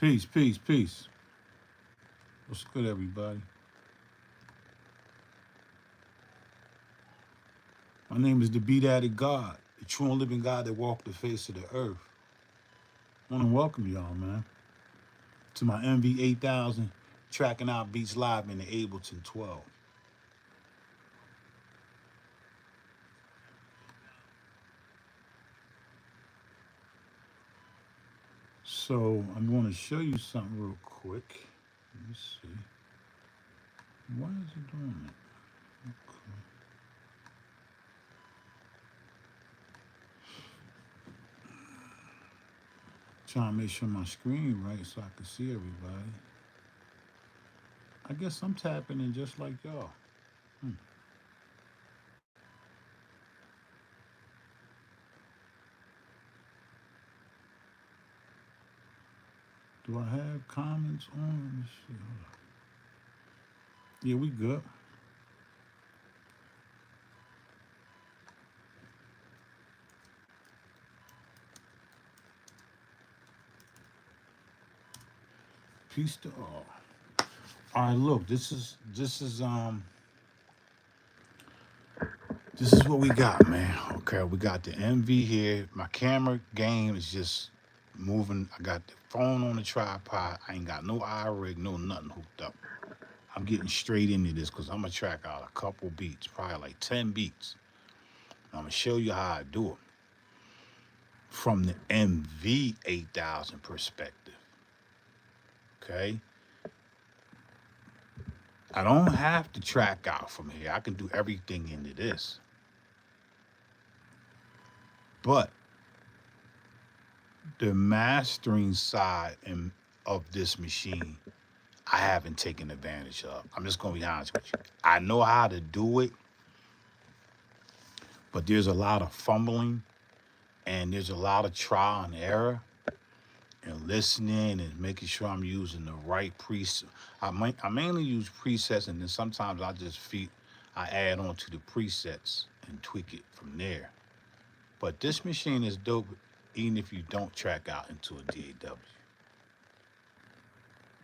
Peace, peace, peace. What's good, everybody? My name is the Be Daddy God, the true and living God that walked the face of the earth. I want to welcome y'all, man, to my MV-8000 tracking out beats live in the Ableton 12. So I'm going to show you something real quick. Let me see. Why is it doing that? Okay. Trying to make sure my screen right so I can see everybody. I guess I'm tapping in just like y'all. Hmm. Do I have comments on? Let me see. Hold on. Yeah, we good. Peace to all. All right, look, this is what we got, man. Okay, we got the MV here. My camera game is just moving. I got the phone on the tripod. I ain't got no iRig, no nothing hooked up. I'm getting straight into this because I'm gonna track out a couple beats, probably like 10 beats. I'm gonna show you how I do it from the MV-8000 perspective. Okay, I don't have to track out from here. I can do everything into this. But the mastering side of this machine, I haven't taken advantage of. I'm just gonna be honest with you. I know how to do it, but there's a lot of fumbling and there's a lot of trial and error and listening and making sure I'm using the right presets. I mainly use presets, and then sometimes I add on to the presets and tweak it from there. But this machine is dope even if you don't track out into a DAW.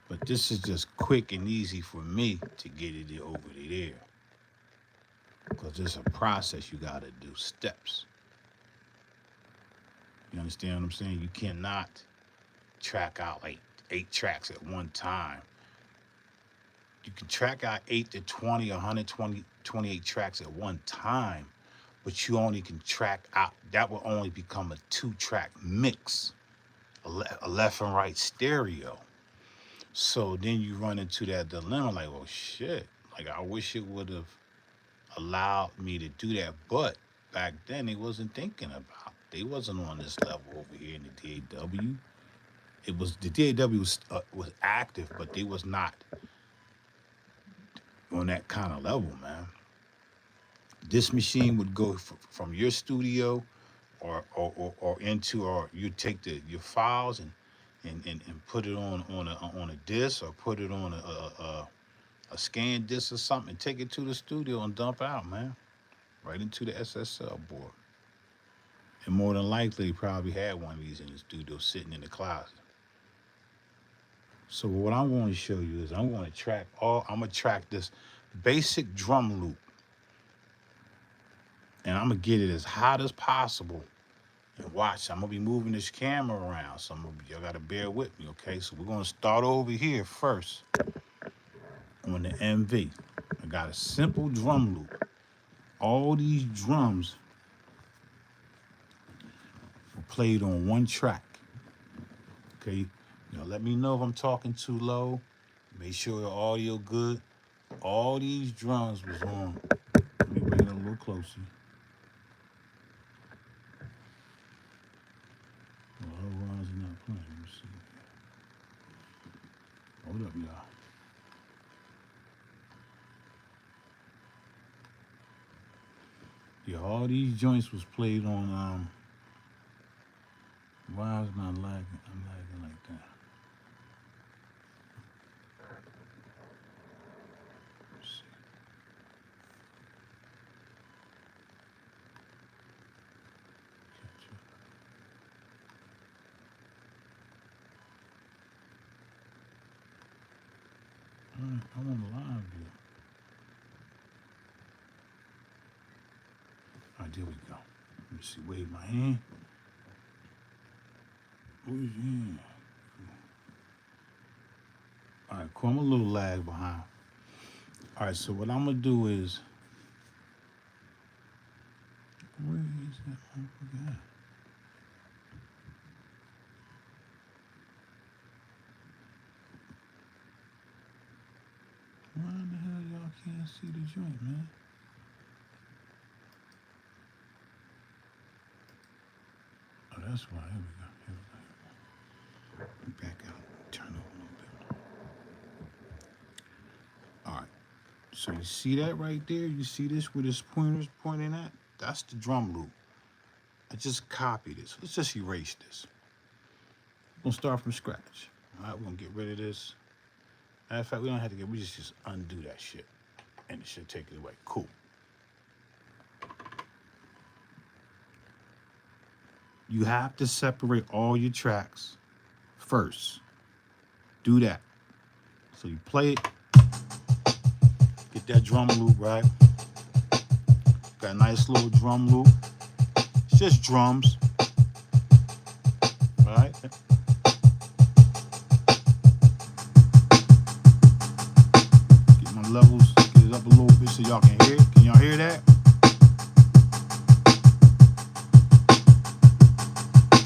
But this is just quick and easy for me to get it over there. Because it's a process you gotta do, steps. You understand what I'm saying? You cannot track out like 8 tracks at one time. You can track out 8 to 20 or 120, 28 tracks at one time, but you only can track out, that will only become a 2-track mix, a left and right stereo. So then you run into that dilemma like, oh shit, like I wish it would have allowed me to do that. But back then they wasn't thinking about, they wasn't on this level over here in the DAW. It was, the DAW was active, but they was not on that kind of level, man. This machine would go from your studio or into, or you take your files and put it on a disc, or put it on a scan disc or something, and take it to the studio and dump out, man, right into the SSL board. And more than likely, he probably had one of these in the studio sitting in the closet. So what I want to show you is I'm gonna track this basic drum loop, and I'm gonna get it as hot as possible. And watch, I'm gonna be moving this camera around, so y'all gotta bear with me, okay? So we're gonna start over here first on the MV. I got a simple drum loop. All these drums were played on one track, okay? Now let me know if I'm talking too low. Make sure the audio good. All these drums was on. Let me bring it a little closer. Well, why is it not playing? Let me see. Hold up, y'all. Yeah, all these joints was played on. Why is it not lagging? I'm lagging like that. Let's see. Catch up. I want a live view. All right, there we go. Let me see. Wave my hand. Oh yeah. All right, cool. I'm a little lag behind. All right, so what I'm gonna do is, where is that motherfucker at? Why in the hell y'all can't see the joint, man? Oh, that's why. Here we go. Here we go. Back out. Turn over a little bit. All right. So you see that right there? You see this where this pointer's pointing at? That's the drum loop. I just copied this. Let's just erase this. We're gonna start from scratch. All right, we're gonna get rid of this. Matter of fact, we don't have to we just undo that shit. And it should take it away. Cool. You have to separate all your tracks first. Do that. So you play it, get that drum loop, right? Got a nice little drum loop. It's just drums, right? Get my levels, get it up a little bit so y'all can hear it. Can y'all hear that?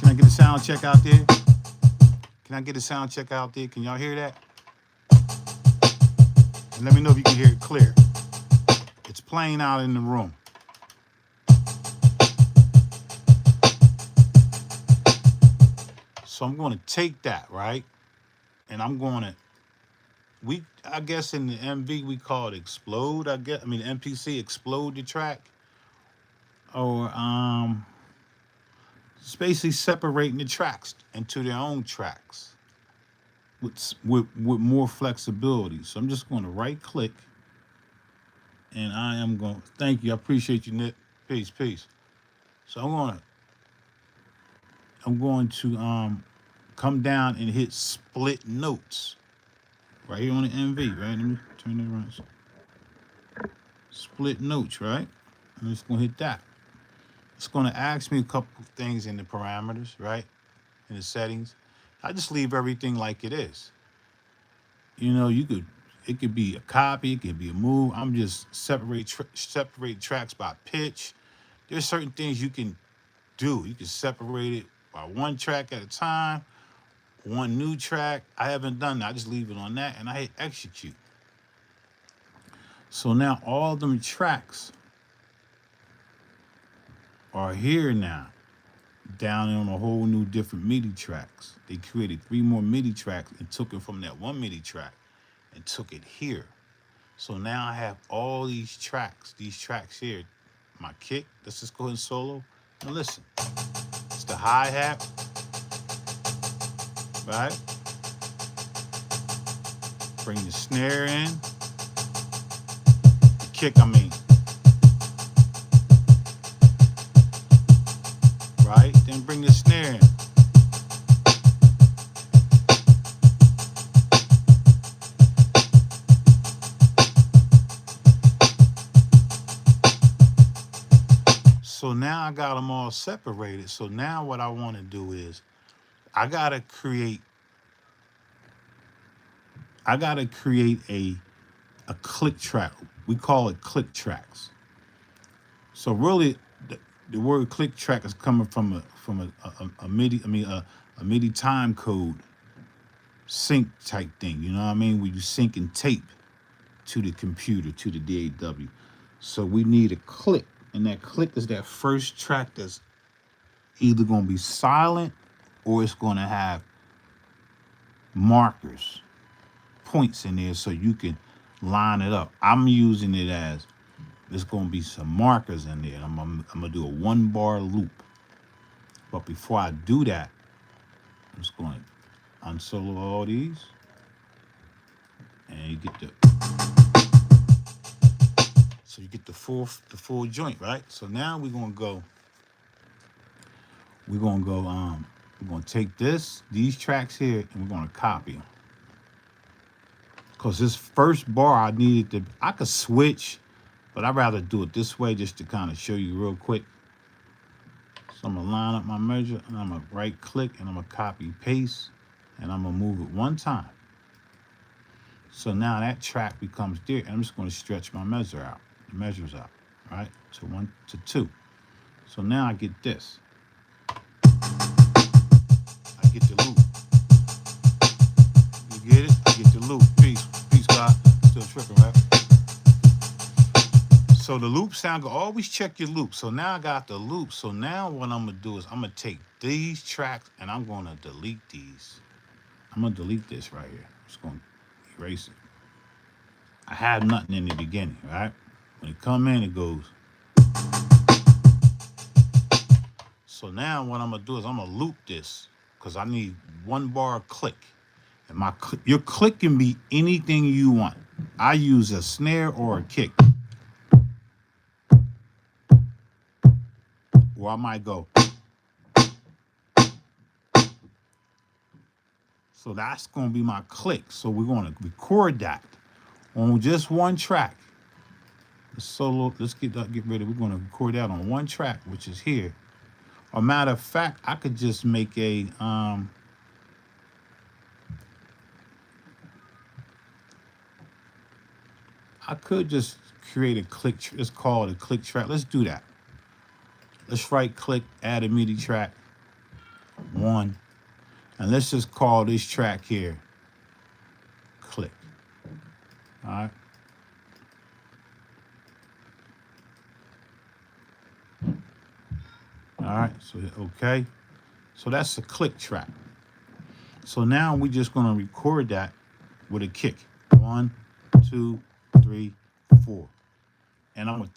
Can I get a sound check out there? Can I get a sound check out there? Can y'all hear that? And let me know if you can hear it clear. It's playing out in the room. So I'm going to take that, right? And I'm going to, I guess in the MV we call it explode. The MPC explode the track. Or it's basically separating the tracks into their own tracks with more flexibility. So I'm just going to right click, and I am going. Thank you, I appreciate you, Nick. Peace. So I'm going to come down and hit split notes right here on the MV. Right, let me turn it around. Split notes, right? I'm just going to hit that. It's going to ask me a couple of things in the parameters, right? In the settings. I just leave everything like it is. You know, it could be a copy, it could be a move. I'm just separate tracks by pitch. There's certain things you can do. You can separate it by one track at a time, one new track. I haven't done that. I just leave it on that and I hit execute. So now all of them tracks are here now, down on a whole new different MIDI tracks. They created 3 more MIDI tracks and took it from that one MIDI track and took it here. So now I have all these tracks here. My kick, let's just go ahead and solo. Now listen, it's the hi-hat, right? Bring the snare in. The kick, right? Then bring the snare in. So now I got them all separated. So now what I want to do is I gotta create a click track. We call it click tracks. So really, the word click track is coming from a MIDI time code sync type thing. You know what I mean? Where you sync and tape to the computer, to the DAW. So we need a click, and that click is that first track that's either going to be silent or it's going to have markers, points in there so you can line it up. I'm using it as there's going to be some markers in there. I'm going to do a 1-bar loop. But before I do that, I'm just going to unsolo all these. And you get the full joint, right? So now we're going to take these tracks here, and we're going to copy them. because this first bar I needed to, I could switch, but I'd rather do it this way just to kind of show you real quick. So I'm gonna line up my measure and I'm gonna right click and I'm gonna copy paste and I'm gonna move it one time. So now that track becomes there and I'm just gonna stretch my measures out, right? To 1 to 2. So now I get this. I get the loop. You get it? I get the loop. Peace, God. Still tripping, right? So the loop sound good. Always check your loop. So now I got the loop. So now what I'm gonna do is I'm gonna take these tracks and I'm gonna delete these. I'm gonna delete this right here. I'm just gonna erase it. I had nothing in the beginning, right? When it come in, it goes. So now what I'm gonna do is I'm gonna loop this because I need 1 bar click. And your click can be anything you want. I use a snare or a kick. Or I might go. So that's gonna be my click. So we're gonna record that on just 1 track. The solo, let's get ready. We're gonna record that on 1 track, which is here. A matter of fact, I could just make a I could just create a click. It's called a click track. Let's do that. Let's right click, add a MIDI track, 1, and let's just call this track here click. All right. All right. So okay. So that's a click track. So now we're just gonna record that with a kick. 1, 2, 3, 4. And I'm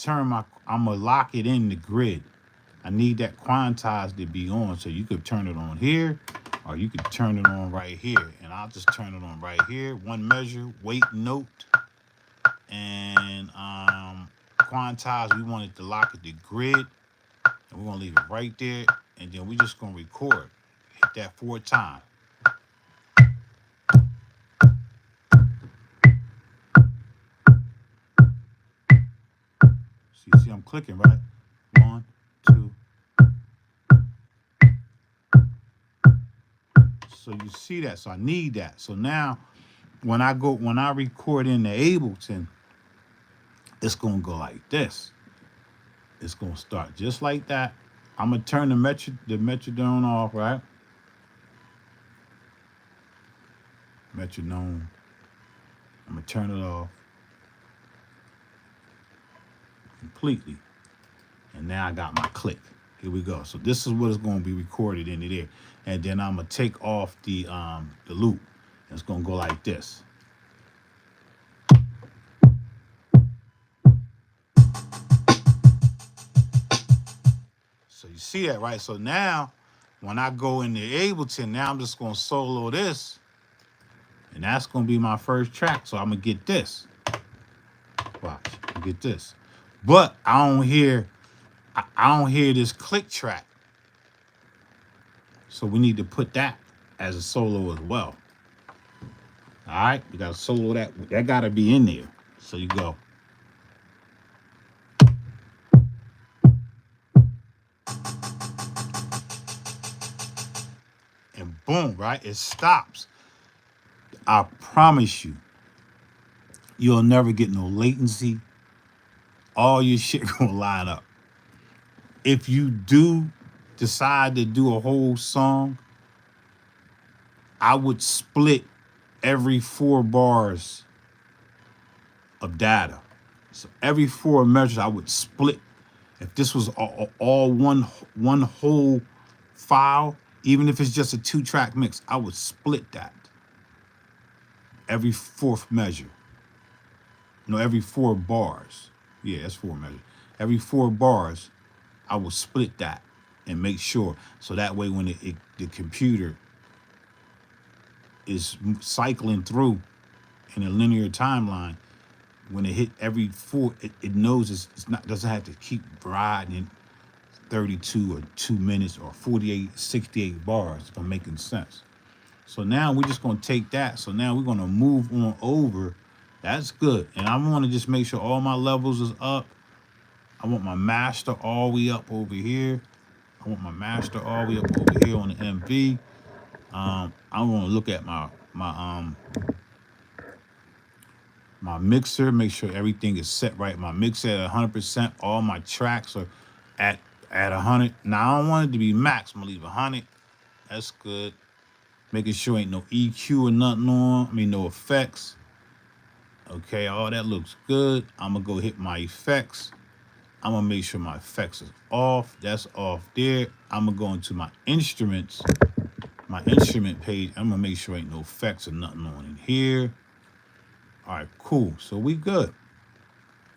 gonna lock it in the grid. I need that quantize to be on. So you could turn it on here or you could turn it on right here. And I'll just turn it on right here. 1 measure, weight note, and quantize, we want it to lock it to grid. And we're gonna leave it right there. And then we're just gonna record. Hit that 4 times. See, I'm clicking, right? 1, 2. So you see that. So I need that. So now when I record in the Ableton, it's gonna go like this. It's gonna start just like that. I'm gonna turn the metronome off, right? Metronome. I'm gonna turn it off completely. And now I got my click. Here we go. So this is what is going to be recorded in there. And then I'm gonna take off the loop. It's gonna go like this. So you see that, right? So now when I go in the Ableton, now I'm just gonna solo this. And that's gonna be my first track. So I'm gonna get this. Watch, get this. But I don't hear this click track. So we need to put that as a solo as well. All right, we gotta solo that. That gotta be in there. So you go. And boom, right? It stops. I promise you, you'll never get no latency. All your shit gonna line up. If you do decide to do a whole song, I would split every 4 bars of data. So every 4 measures, I would split. If this was all one whole file, even if it's just a 2-track mix, I would split that. Every 4th measure. No, every 4 bars. Yeah, that's 4 measures. Every 4 bars, I will split that and make sure. So that way when the computer is cycling through in a linear timeline, when it hit every 4, it knows it's not, doesn't have to keep riding 32 or 2 minutes or 48, 68 bars, if I'm making sense. So now we're just gonna take that. So now we're gonna move on over. That's good. And I want to just make sure all my levels is up. I want my master all the way up over here. I want my master all the way up over here on the MV. I'm gonna look at my mixer, make sure everything is set right. My mixer at 100%. All my tracks are at 100. Now I don't want it to be max. I'm gonna leave 100. That's good. Making sure ain't no EQ or nothing on. I mean no effects. Okay, all that looks good. I'm gonna go hit my effects. I'm gonna make sure my effects is off. That's off there. I'm gonna go into my instruments, my instrument page. I'm gonna make sure ain't no effects or nothing on in here. All right, cool. So we good.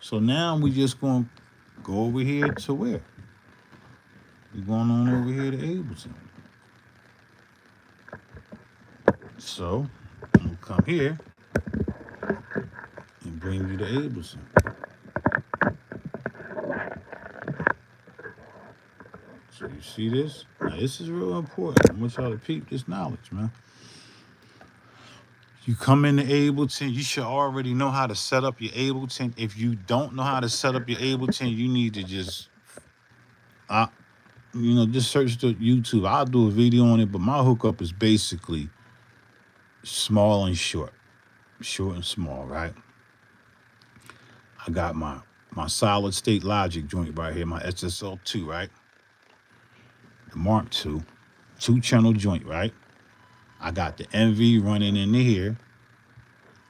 So now we just gonna go over here to where? We're going on over here to Ableton. So I'm gonna come here and bring you to Ableton. So you see this? Now this is real important. I want y'all to peep this knowledge, man. You come into Ableton, you should already know how to set up your Ableton. If you don't know how to set up your Ableton, you need to just, just search the YouTube. I'll do a video on it, but my hookup is basically small and short and small, right? I got my solid state logic joint right here, my SSL2, right? The Mark II, 2-channel joint, right? I got the MV running in here.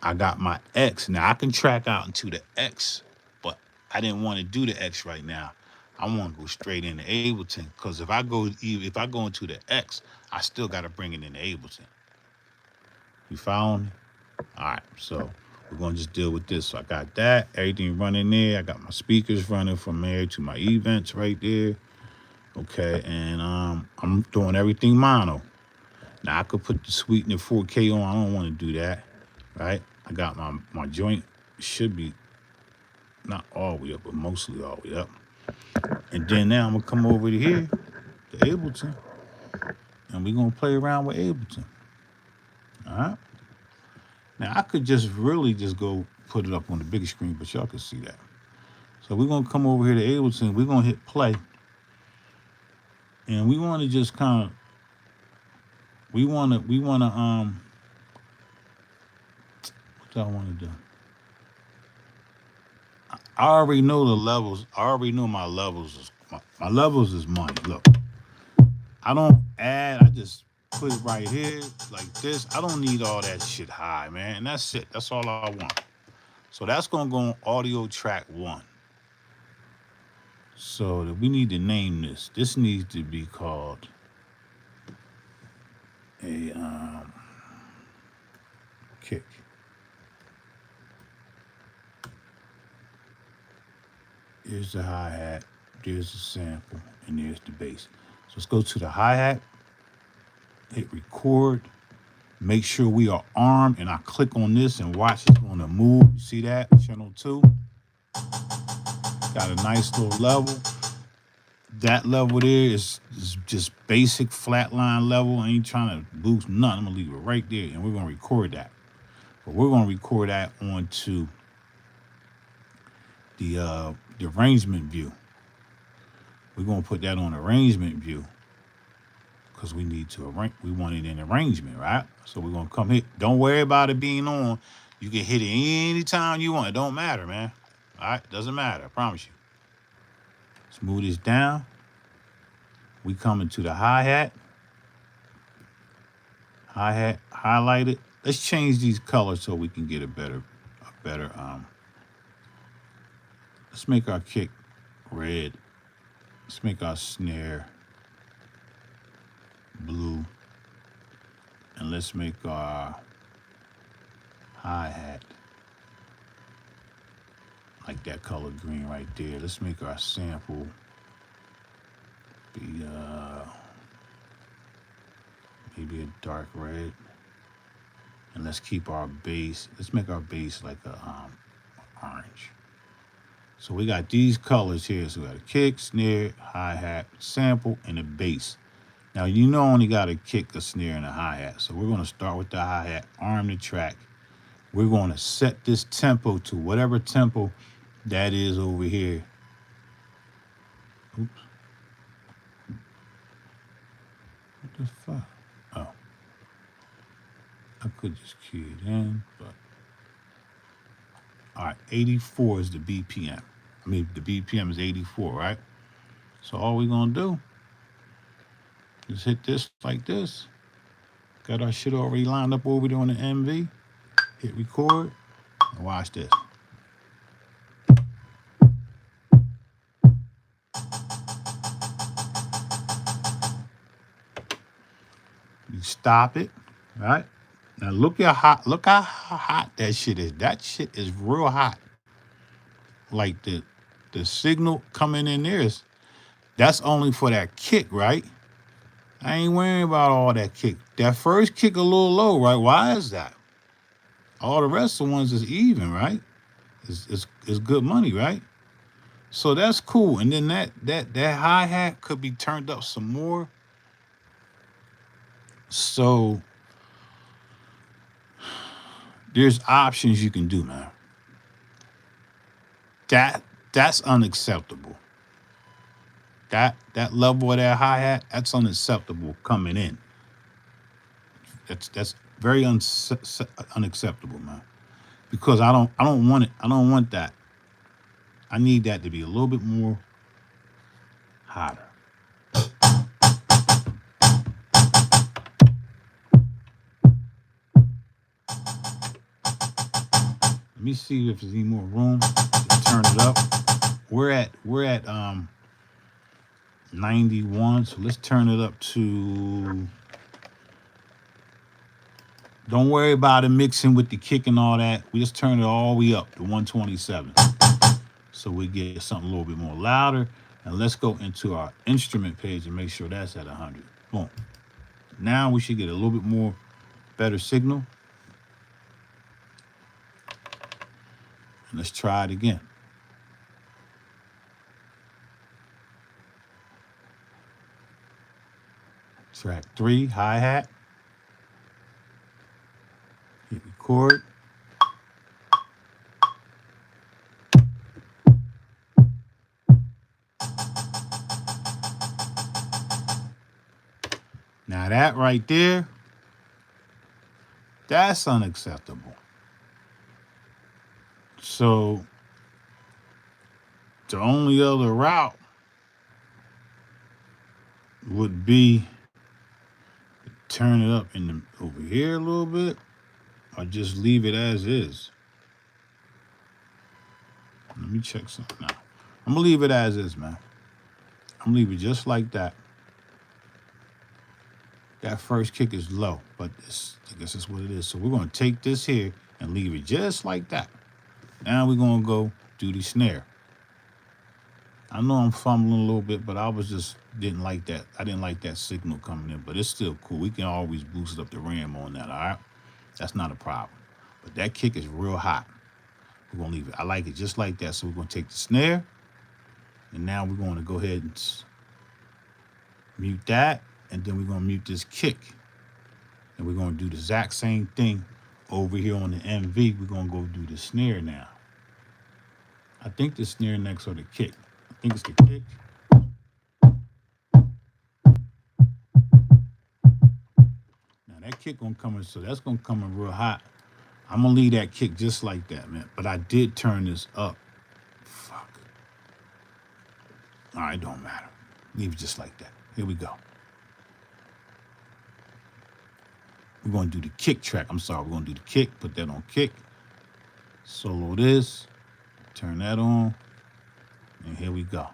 I got my X. Now I can track out into the X, but I didn't want to do the X right now. I want to go straight into Ableton because if I go into the X, I still got to bring it into Ableton. You follow me? All right, so we're gonna just deal with this. So I got that, everything running there. I got my speakers running from there to my events right there. Okay, and I'm doing everything mono. Now I could put the sweetener 4K on. I don't want to do that, right? I got my joint should be not all the way up, but mostly all the way up. And then now I'm gonna come over to here to Ableton, and we're gonna play around with Ableton. All right. Now I could just really just go put it up on the big screen, but y'all can see that. So we're gonna come over here to Ableton. We're gonna hit play, and we want to just kind of we want to what do I want to do? I already know the levels. I already know my levels. My levels is money. Look, I don't add. I just put it right here like this. I don't need all that shit high, man. And that's it. That's all I want. So that's going to go on audio track 1. So we need to name this. This needs to be called a kick. Here's the hi-hat, there's the sample, and there's the bass. So let's go to the hi-hat, hit record, make sure we are armed, and I click on this and watch it's going to move. You see that? Channel 2. Got a nice little level. That level there is just basic flatline level. I ain't trying to boost nothing. I'm going to leave it right there, and we're going to record that. But we're going to record that onto the arrangement view. We're going to put that on arrangement view because we need to we want it in arrangement, right? So we're going to come hit. Don't worry about it being on. You can hit it anytime you want. It don't matter, man. All right? Doesn't matter. I promise you. Let's move this down. We come into the hi-hat. Hi-hat highlighted. Let's change these colors so we can get a better let's make our kick red. Let's make our snare blue. And let's make our hi-hat like that color green right there. Let's make our sample be maybe a dark red. And let's keep our bass. Let's make our bass like a orange. So we got these colors here. So we got a kick, snare, hi-hat, sample, and a bass. Now, you know, only got a kick, a snare, and a hi-hat. So we're going to start with the hi-hat, arm the track. We're going to set this tempo to whatever tempo that is over here. Oops. What the fuck? Oh. I could just key it in, but. All right, 84 is the BPM. I mean, the BPM is 84, right? So all we're going to do is hit this like this. Got our shit already lined up over there on the MV. Hit record, and watch this. You stop it, right? Now look how hot that shit is. That shit is real hot. Like the signal coming in there is, that's only for that kick, right? I ain't worrying about all that kick. That first kick a little low, right? Why is that? All the rest of the ones is even, right? It's good money, right? So that's cool. And then that hi-hat could be turned up some more. So there's options you can do, man. That's unacceptable. That level of that hi-hat, that's unacceptable coming in. That's very unacceptable, man. Because I don't want it. I don't want that. I need that to be a little bit more hotter. Let me see if there's any more room to turn it up. We're at 91, so let's turn it up to. Don't worry about it mixing with the kick and all that. We just turn it all the way up to 127. So we get something a little bit more louder. And let's go into our instrument page and make sure that's at 100. Boom. Now we should get a little bit more better signal. And let's try it again. Track 3, hi-hat. Hit record. Now that right there, that's unacceptable. So the only other route would be turn it up over here a little bit, or just leave it as is. Let me check something out. I'm gonna leave it as is, man. I'm gonna leave it just like that. That first kick is low, but I guess that's what it is. So we're gonna take this here and leave it just like that. Now we're gonna go do the snare. I know I'm fumbling a little bit, but I didn't like that. I didn't like that signal coming in, but it's still cool. We can always boost up the RAM on that, all right? That's not a problem. But that kick is real hot. We're gonna leave it. I like it just like that. So we're gonna take the snare, and now we're gonna go ahead and mute that, and then we're gonna mute this kick. And we're gonna do the exact same thing over here on the MV. We're gonna go do the snare now. I think the snare next or the kick. I think it's the kick. Now that kick gonna come in, so that's gonna come in real hot. I'm gonna leave that kick just like that, man. But I did turn this up. Fuck. All right, don't matter. Leave it just like that. Here we go. We're gonna do the kick track. I'm sorry, we're gonna do the kick. Put that on kick. Solo this. Turn that on. And here we go.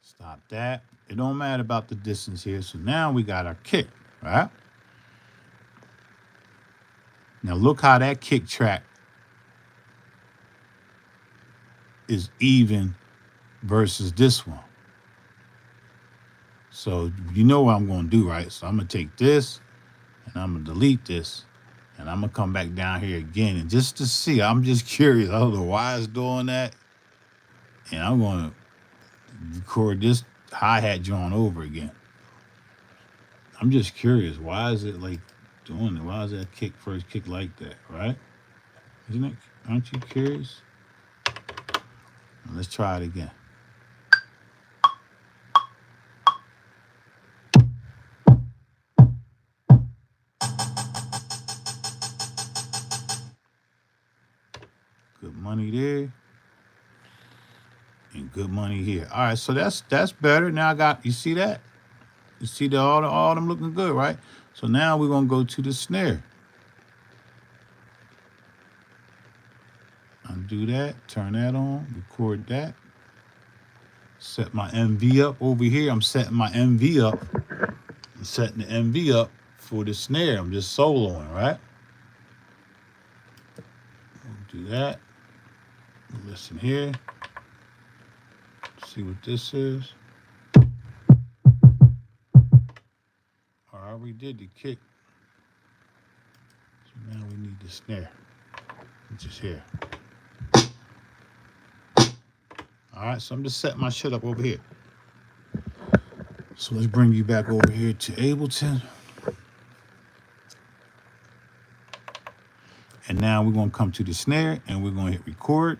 Stop that. It don't matter about the distance here. So now we got our kick, right? Now look how that kick track is even versus this one. So you know what I'm going to do, right? So I'm going to take this and I'm going to delete this. And I'm gonna come back down here again and just to see. I'm just curious. I don't know why it's doing that. And I'm gonna record this hi-hat joint over again. I'm just curious. Why is it like doing it? Why is that first kick like that, right? Isn't it? Aren't you curious? Let's try it again. Good money there. And good money here. All right, so that's better. Now I got, you see that? You see all them looking good, right? So now we're gonna go to the snare. Undo that, turn that on, record that. Set my MV up over here. I'm setting my MV up. I'm setting the MV up for the snare. I'm just soloing, right? We'll do that. Listen here. See what this is. I already did the kick. So now we need the snare, which is here. All right, so I'm just setting my shit up over here. So let's bring you back over here to Ableton. And now we're gonna come to the snare and we're gonna hit record.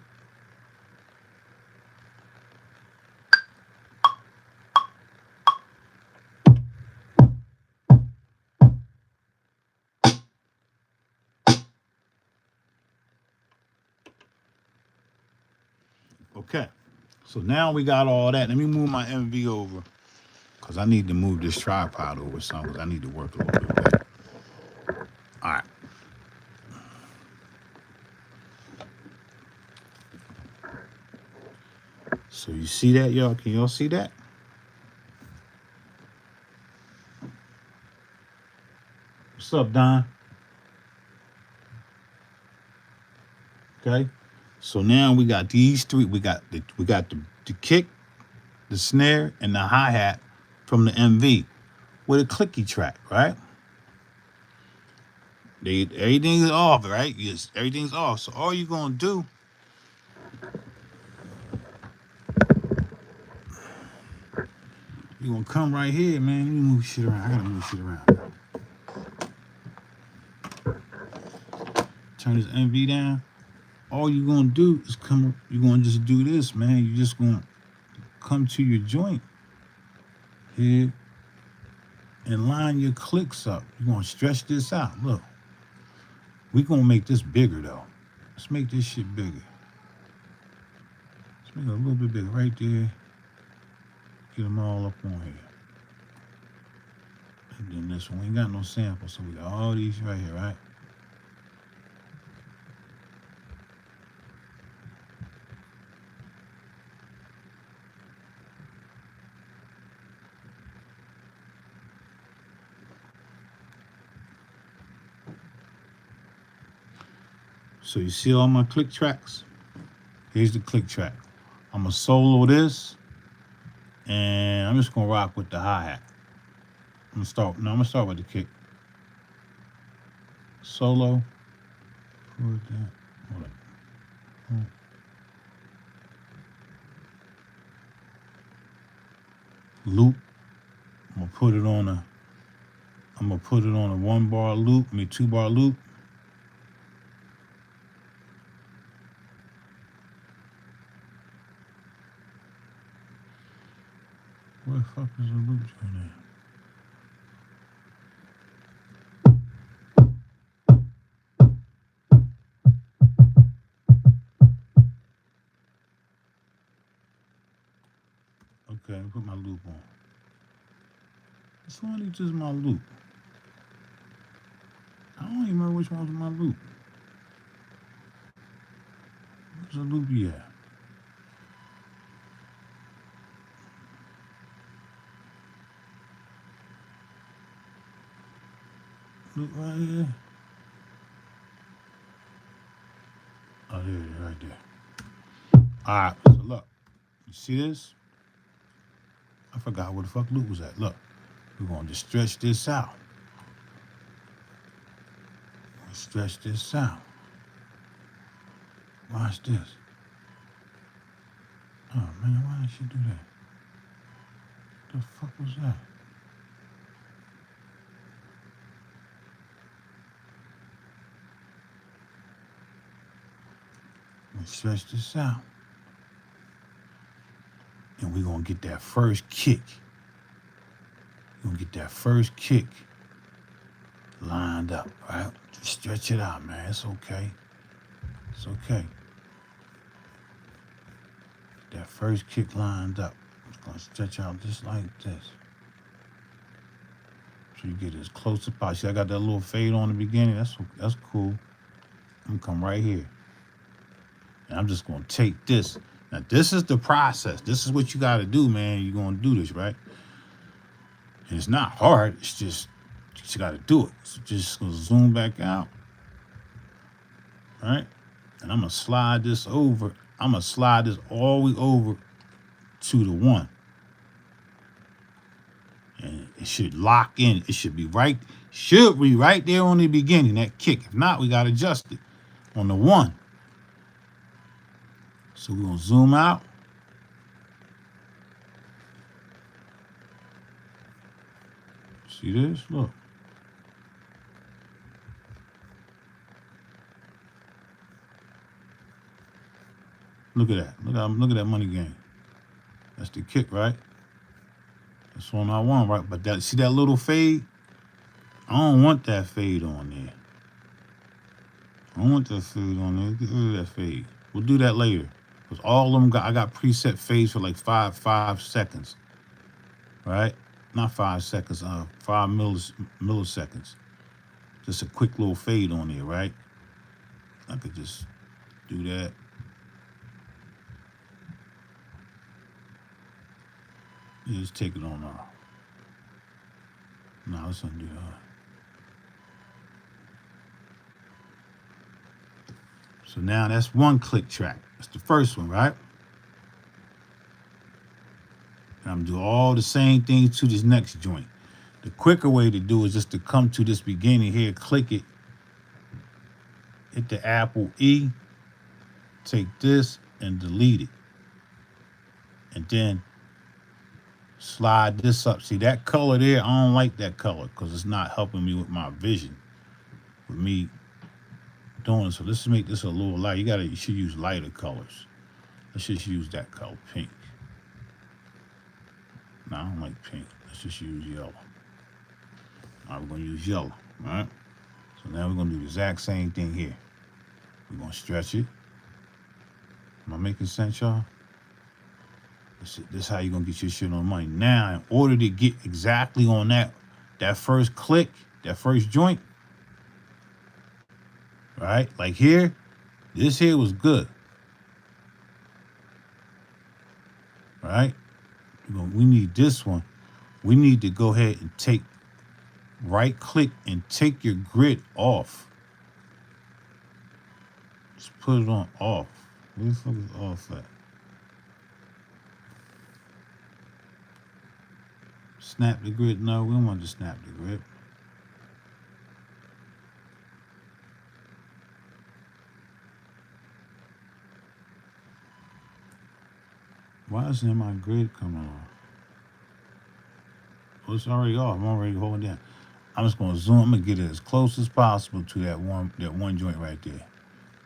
Okay, so now we got all that. Let me move my MV over because I need to move this tripod over some because I need to work a little bit better. All right. So you see that, y'all? Can y'all see that? What's up, Don? Okay. So now we got these three. We got the kick, the snare, and the hi-hat from the MV with a clicky track, right? Everything's off, right? Yes, everything's off. So all you're gonna do, you're gonna come right here, man. Let me move shit around. I gotta move shit around. Turn this MV down. All you're gonna do is come. You're gonna just do this, man. You're just gonna come to your joint here and line your clicks up. You're gonna stretch this out. Look, we're gonna make this bigger though. Let's make this shit bigger. Let's make it a little bit bigger right there. Get them all up on here. And then this one, we ain't got no samples, so we got all these right here, right? So you see all my click tracks? Here's the click track. I'm gonna solo this, and I'm just gonna rock with the hi-hat. I'm gonna start with the kick. Solo. Hold up. Loop. I'm gonna put it on a 1-bar loop, 2-bar loop. Where the fuck is the loop joint at? Okay, put my loop on. Which one is just my loop? I don't even remember which one's my loop. Where's the loop at? Loop right here. Oh, there it is, right there. All right, so look. You see this? I forgot where the fuck loop was at. Look, we're gonna just stretch this out. Stretch this out. Watch this. Oh man, why did she do that? The fuck was that? Stretch this out. And we're gonna get that first kick. We're gonna get that first kick lined up, right? Just stretch it out, man. It's okay. It's okay. That first kick lined up. It's gonna stretch out just like this. So you get as close as possible. See, I got that little fade on the beginning. That's cool. I'm gonna come right here. And I'm just gonna take this. Now this is the process. This is what you gotta do, man. You're gonna do this, right? And it's not hard. It's just you gotta do it. So just gonna zoom back out. Right? And I'm gonna slide this over. I'm gonna slide this all the way over to the 1. And it should lock in. It should be right there on the beginning, that kick. If not, we gotta adjust it on the 1. So we're gonna zoom out. See this? Look. Look at that. Look at that money game. That's the kick, right? That's one I want, right? But that, see that little fade? I don't want that fade on there. I don't want that fade on there. Get rid of that fade. We'll do that later. Because all of them I got preset fades for like 5 seconds. Right? Not 5 seconds, 5 milliseconds. Just a quick little fade on there, right? I could just do that. Yeah, just take it on off. No, let's undo that. So now that's one click track. That's the first one, right? And I'm doing all the same things to this next joint. The quicker way to do is just to come to this beginning here, click it, hit the Apple E, take this and delete it. And then slide this up. See that color there? I don't like that color because it's not helping me with my vision. With me doing it. So let's make this a little light. You should use lighter colors. Let's just use that color, pink. No, I don't like pink. Let's just use yellow. All right, we're gonna use yellow, all right? So now we're gonna do the exact same thing here. We're gonna stretch it. Am I making sense, y'all? This is how you're gonna get your shit on money. Now, in order to get exactly on that first click, that first joint, right? Like here, this here was good. Right? We need this one. We need to go ahead and right click and take your grid off. Just put it on off. Where the fuck is off at? Snap the grid? No, we don't want to snap the grid. Why isn't my grid coming off? Well, it's already off. I'm already holding down. I'm just gonna zoom. I'm gonna get it as close as possible to that one joint right there.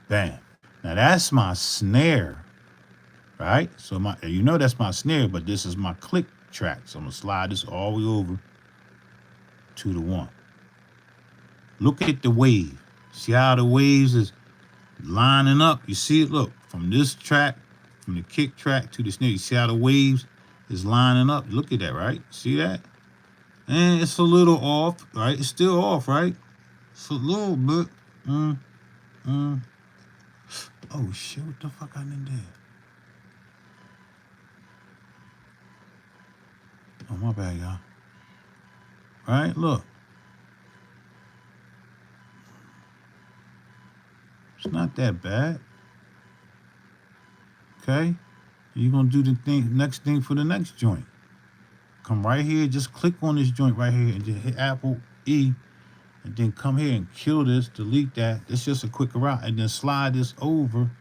Bam. Now that's my snare, right? So that's my snare, but this is my click track. So I'm gonna slide this all the way over to the 1. Look at the wave. See how the waves is lining up? You see it? Look, from this track, from the kick track to the snare. You see how the waves is lining up? Look at that, right? See that? And it's a little off, right? It's still off, right? It's a little bit. Oh, shit, what the fuck I done did? Oh, my bad, y'all. Right, look. It's not that bad. Okay? You're going to do the next thing for the next joint. Come right here, just click on this joint right here and just hit Apple E and then come here and kill this, delete that. It's just a quicker route, and then slide this over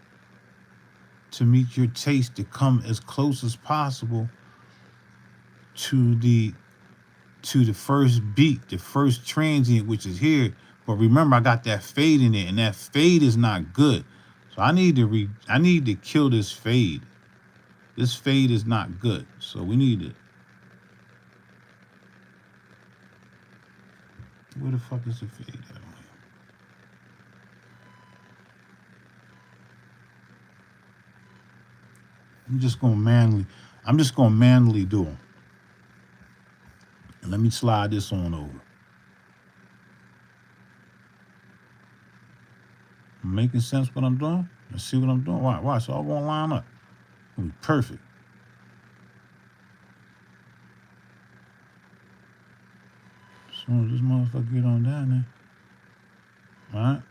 to meet your taste to come as close as possible to the first beat, the first transient, which is here. But remember, I got that fade in it, and that fade is not good. So I need to kill this fade. This fade is not good. So we need to. Where the fuck is the fade at? I'm just gonna manually do them. And let me slide this on over. Making sense what I'm doing? Let's see what I'm doing. Watch, it's all gonna line up. It'll be perfect. As soon as this motherfucker get on down there. Alright.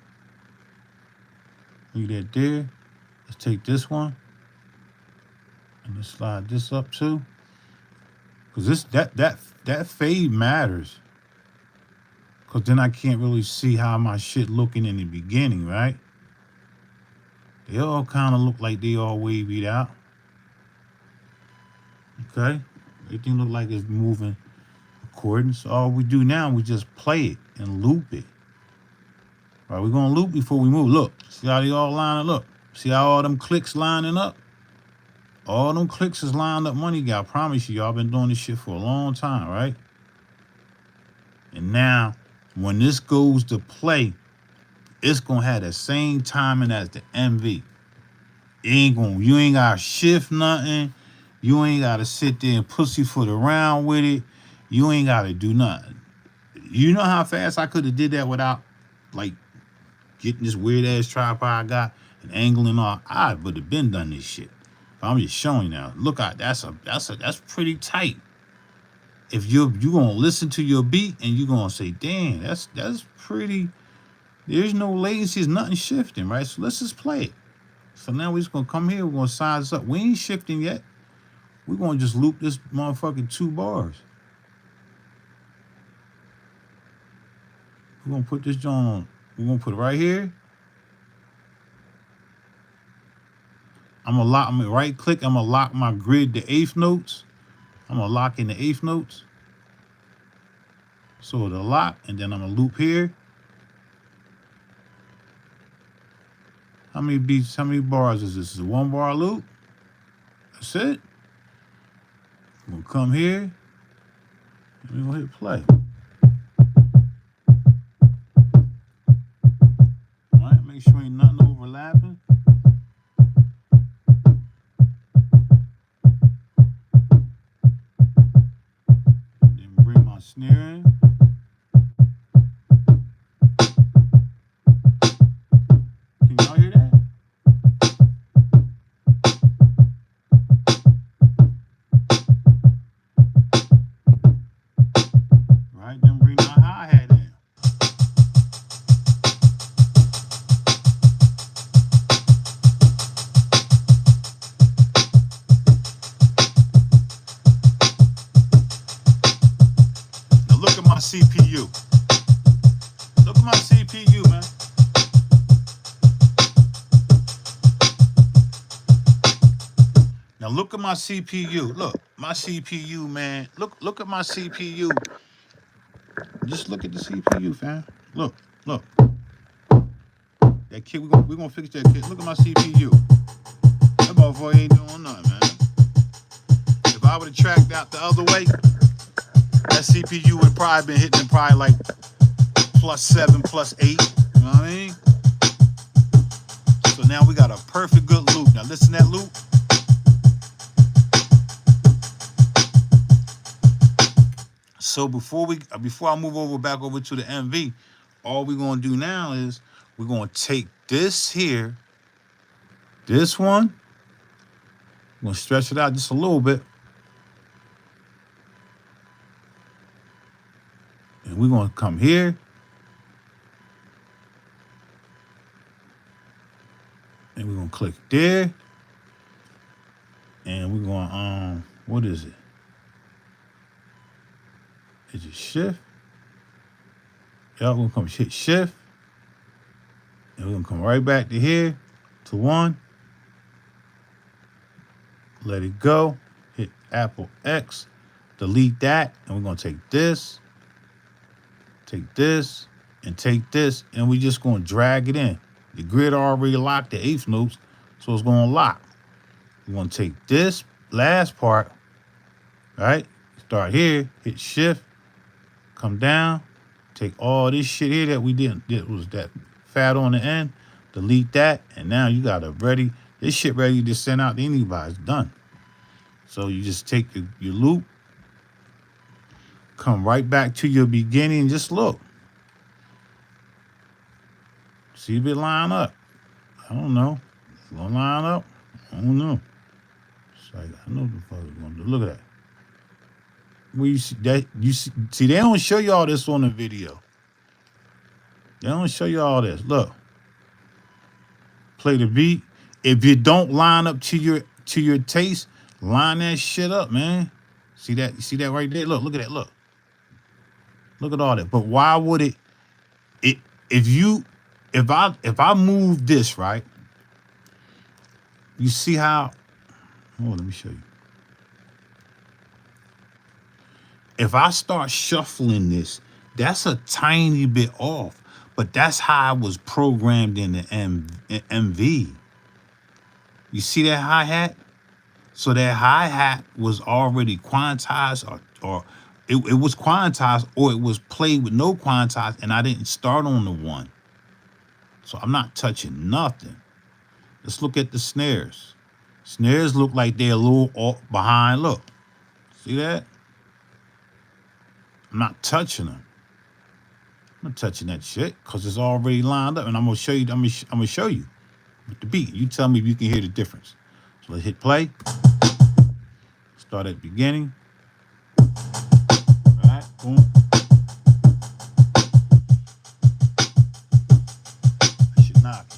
Leave that there. Let's take this one. And let's slide this up too. Cause that fade matters. Cause then I can't really see how my shit looking in the beginning, right? They all kind of look like they all wavied out. Okay? Everything look like it's moving according. So all we do now, we just play it and loop it. All right, we're gonna loop before we move. Look, see how they all lining up? See how all them clicks lining up? All them clicks is lined up money guy. I promise you, y'all been doing this shit for a long time, right? And now, when this goes to play, it's gonna have the same timing as the MV. You ain't gotta shift nothing. You ain't gotta sit there and pussyfoot around with it. You ain't gotta do nothing. You know how fast I could have did that without, like, getting this weird ass tripod I got and angling off. I would have been done this shit. I'm just showing you now. Look out, that's pretty tight. If you're gonna listen to your beat and you're gonna say, damn, that's pretty. There's no latency, there's nothing shifting, right? So let's just play it. So now we're just gonna come here, we're gonna size up. We ain't shifting yet. We're gonna just loop this motherfucking 2 bars. We're gonna put this joint on. We're gonna put it right here. I'm gonna right click, I'm gonna lock my grid to 8th notes. I'm gonna lock in the 8th notes. So it'll lock, and then I'm gonna loop here. How many beats, how many bars is this? Is it 1 bar loop? That's it. I'm gonna come here, and we're gonna hit play. All right, make sure ain't nothing overlapping. Then bring my snare in. Can y'all hear that? Right, then bring my hi-hat in. Now look at my CPU. Look at my CPU, man. Now look at my CPU. Look, my CPU, man. Look at my CPU. Just look at the CPU, fam. Look. That kid, we're gonna fix that kid. Look at my CPU. That motherfucker ain't doing nothing, man. If I would have tracked out the other way, that CPU would have probably been hitting probably like +7, +8. You know what I mean? So now we got a perfect good loop. Now listen to that loop. So before I move back over to the MV, all we're gonna do now is we're gonna take this here, this one, we're gonna stretch it out just a little bit. And we're gonna come here. And we're gonna click there. And we're gonna what is it? Is it shift? Y'all gonna come hit shift, and we're gonna come right back to here, to 1. Let it go. Hit Apple X, delete that, and we're gonna take this, and take this, and we just gonna drag it in. The grid already locked the eighth notes, so it's gonna lock. We're gonna take this last part, right? Start here, hit shift, come down, take all this shit here that we didn't, that was that fat on the end, delete that, and now you got this shit ready to send out to anybody. It's done. So you just take your loop, come right back to your beginning, and just look. See if it line up. I don't know. It's gonna line up. I don't know. It's like, I know what the fuck it's gonna do. Look at that. Where you see that? You see, they don't show you all this on the video. They don't show you all this. Look. Play the beat. If you don't line up to your taste, line that shit up, man. See that? You see that right there? Look at that. Look at all that. But why would it if I move this, right? You see how? Oh, let me show you. If I start shuffling this, that's a tiny bit off, but that's how I was programmed in the MV. You see that hi-hat? So that hi-hat was already quantized, or it was quantized, or it was played with no quantize, and I didn't start on the 1. So I'm not touching nothing. Let's look at the snares. Snares look like they're a little off behind. Look. See that? I'm not touching them. I'm not touching that shit because it's already lined up, and I'm gonna show you. I'm gonna show you with the beat. You tell me if you can hear the difference. So let's hit play. Start at the beginning. All right, boom. I should knock it.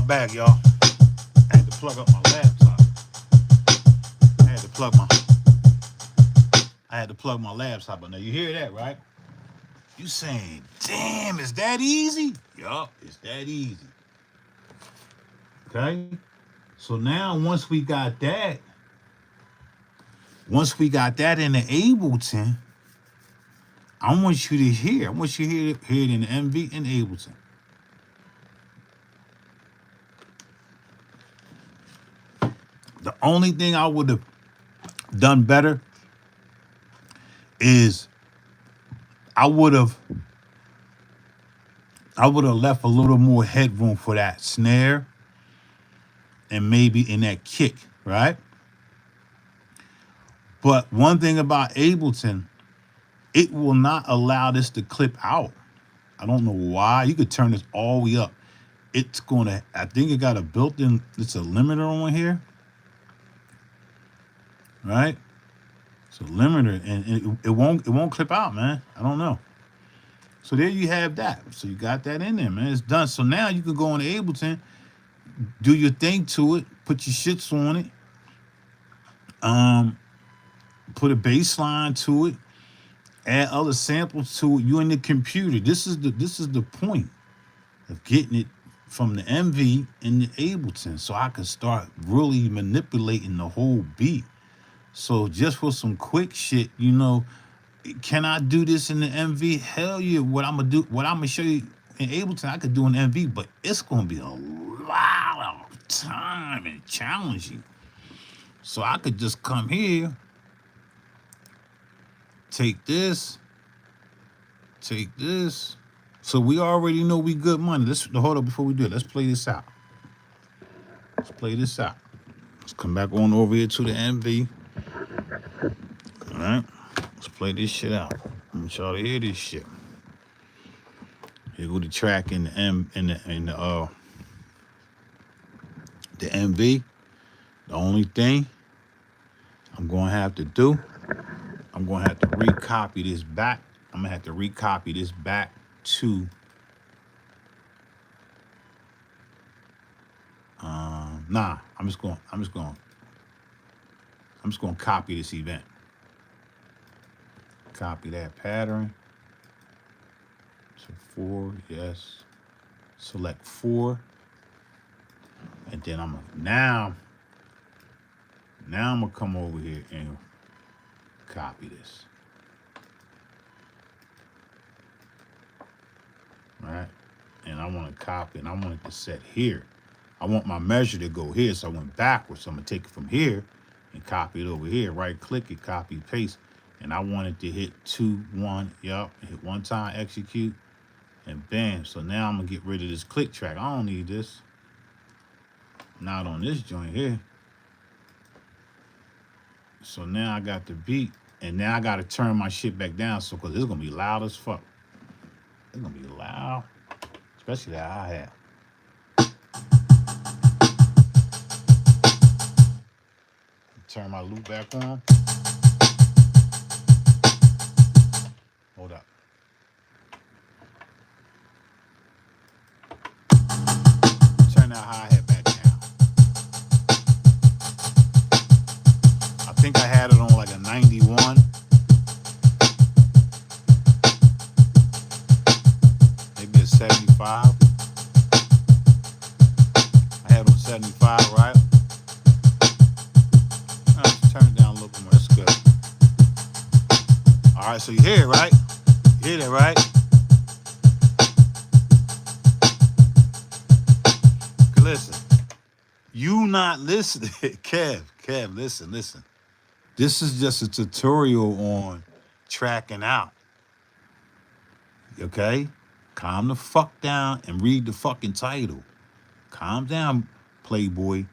Bag, y'all. I had to plug up my laptop. I had to plug my laptop. But now you hear that, right? You saying, damn, is that easy? Yup, it's that easy. Okay? So now once we got that in the Ableton, I want you to hear. I want you to hear it in the MV and Ableton. The only thing I would have done better is I would have left a little more headroom for that snare and maybe in that kick, right? But one thing about Ableton, it will not allow this to clip out. I don't know why. You could turn this all the way up. It's gonna, I think it got a built-in, it's a limiter on here. Right? It's a limiter, and it won't clip out, man. I don't know. So there you have that. So you got that in there, man. It's done. So now you can go on Ableton, do your thing to it, put your shits on it, put a bass line to it, add other samples to it. You in the computer. This is the point of getting it from the MV in the Ableton, so I can start really manipulating the whole beat. So just for some quick shit, you know, can I do this in the MV? Hell yeah. What I'm gonna show you in Ableton, I could do an MV, but it's gonna be a lot of time and challenging. So I could just come here, take this. So we already know we good money. Let's hold up before we do it. Let's play this out. Let's play this out. Let's come back on over here to the MV. All right. Let's play this shit out. I want y'all to hear this shit. Here go the track in the the MV. The only thing I'm gonna have to do, I'm gonna have to recopy this back. I'm gonna have to recopy this back to nah. I'm just gonna copy this event. Copy that pattern. So 4, yes. Select 4. And then I'm gonna now I'm gonna come over here and copy this. Right? And I want to copy, and I want it to set here. I want my measure to go here, so I went backwards. So I'm gonna take it from here and copy it over here. Right click it, copy, paste. And I want it to hit 2, 1, yup, hit 1 time, execute, and bam. So now I'm gonna get rid of this click track. I don't need this. Not on this joint here. So now I got the beat, and now I gotta turn my shit back down, so because it's gonna be loud as fuck. It's gonna be loud, especially that hi-hat. Turn my loop back on. Hold up. Turn that hi-hat back down. I think I had it on like a 91. Maybe a 75. I had it on 75, right? Let's turn it down a little bit more. That's good. All right, so you hear it, right? You hear that, right? Listen. You not listening. Kev, listen. This is just a tutorial on tracking out. Okay? Calm the fuck down and read the fucking title. Calm down, Playboy.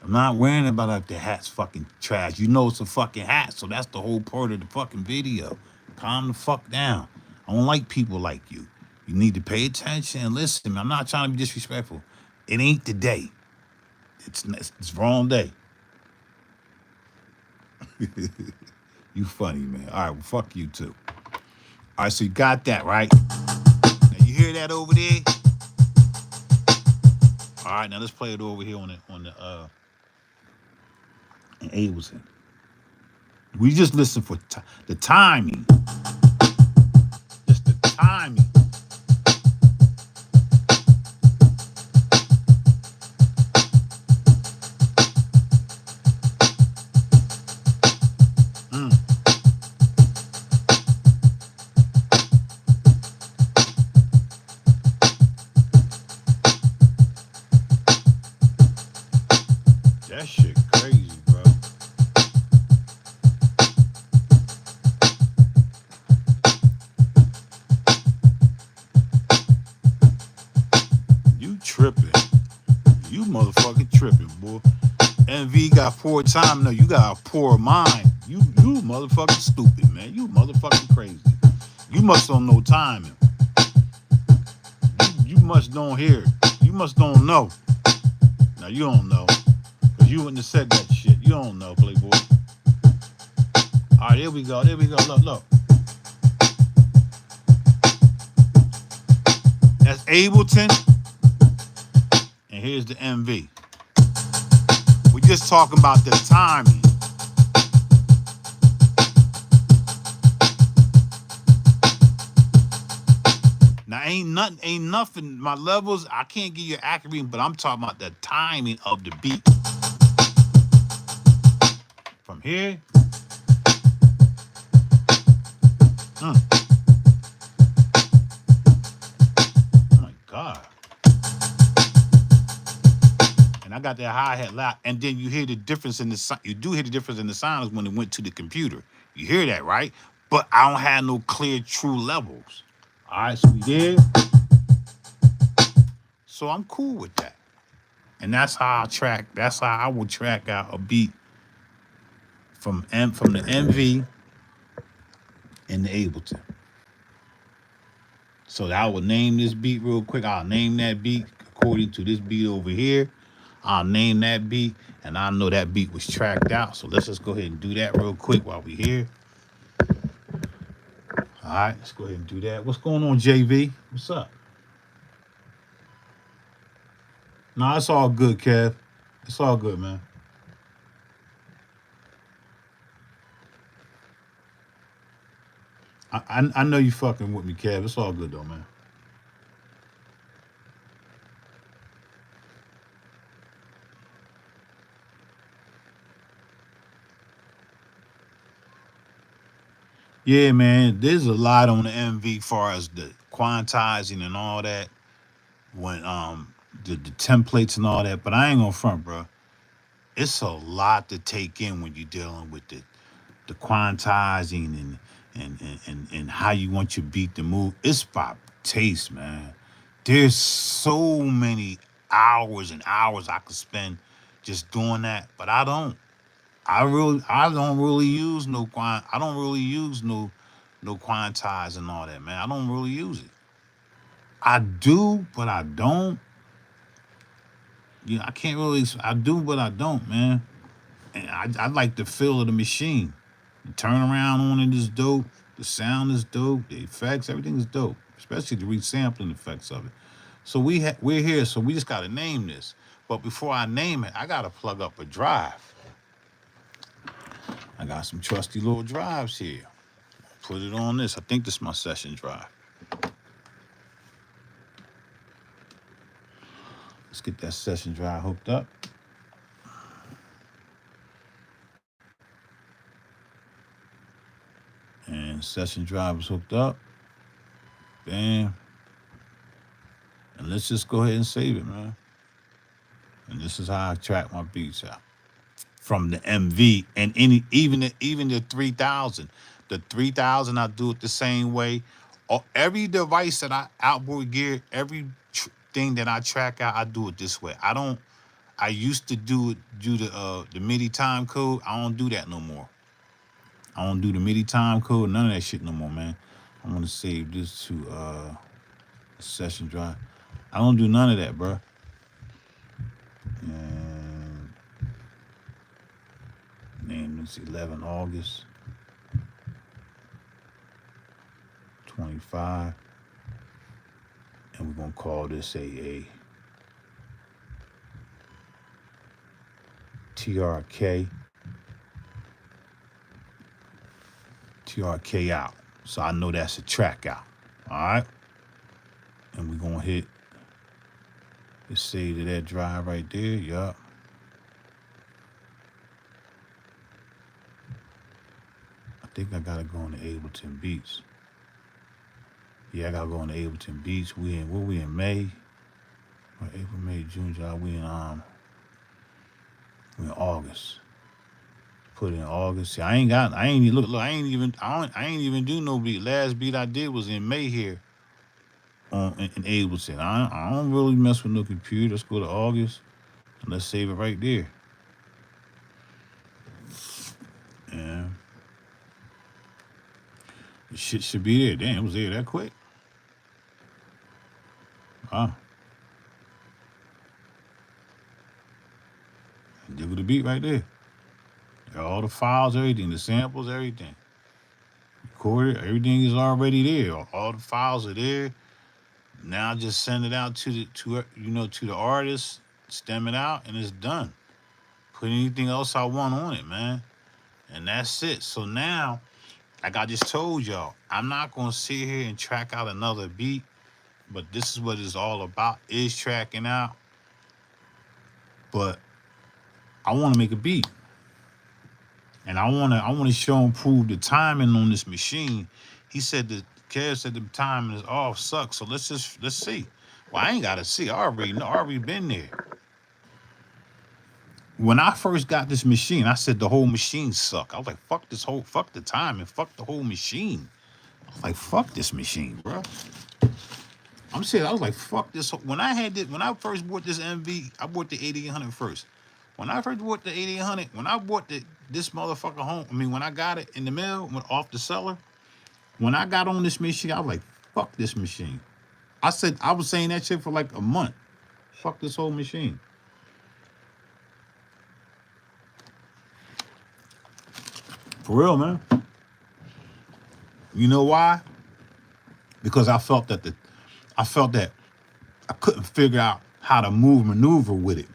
I'm not worrying about like the hat's fucking trash. You know it's a fucking hat, so that's the whole part of the fucking video. Calm the fuck down. I don't like people like you. You need to pay attention and listen. I'm not trying to be disrespectful. It ain't the day. It's wrong day. You funny, man. All right, well, fuck you too. All right, so you got that, right? Now you hear that over there? All right, now let's play it over here on the in Ableton. We just listen for the timing. Just the timing. That shit crazy, bro. You tripping. You motherfucking tripping, boy. MV got 4 times. No, you got a poor mind. You motherfucking stupid, man. You motherfucking crazy. You must don't know timing. You must don't hear it. You must don't know. Now you don't know. Cause you wouldn't have said that shit. You don't know, Playboy. Alright, here we go. Look. That's Ableton. And here's the MV. We're just talking about the timing. Now ain't nothing. My levels, I can't give you accurate, but I'm talking about the timing of the beat. From here. I got that hi-hat loud, and then you hear the difference in the sound. You do hear the difference in the sounds when it went to the computer. You hear that, right? But I don't have no clear, true levels. All right, so we there. So I'm cool with that. And that's how I track. That's how I will track out a beat from the MV and the Ableton. So I will name this beat real quick. I'll name that beat according to this beat over here. I'll name that beat, and I know that beat was tracked out. So let's just go ahead and do that real quick while we're here. All right, let's go ahead and do that. What's going on, JV? What's up? No, it's all good, Kev. It's all good, man. I know you fucking with me, Kev. It's all good though, man. Yeah, man. There's a lot on the MV far as the quantizing and all that. When the templates and all that, but I ain't gonna front, bro. It's a lot to take in when you're dealing with the quantizing and how you want your beat to move. It's by taste, man. There's so many hours and hours I could spend just doing that, but I don't. I don't really use I don't really use no quantize and all that, man. I don't really use it. I do, but I don't. I can't really. I do, but I don't, man. And I like the feel of the machine. The turnaround on it is dope. The sound is dope. The effects, everything is dope. Especially the resampling effects of it. So we're here. So we just gotta name this. But before I name it, I gotta plug up a drive. I got some trusty little drives here. Put it on this. I think this is my session drive. Let's get that session drive hooked up. And session drive is hooked up. Bam. And let's just go ahead and save it, man. And this is how I track my beats out from the MV and even the 3000. The 3000, I do it the same way. Every device that I outboard gear, every thing that I track out, I do it this way. I don't. I used to do the MIDI time code. I don't do that no more. I don't do the MIDI time code. None of that shit no more, man. I'm gonna save this to session drive. I don't do none of that, bro. And name this 11 August 25. And we're gonna call this a TRK out. So I know that's a track out. All right. And we're gonna hit the save to that drive right there. Yup. I think I gotta go on the Ableton Beats. Yeah, I gotta go on the Ableton Beats. We in May? Or April, May, June, July. We in August. Put in August. See, I ain't even I ain't even do no beat. Last beat I did was in May here in Ableton. I don't really mess with no computer. Let's go to August and let's save it right there. Yeah. The shit should be there. Damn, it was there that quick. Wow. There was the beat right there. All the files, everything, the samples, everything. Recorded, everything is already there. All the files are there. Now just send it out to the artist, stem it out, and it's done. Put anything else I want on it, man. And that's it. So now, like I just told y'all, I'm not gonna sit here and track out another beat, but this is what it's all about, is tracking out. But I wanna make a beat. And I wanna show and prove the timing on this machine. He said that Kev said the timing is off, sucks. So let's see. Well, I ain't gotta see. I already know. I already been there. When I first got this machine, I said the whole machine suck. I was like, fuck the time and fuck the whole machine. I was like, fuck this machine, bro. I'm saying, I was like, fuck this. When I first bought this MV, I bought the 8800 first. When I first bought the 8800, when I bought this motherfucker home, I mean, when I got it in the mail, went off the seller, when I got on this machine, I was like, fuck this machine. I was saying that shit for like a month. Fuck this whole machine. For real, man. You know why? Because I felt that I couldn't figure out how to maneuver with it.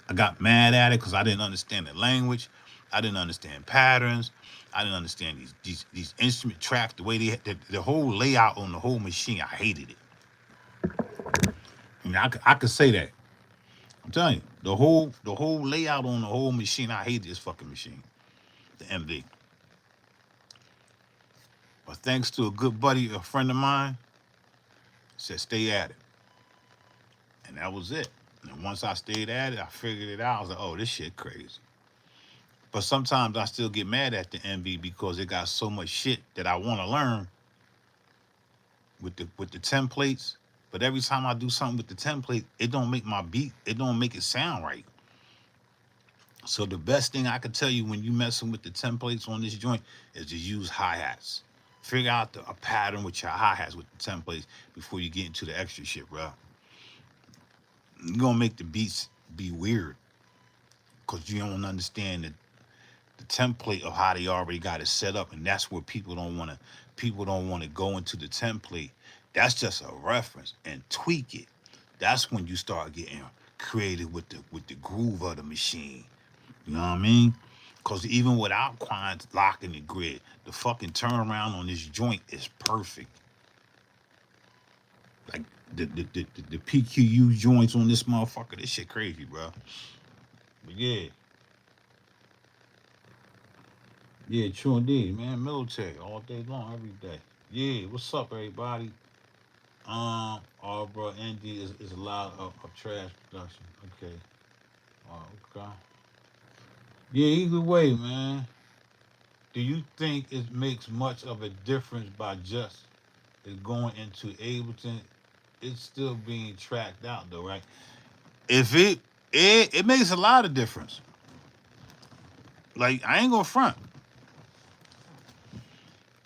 I got mad at it because I didn't understand the language. I didn't understand patterns. I didn't understand these instrument tracks, the way the whole layout on the whole machine. I hated it. And I could say that. I'm telling you, the whole layout on the whole machine. I hated this fucking machine, the MV. But thanks to a good buddy, a friend of mine, said stay at it, and that was it. And once I stayed at it, I figured it out. I was like, oh, this shit crazy. But sometimes I still get mad at the MV because it got so much shit that I want to learn with the templates. But every time I do something with the template, it don't make my beat. It don't make it sound right. So the best thing I could tell you when you messing with the templates on this joint is to use hi-hats. Figure out a pattern with your hi-hats with the templates before you get into the extra shit, bro. You're gonna make the beats be weird because you don't understand the template of how they already got it set up, and that's where people don't want to go into the template. That's just a reference and tweak it. That's when you start getting creative with the groove of the machine. You know what I mean? Because even without quants locking the grid, the fucking turnaround on this joint is perfect. Like the PQU joints on this motherfucker, this shit crazy, bro. But yeah, true indeed, man. Military all day long, every day. Yeah, what's up, everybody? All bro, Andy is a lot of trash production. Okay, okay. Yeah, either way, man. Do you think it makes much of a difference by just it going into Ableton? It's still being tracked out though, right? If it makes a lot of difference. Like I ain't gonna front.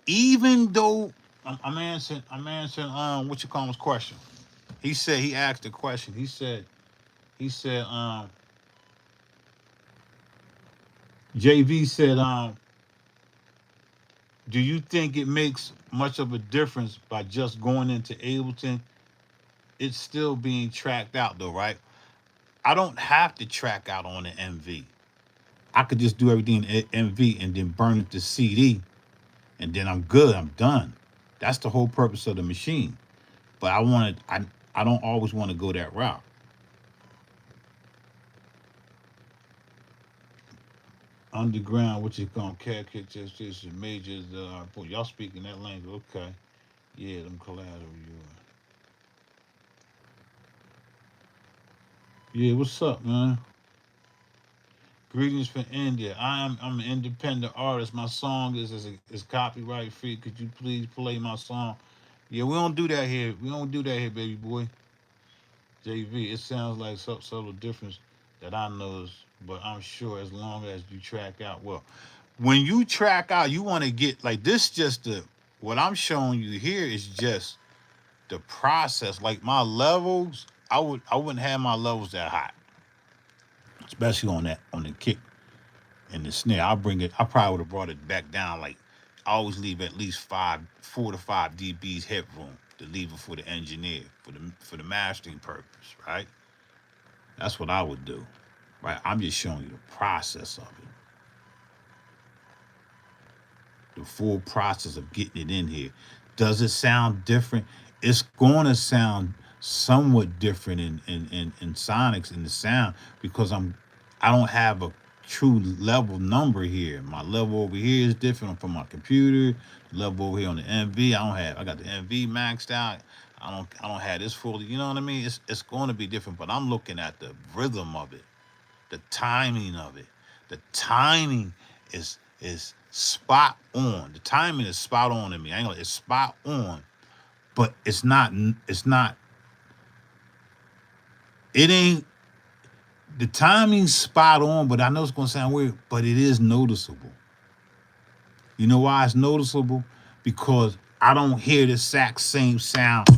Even though I'm answering what you call his question. He asked a question. He said JV said do you think it makes much of a difference by just going into Ableton? It's still being tracked out though, right? I don't have to track out on the MV. I could just do everything in MV and then burn it to CD, and then I'm good. I'm done. That's the whole purpose of the machine. But I don't always want to go that route. Underground, what you call cat kick just majors. Y'all speaking that language, okay? Yeah, them collateral. Yeah, what's up, man? Greetings from India. I'm an independent artist. My song is copyright free. Could you please play my song? Yeah, we don't do that here. We don't do that here, baby boy. JV, it sounds like some subtle difference that I noticed, but I'm sure as long as you track out well. When you track out, you want to get like this. Just the what I'm showing you here is just the process. Like my levels, I wouldn't have my levels that high, especially on the kick and the snare. I probably would have brought it back down. Like I always leave at least 4 to 5 dBs headroom to leave it for the engineer for the mastering purpose, right? That's what I would do, right? I'm just showing you the process of it, the full process of getting it in here. Does it sound different? It's going to sound somewhat different in sonics in the sound because I don't have a true level number here. My level over here is different from my computer. The level over here on the MV, I got the MV maxed out. I don't have this fully. You know what I mean? It's going to be different, but I'm looking at the rhythm of it. The timing of it. The timing is spot on. The timing is spot on to me. I ain't gonna, it's spot on, but it's not it ain't the timing's spot on, but I know it's gonna sound weird, but it is noticeable. You know why it's noticeable? Because I don't hear the exact same sound.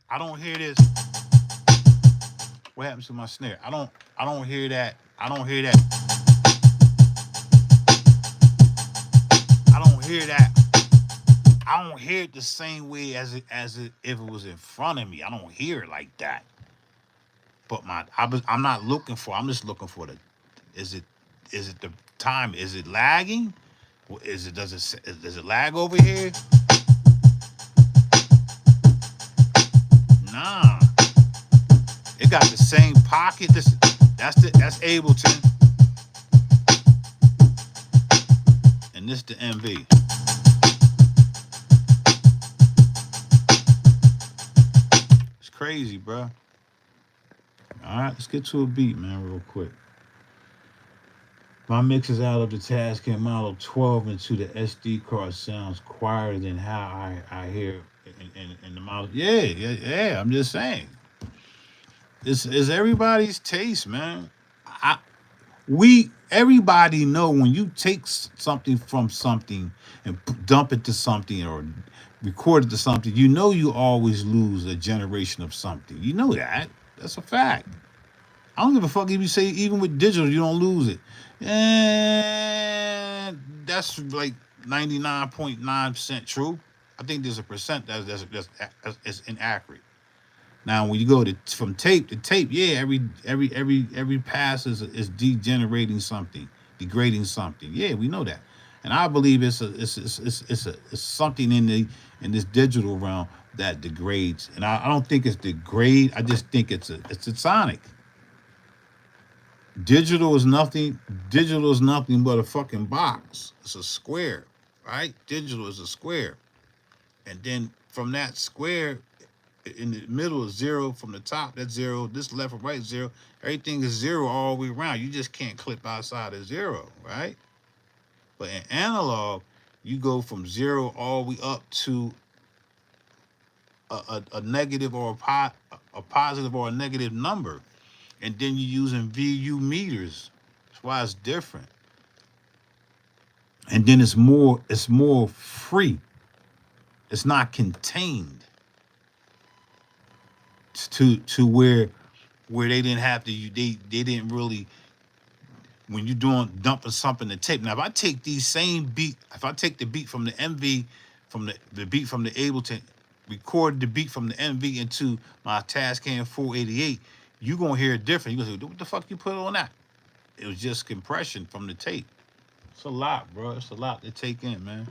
I don't hear this. What happens to my snare? I don't hear that. I don't hear that. I don't hear that. I don't hear it the same way as it if it was in front of me. I don't hear it like that. But I'm not looking for. I'm just looking for the. Is it is it the time? Is it lagging? Is it does it lag over here? Nah, it got the same pocket. That's Ableton, and this the MV. It's crazy, bro. All right, let's get to a beat, man, real quick. My mix is out of the Tascam Model 12 into the SD card sounds quieter than how I hear in the model. Yeah. I'm just saying. It's everybody's taste, man. I we everybody know when you take something from something and dump it to something or record it to something, you know you always lose a generation of something. You know that. That's a fact. I don't give a fuck if you say even with digital you don't lose it. And that's like 99.9% true. I think there's a percent that's inaccurate. Now, when you go to from tape to tape, yeah, every pass is degenerating something, degrading something. Yeah, we know that, and I believe it's something in this digital realm that degrades, and I don't think it's degrade. I just think it's a sonic. Digital is nothing. Digital is nothing but a fucking box. It's a square, right? Digital is a square, and then from that square in the middle is zero. From the top, that's zero. This left and right is zero. Everything is zero all the way around. You just can't clip outside of zero, right? But in analog, you go from zero all the way up to a negative or a positive or a negative number, and then you're using VU meters. That's why it's different. And then it's more free. It's not contained to where they didn't have to. They didn't really when you're doing dumping something to tape. Now, if I take these same beat, if I take the beat from the MV, from the beat from the Ableton, record the beat from the MV into my Tascam 488, you gonna hear it different. You gonna say, "What the fuck you put on that?" It was just compression from the tape. It's a lot, bro. It's a lot to take in, man.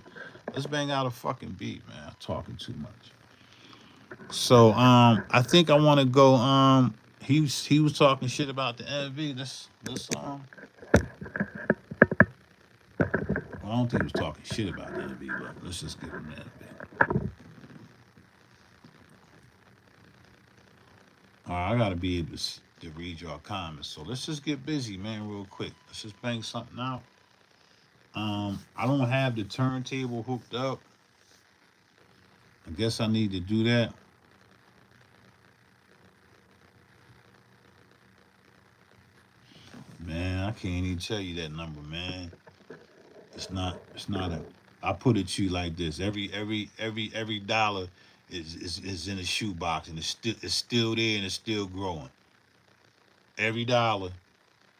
Let's bang out a fucking beat, man. I'm talking too much. So, I think I want to go. He was talking shit about the MV. Let's. Well, I don't think he was talking shit about the MV, but let's just give him that bit. All right, I gotta be able to read your comments, so let's just get busy, man, real quick. Let's just bang something out. I don't have the turntable hooked up. I guess I need to do that. Man, I can't even tell you that number, man. It's not a I put it to you like this. Every dollar is in a shoebox and it's still there and it's still growing. Every dollar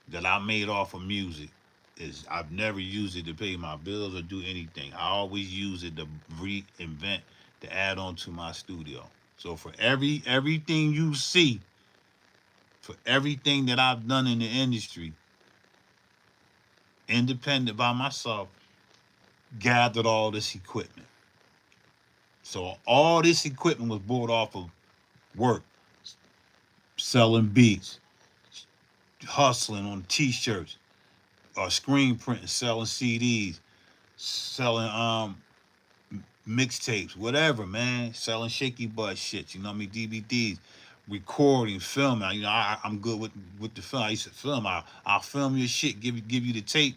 that I made off of music is I've never used it to pay my bills or do anything. I always use it to reinvent, to add on to my studio. So for everything you see, for everything that I've done in the industry, independent by myself, gathered all this equipment. So all this equipment was bought off of work, selling beats, hustling on t-shirts, or screen printing, selling CDs, selling mixtapes, whatever, man. Selling shaky butt shit, you know what I mean? DVDs. recording, filming. You know, I'm good with the film. I used to film. I'll film your shit. Give you the tape.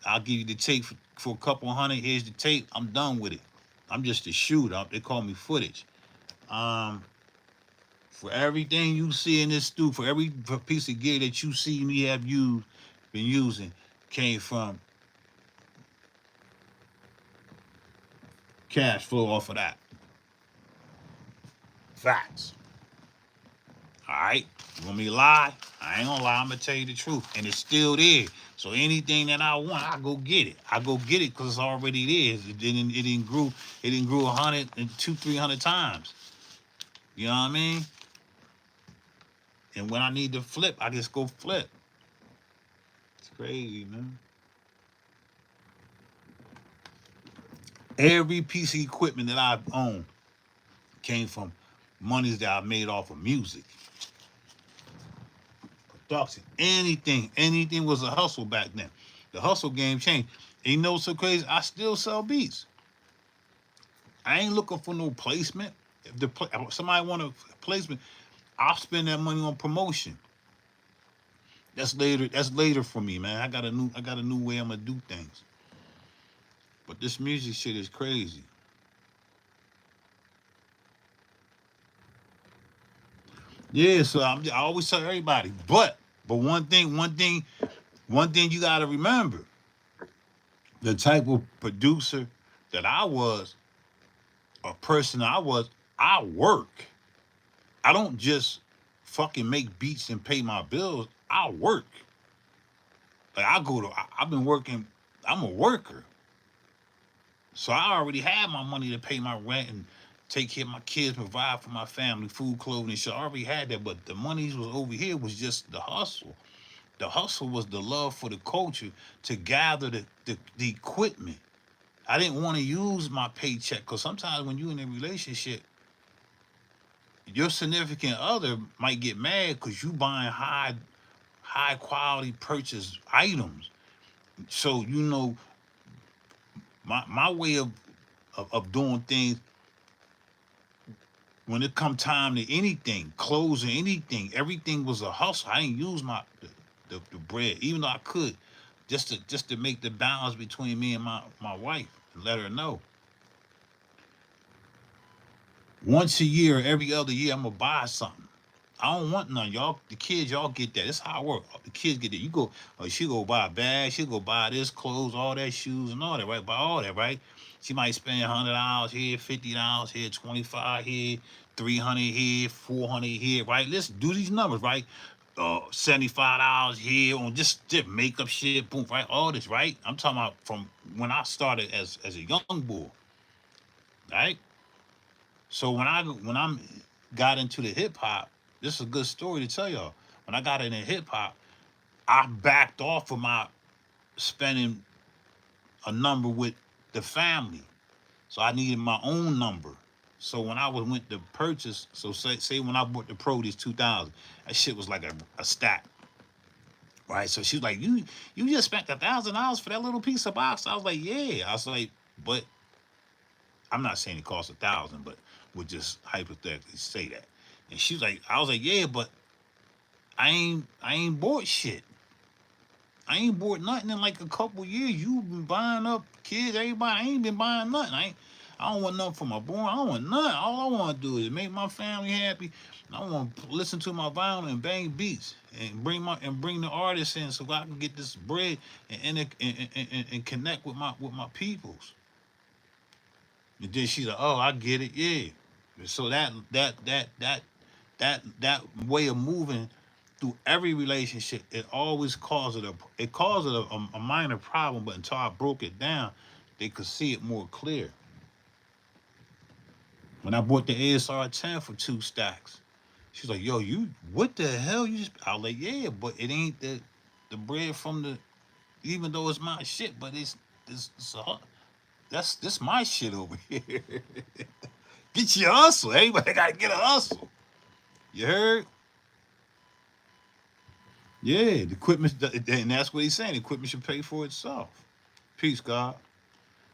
I'll give you the tape for a couple hundred. Here's the tape. I'm done with it. I'm just a shooter. They call me footage. Um, for everything you see in this studio, for every piece of gear that you see me have been using, came from cash flow off of that. Facts. All right. You want me to lie? I ain't gonna lie. I'm gonna tell you the truth, and it's still there. So anything that I want, I go get it. I go get it because it's already there. It didn't grew. It didn't grew 100 and 300 times. You know what I mean? And when I need to flip, I just go flip. It's crazy, man. Every piece of equipment that I've owned came from monies that I made off of music, production, anything was a hustle back then. The hustle game changed. And you know what's so crazy? I still sell beats. I ain't looking for no placement. If somebody want a placement, I'll spend that money on promotion. That's later. That's later for me, man. I got a new way I'm gonna do things. But this music shit is crazy. Yeah, so I always tell everybody. But one thing you gotta remember: the type of producer that I was, a person I was, I work. I don't just fucking make beats and pay my bills. I work. Like I've been working. I'm a worker, so I already had my money to pay my rent and take care of my kids, provide for my family, food, clothing, and shit. I already had that, but the money was over here was just the hustle. The hustle was the love for the culture to gather the equipment. I didn't want to use my paycheck because sometimes when you're in a relationship, your significant other might get mad because you buying high quality purchase items. So you know my way of doing things when it come time to anything, clothes or anything, everything was a hustle. I didn't use the bread, even though I could, just to make the balance between me and my wife and let her know. Once a year, every other year, I'm gonna buy something. I don't want none. Y'all, the kids, y'all get that. That's how it works. The kids get that. You go, she go buy a bag, she go buy this clothes, all that shoes and all that, right? Buy all that, right? She might spend $100 here, $50 here, 25 here, 300 here, 400 here, right? Let's do these numbers, right? $75 here on just makeup shit, boom, right? All this, right? I'm talking about from when I started as a young boy, right? So when I got into the hip hop, this is a good story to tell y'all. When I got into hip hop, I backed off of my spending a number with the family. So I needed my own number. So when I went to purchase, so say when I bought the Pro this 2000, that shit was like a stack, right? So she was like, you just spent $1,000 for that little piece of box. I was like, yeah. I was like, but I'm not saying it cost 1,000, but would just hypothetically say that. And she was like, I was like, yeah, but I ain't bought shit. I ain't bought nothing in like a couple years. You been buying up kids, everybody. I ain't been buying nothing. I don't want nothing for my boy. I don't want nothing. All I want to do is make my family happy. I want to listen to my vinyl and bang beats and bring the artists in so I can get this bread and connect with my peoples. And then she's like, "Oh, I get it, yeah." So that way of moving through every relationship, it always caused it a minor problem. But until I broke it down, they could see it more clear. When I bought the ASR 10 for 2 stacks, she's like, "Yo, you what the hell? You just?" I was like, "Yeah, but it ain't the bread from the even though it's my shit, but it's that's this my shit over here." Get your hustle. Everybody gotta get a hustle. You heard? Yeah, the equipment, and that's what he's saying. The equipment should pay for itself. Peace, God.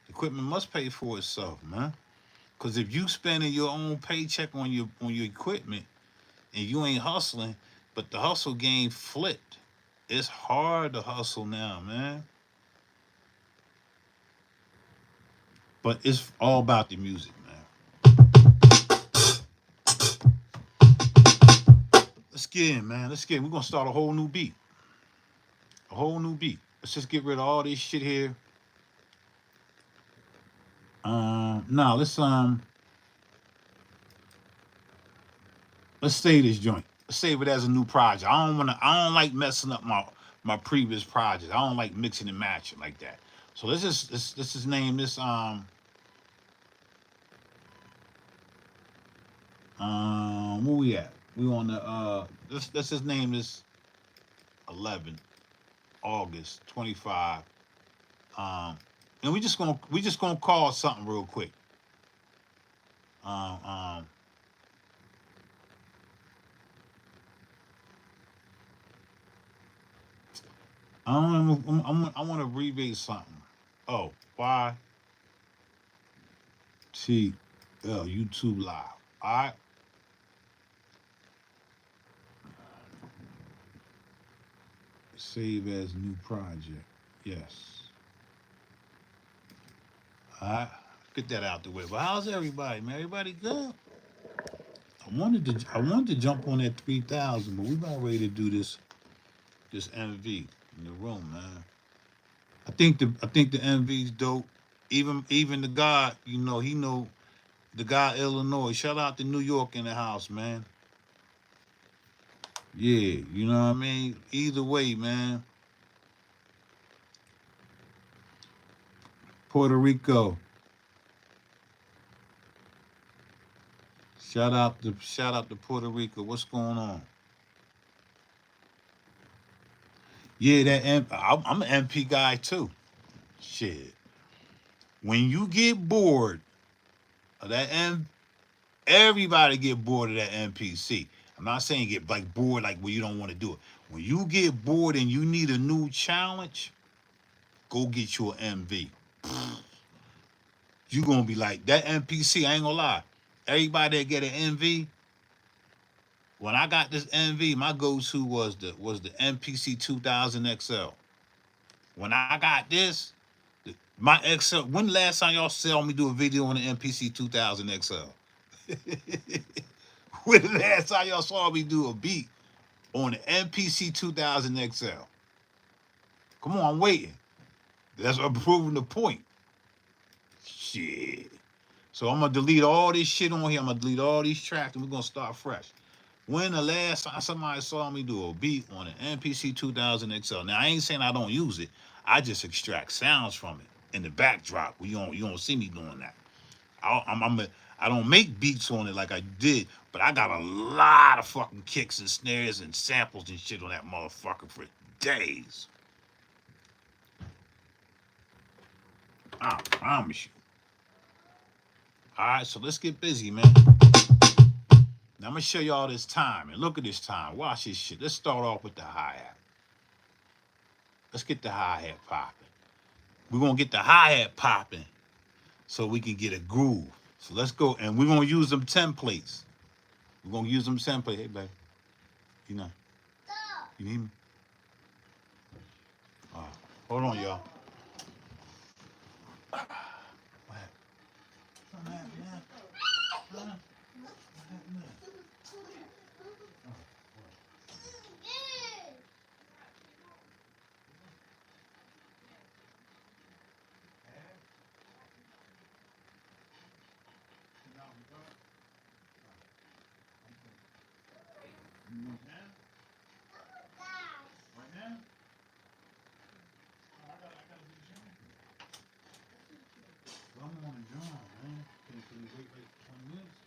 The equipment must pay for itself, man. Because if you spending your own paycheck on your equipment, and you ain't hustling, but the hustle game flipped. It's hard to hustle now, man. But it's all about the music, man. Let's get in, man. Let's get in. We're gonna start a whole new beat. A whole new beat. Let's just get rid of all this shit here. Now let's save this joint. Let's save it as a new project. I don't like messing up my previous project. I don't like mixing and matching like that. So let's just name this where we at? We on the let's just name this 11 August 25. Um and we just gonna call something real quick. Um um I want to abbreviate something. Oh, YouTube Live. All right. Save as new project. Yes. All right. Get that out the way. But how's everybody, man? Everybody good? I wanted to jump on that 3000, but we about ready to do this MV in the room, man. I think the MV's dope. Even the guy, he know the guy Illinois. Shout out to New York in the house, man. Yeah, you know what I mean? Either way, man. Puerto Rico. Shout out to Puerto Rico. What's going on? Yeah, I'm an MP guy too. Shit. When you get bored of that everybody get bored of that MPC. I'm not saying get like bored like where you don't want to do it. When you get bored and you need a new challenge, go get you an MV. You gonna be like that MPC. I ain't gonna lie. Everybody that get an MV, when I got this MV, my go-to was the MPC 2000 XL. When I got this, my XL. When the last time y'all saw me do a video on the MPC 2000 XL? When the last time y'all saw me do a beat on the MPC 2000 XL? Come on, I'm waiting. That's what I'm proving the point. Shit. So I'm gonna delete all this shit on here. I'm gonna delete all these tracks, and we're gonna start fresh. When the last time somebody saw me do a beat on an MPC 2000 XL? Now I ain't saying I don't use it. I just extract sounds from it in the backdrop. You don't see me doing that. I don't make beats on it like I did, but I got a lot of fucking kicks and snares and samples and shit on that motherfucker for days. I promise you. All right, so let's get busy, man. Now I'm gonna show y'all this time, and look at this time. Watch this shit. Let's start off with the hi-hat. Let's get the hi-hat popping. We're gonna get the hi-hat popping so we can get a groove. So let's go, and we're gonna use them templates. We're gonna use them templates. Hey, baby, you know, you need me? Hold on, y'all. I'm on the drum, man. Can you wait like 20 minutes?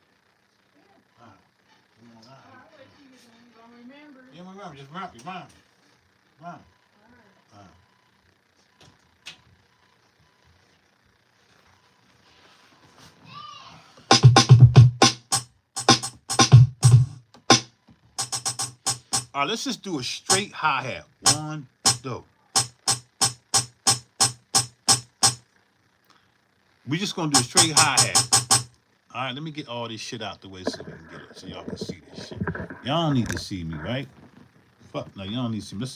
All right. Come on out. I'll wait till you're gonna remember. Yeah, remember. Just remind me. All right. All right, let's just do a straight hi-hat. 1, 2. We just gonna do a straight hi-hat. All right, let me get all this shit out the way so we can get it, so y'all can see this shit. Y'all don't need to see me, right? Fuck no, y'all don't need to see me.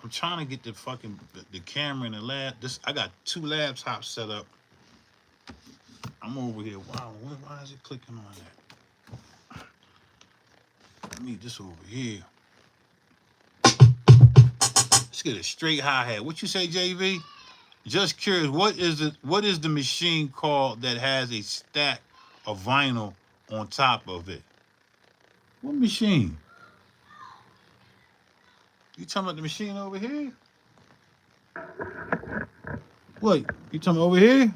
I'm trying to get the fucking the camera in the lab. I got 2 laptops set up. I'm over here. Wow, why is it clicking on that? I need this over here. Let's get a straight hi-hat. What you say, JV? Just curious, what is the machine called that has a stack of vinyl on top of it? What machine? You talking about the machine over here? What? You talking about over here?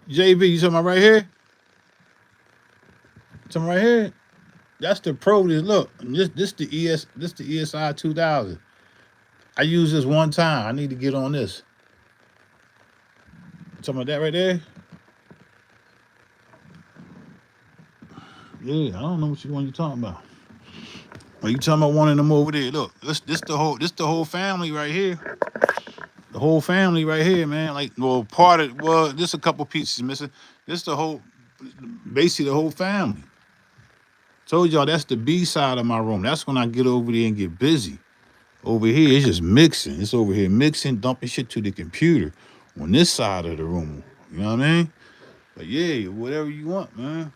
JV, you talking about right here? You talking right here? That's the Pro. Look, this the ESI 2000. I used this one time. I need to get on this. You talking about that right there? Yeah, I don't know what you talking about. Are you talking about one of them over there? Look, this the whole family right here. The whole family right here, man. Like, well, this a couple pieces missing. This basically the whole family. Told y'all that's the B side of my room. That's when I get over there and get busy. Over here, it's just mixing. It's over here mixing, dumping shit to the computer on this side of the room. You know what I mean? But yeah, whatever you want, man.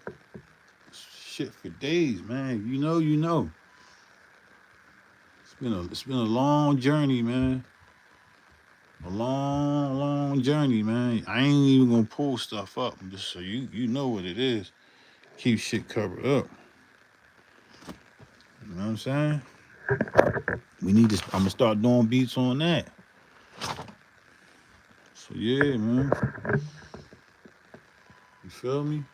Shit for days, man. You know. It's been a long journey, man. A long journey, man. I ain't even gonna pull stuff up just so you know what it is. Keep shit covered up. You know what I'm saying? I'm gonna start doing beats on that. So yeah, man. You feel me?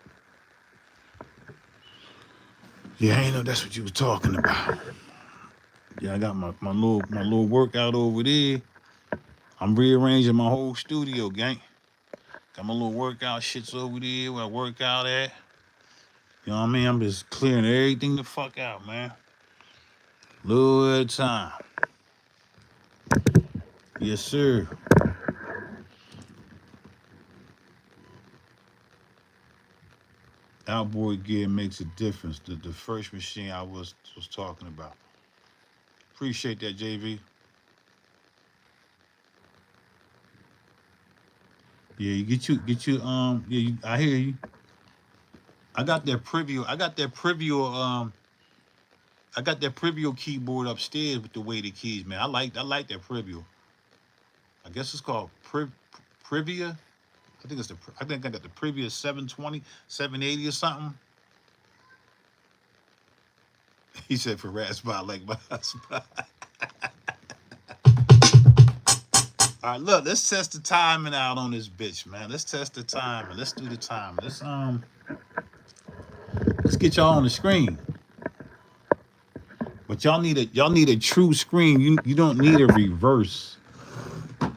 Yeah, I ain't know that's what you was talking about. Yeah, I got my little workout over there. I'm rearranging my whole studio, gang. Got my little workout shits over there where I work out at. You know what I mean? I'm just clearing everything the fuck out, man. Little at a time. Yes, sir. Outboard gear makes a difference. The first machine I was talking about. Appreciate that, JV. Yeah, you get you yeah, I hear you. I got that preview. I got that preview keyboard upstairs with the weighted keys, man. I like that preview. I guess it's called Privia. I think I got the Privia 720, 780 or something. He said for Raspberry, like my husband. All right, look, let's test the timing out on this bitch, man. Let's test the timing. Let's do the timing. Let's get y'all on the screen. But y'all need a true screen. You don't need a reverse.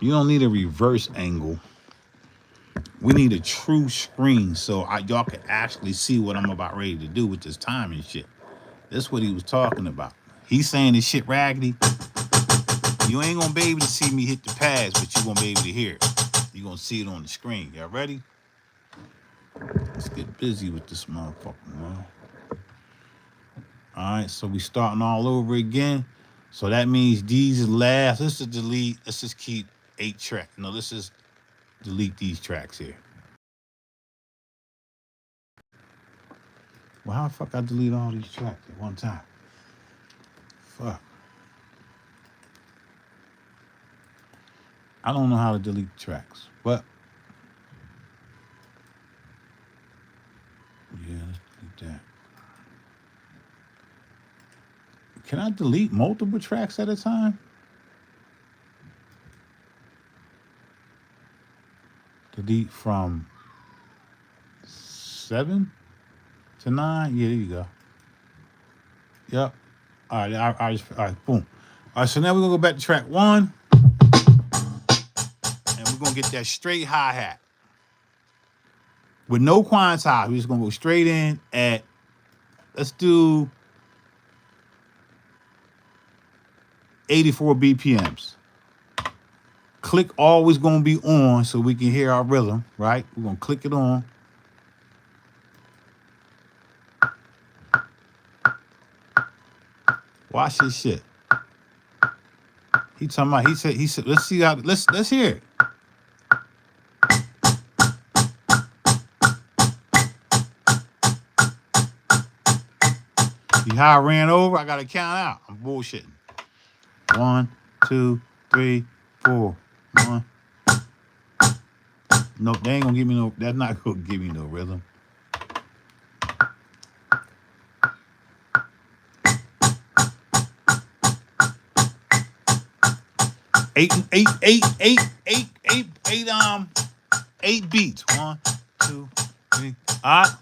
You don't need a reverse angle. We need a true screen so y'all can actually see what I'm about ready to do with this timing shit. That's what he was talking about. He's saying this shit raggedy. You ain't gonna be able to see me hit the pads, but you're gonna be able to hear it. You're gonna see it on the screen. Y'all ready? Let's get busy with this motherfucker, man. All right, so we starting all over again. So that means these last. Let's just delete. Let's just keep 8 tracks. No, let's just delete these tracks here. Well, how the fuck I delete all these tracks at one time? Fuck. I don't know how to delete tracks, but yeah, let's delete that. Can I delete multiple tracks at a time? Delete from 7 to 9. Yeah, there you go. Yep. All right. All right. Boom. All right. So now we're gonna go back to track 1, and we're gonna get that straight hi-hat with no quantize. We're just gonna go straight in at. Let's do 84 BPMs. click always gonna be on so we can hear our rhythm, right? We're gonna click it on. Watch this shit. He talking about, he said, let's see how, let's hear it. See how I ran over? I gotta count out. I'm bullshitting. 1, 2, 3, 4. 1. Nope, they ain't gonna give me no, that's not gonna give me no rhythm. Eight beats. 1, 2, 3. All right.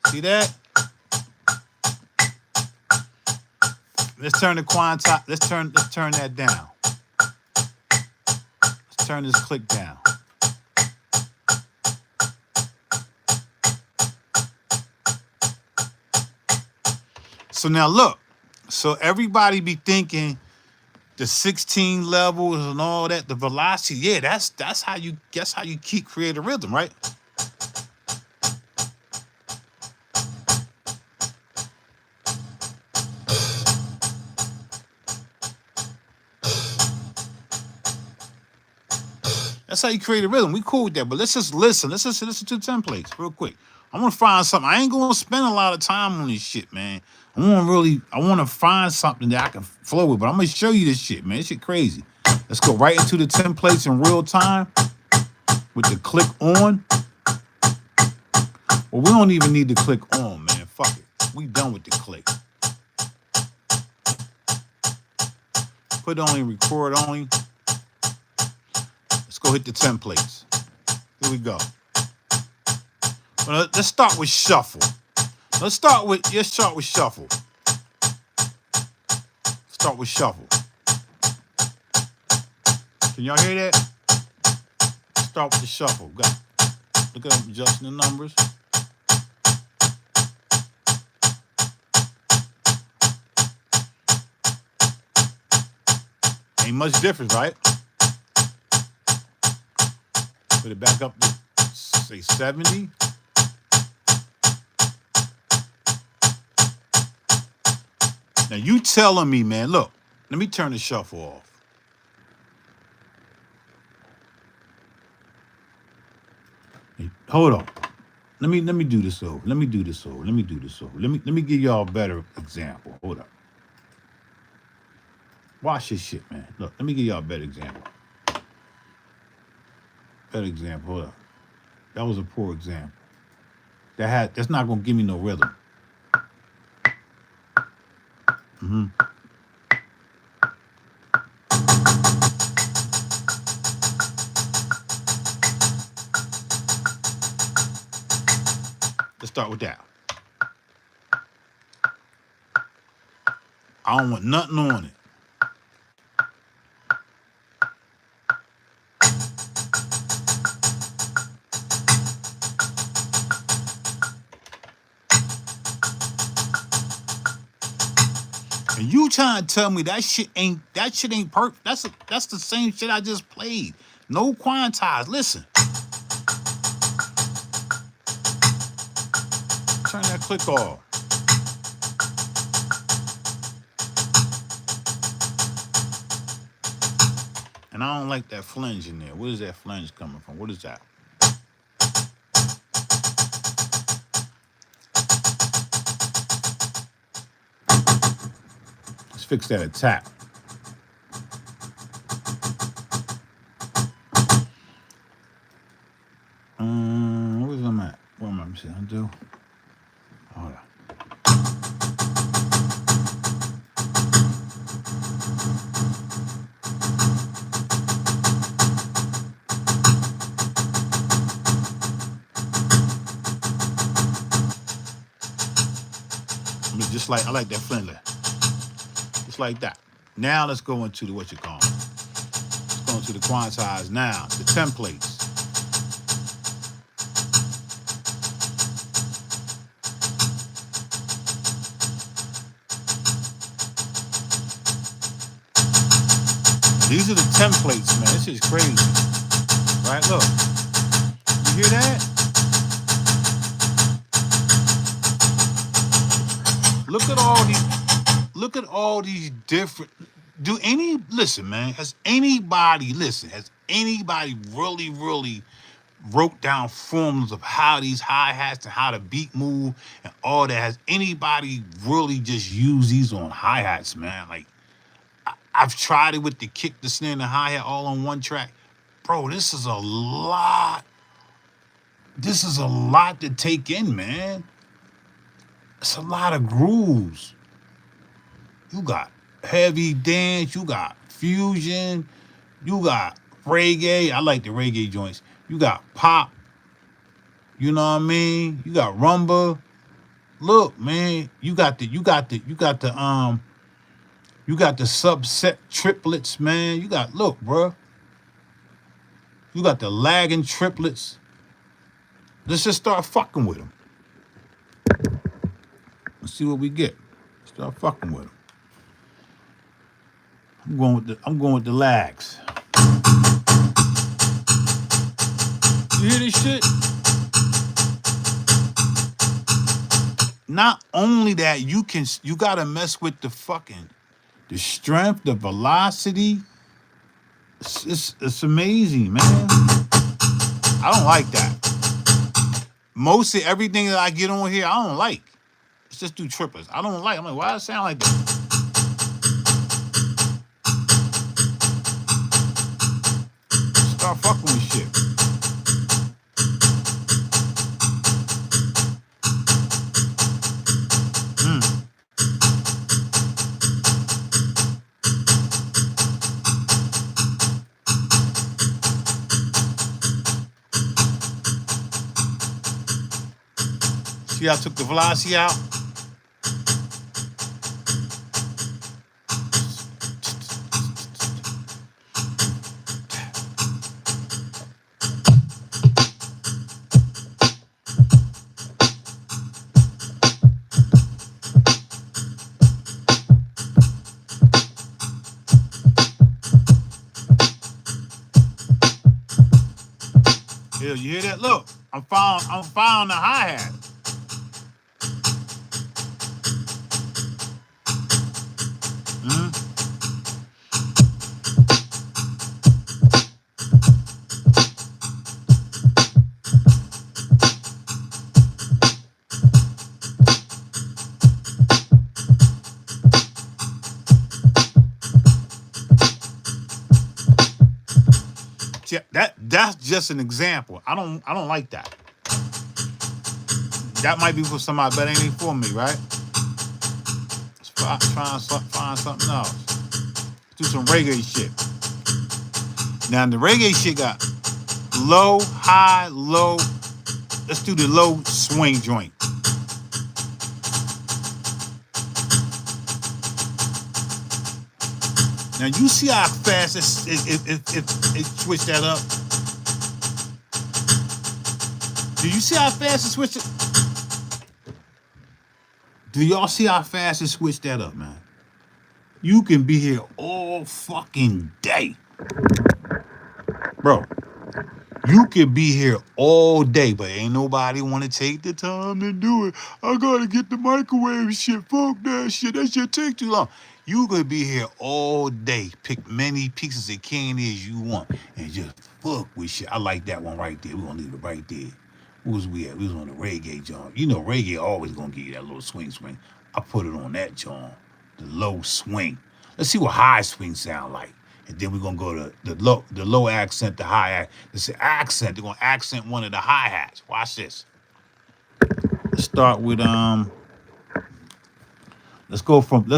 See that? Let's turn the quantile. Let's turn that down. Let's turn this click down. So now look. So everybody be thinking the 16 levels and all that, the velocity. Yeah, that's how you keep create a rhythm, right? That's how you create a rhythm. We cool with that, but let's just listen. Let's just listen to templates real quick. I want to find something. I ain't gonna spend a lot of time on this shit, man. I want to find something that I can flow with, but I'm gonna show you this shit, man. This shit crazy. Let's go right into the templates in real time with the click on. Well, we don't even need to click on, man. Fuck it. We done with the click. Put only, record only. Let's go hit the templates. Here we go. Well, let's start with shuffle. Let's start with shuffle. Start with shuffle. Can y'all hear that? Start with the shuffle. Look at them adjusting the numbers. Ain't much difference, right? Put it back up to, say, 70. Now you telling me, man, look, let me turn the shuffle off. Hey, hold on. Let me do this over. Let me give y'all a better example. Hold up. Watch this shit, man. Look, let me give y'all a better example. Hold up. That was a poor example. That's not gonna give me no rhythm. Let's start with that. I don't want nothing on it. And you trying to tell me that shit ain't perfect? That's the same shit I just played. No quantize. Listen. Turn that click off. And I don't like that flange in there. Where is that flange coming from? What is that? Let's fix that attack. Where's I'm at? What am I saying? Do? Hold on. I like that friendly. Just like that. Now let's go into the what you call. Let's go into the quantize now. The templates. These are the templates, man. This is crazy. Right? Look. You hear that? Look at all these different. Listen, man, has anybody really wrote down formulas of how these hi-hats and how the beat move and all that? Has anybody really just used these on hi-hats, man? Like, I've tried it with the kick, the snare, and the hi-hat all on one track. Bro, this is a lot. This is a lot to take in, man. It's a lot of grooves. You got heavy dance, you got fusion, you got reggae. I like the reggae joints. You got pop, you know what I mean? You got rumba. Look, man, you got the subset triplets, man. Look, bro. You got the lagging triplets. Let's just start fucking with them. Let's see what we get. Start fucking with them. I'm going with the lags. You hear this shit? Not only that, you gotta mess with the strength, the velocity. It's amazing, man. I don't like that. Mostly everything that I get on here, I don't like. Let's just do triplets. I don't like. I'm like, why does it sound like that? Start fucking with shit. See, I took the velocity out. You hear that? Look, I'm found the hi-hat. That's just an example. I don't like that. That might be for somebody, but it ain't for me, right? Let's try and find something else. Do some reggae shit. Now the reggae shit got low, high, low. Let's do the low swing joint. Now you see how fast it switched that up. Do you see how fast it switched it? Do y'all see how fast it switched that up, man? You can be here all fucking day. Bro, you can be here all day, but ain't nobody want to take the time to do it. I gotta get the microwave shit. Fuck that shit. That shit take too long. You could be here all day. Pick many pieces of candy as you want and just fuck with shit. I like that one right there. We're gonna leave it right there. Who was we at? We was on the reggae joint. You know reggae always gonna give you that little swing. I put it on that joint. The low swing. Let's see what high swing sound like. And then we're gonna go to the low accent, the high accent. It's an accent. They're gonna accent one of the hi-hats. Watch this. Let's start with let's go from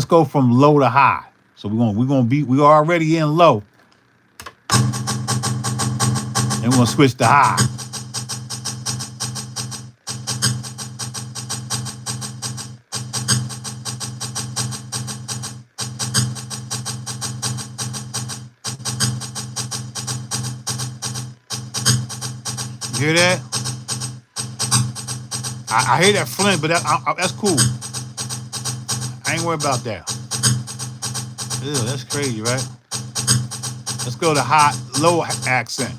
low to high. So we're already in low. And we're gonna switch to high. You hear that? I hear that flint, but that's cool. I ain't worried about that. Ew, that's crazy, right? Let's go to high, low accent.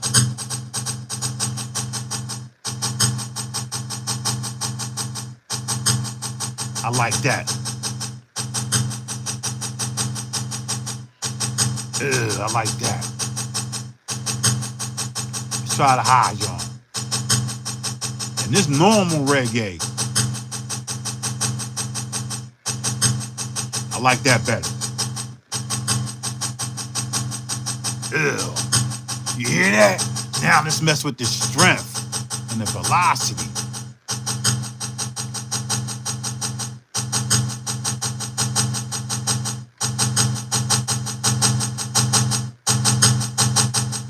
I like that. Ugh, I like that. Let's try the high, y'all. And this normal reggae, I like that better. Ugh. You hear that? Now let's mess with the strength and the velocity.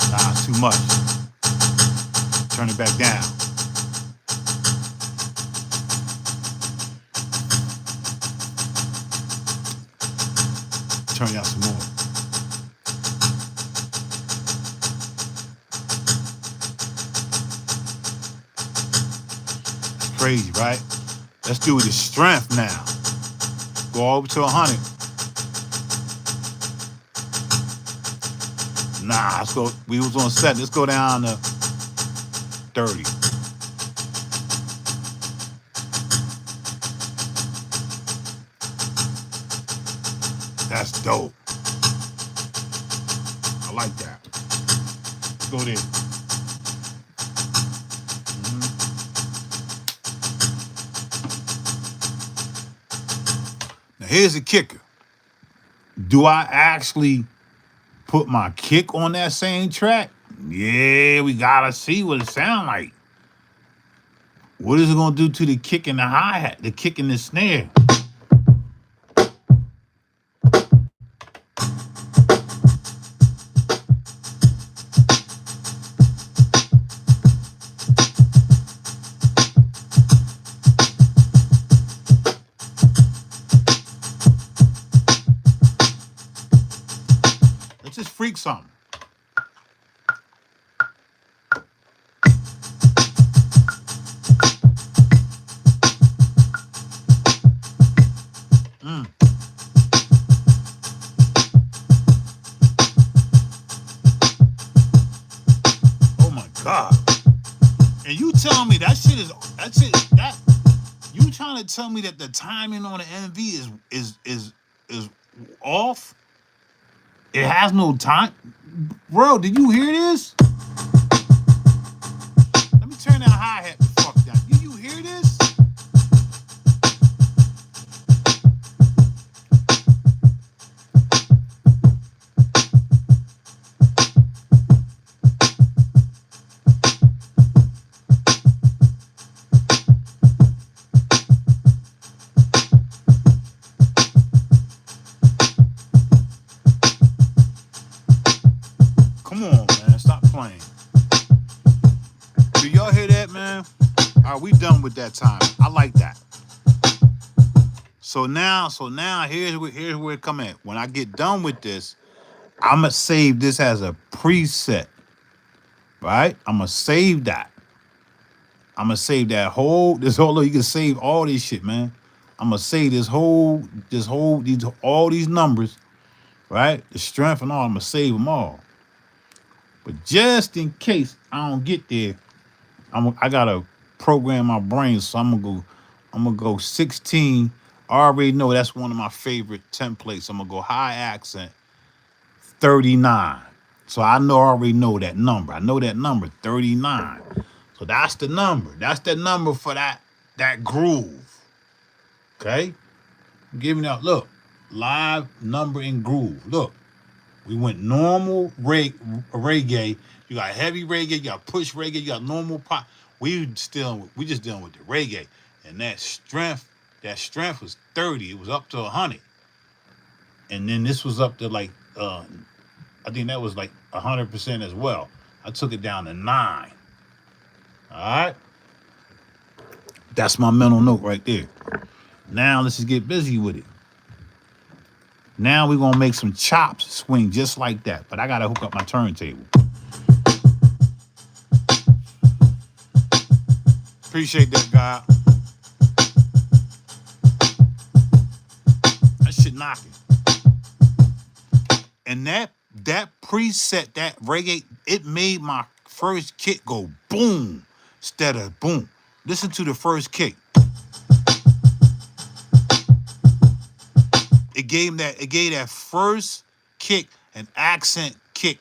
Nah, too much. Turn it back down. Turn it down some more. That's crazy, right? Let's do the strength now. Go over to 100. Nah, let's go. We was on 7. Let's go down to 30. That's dope. I like that. Let's go there. Now here's the kicker. Do I actually put my kick on that same track? Yeah, we gotta see what it sound like. What is it gonna do to the kick and the hi-hat, the kick and the snare? Let's just freak something. Oh my God. And you tell me that shit is that you trying to tell me that the timing on the MV is off? It has no time. Bro, did you hear this? Let me turn that hi-hat the fuck down. You hear this? Come on, man. Stop playing. Do y'all hear that, man? All right, we done with that time. I like that. So now here's where it come in. When I get done with this, I'ma save this as a preset. Right? I'ma save that. I'ma save that this whole you can save all this shit, man. I'ma save all these numbers, right? The strength and all, I'ma save them all. But just in case I don't get there, I gotta program my brain, so I'm gonna go 16. I already know that's one of my favorite templates. I'm gonna go high accent 39. So I already know that number. I know that number 39. So that's the number. That's the number for that groove. Okay? I'm giving out, look, live number and groove. Look, we went normal reggae. You got heavy reggae, you got push reggae, you got normal pop. We just dealing with the reggae. And that strength was 30. It was up to 100. And then this was up to like I think that was like 100% as well. I took it down to 9. All right. That's my mental note right there. Now let's just get busy with it. Now we're going to make some chops swing just like that. But I got to hook up my turntable. Appreciate that, guy. That shit knocking. And that That preset, that reggae, it made my first kick go boom instead of boom. Listen to the first kick. It gave that first kick an accent kick.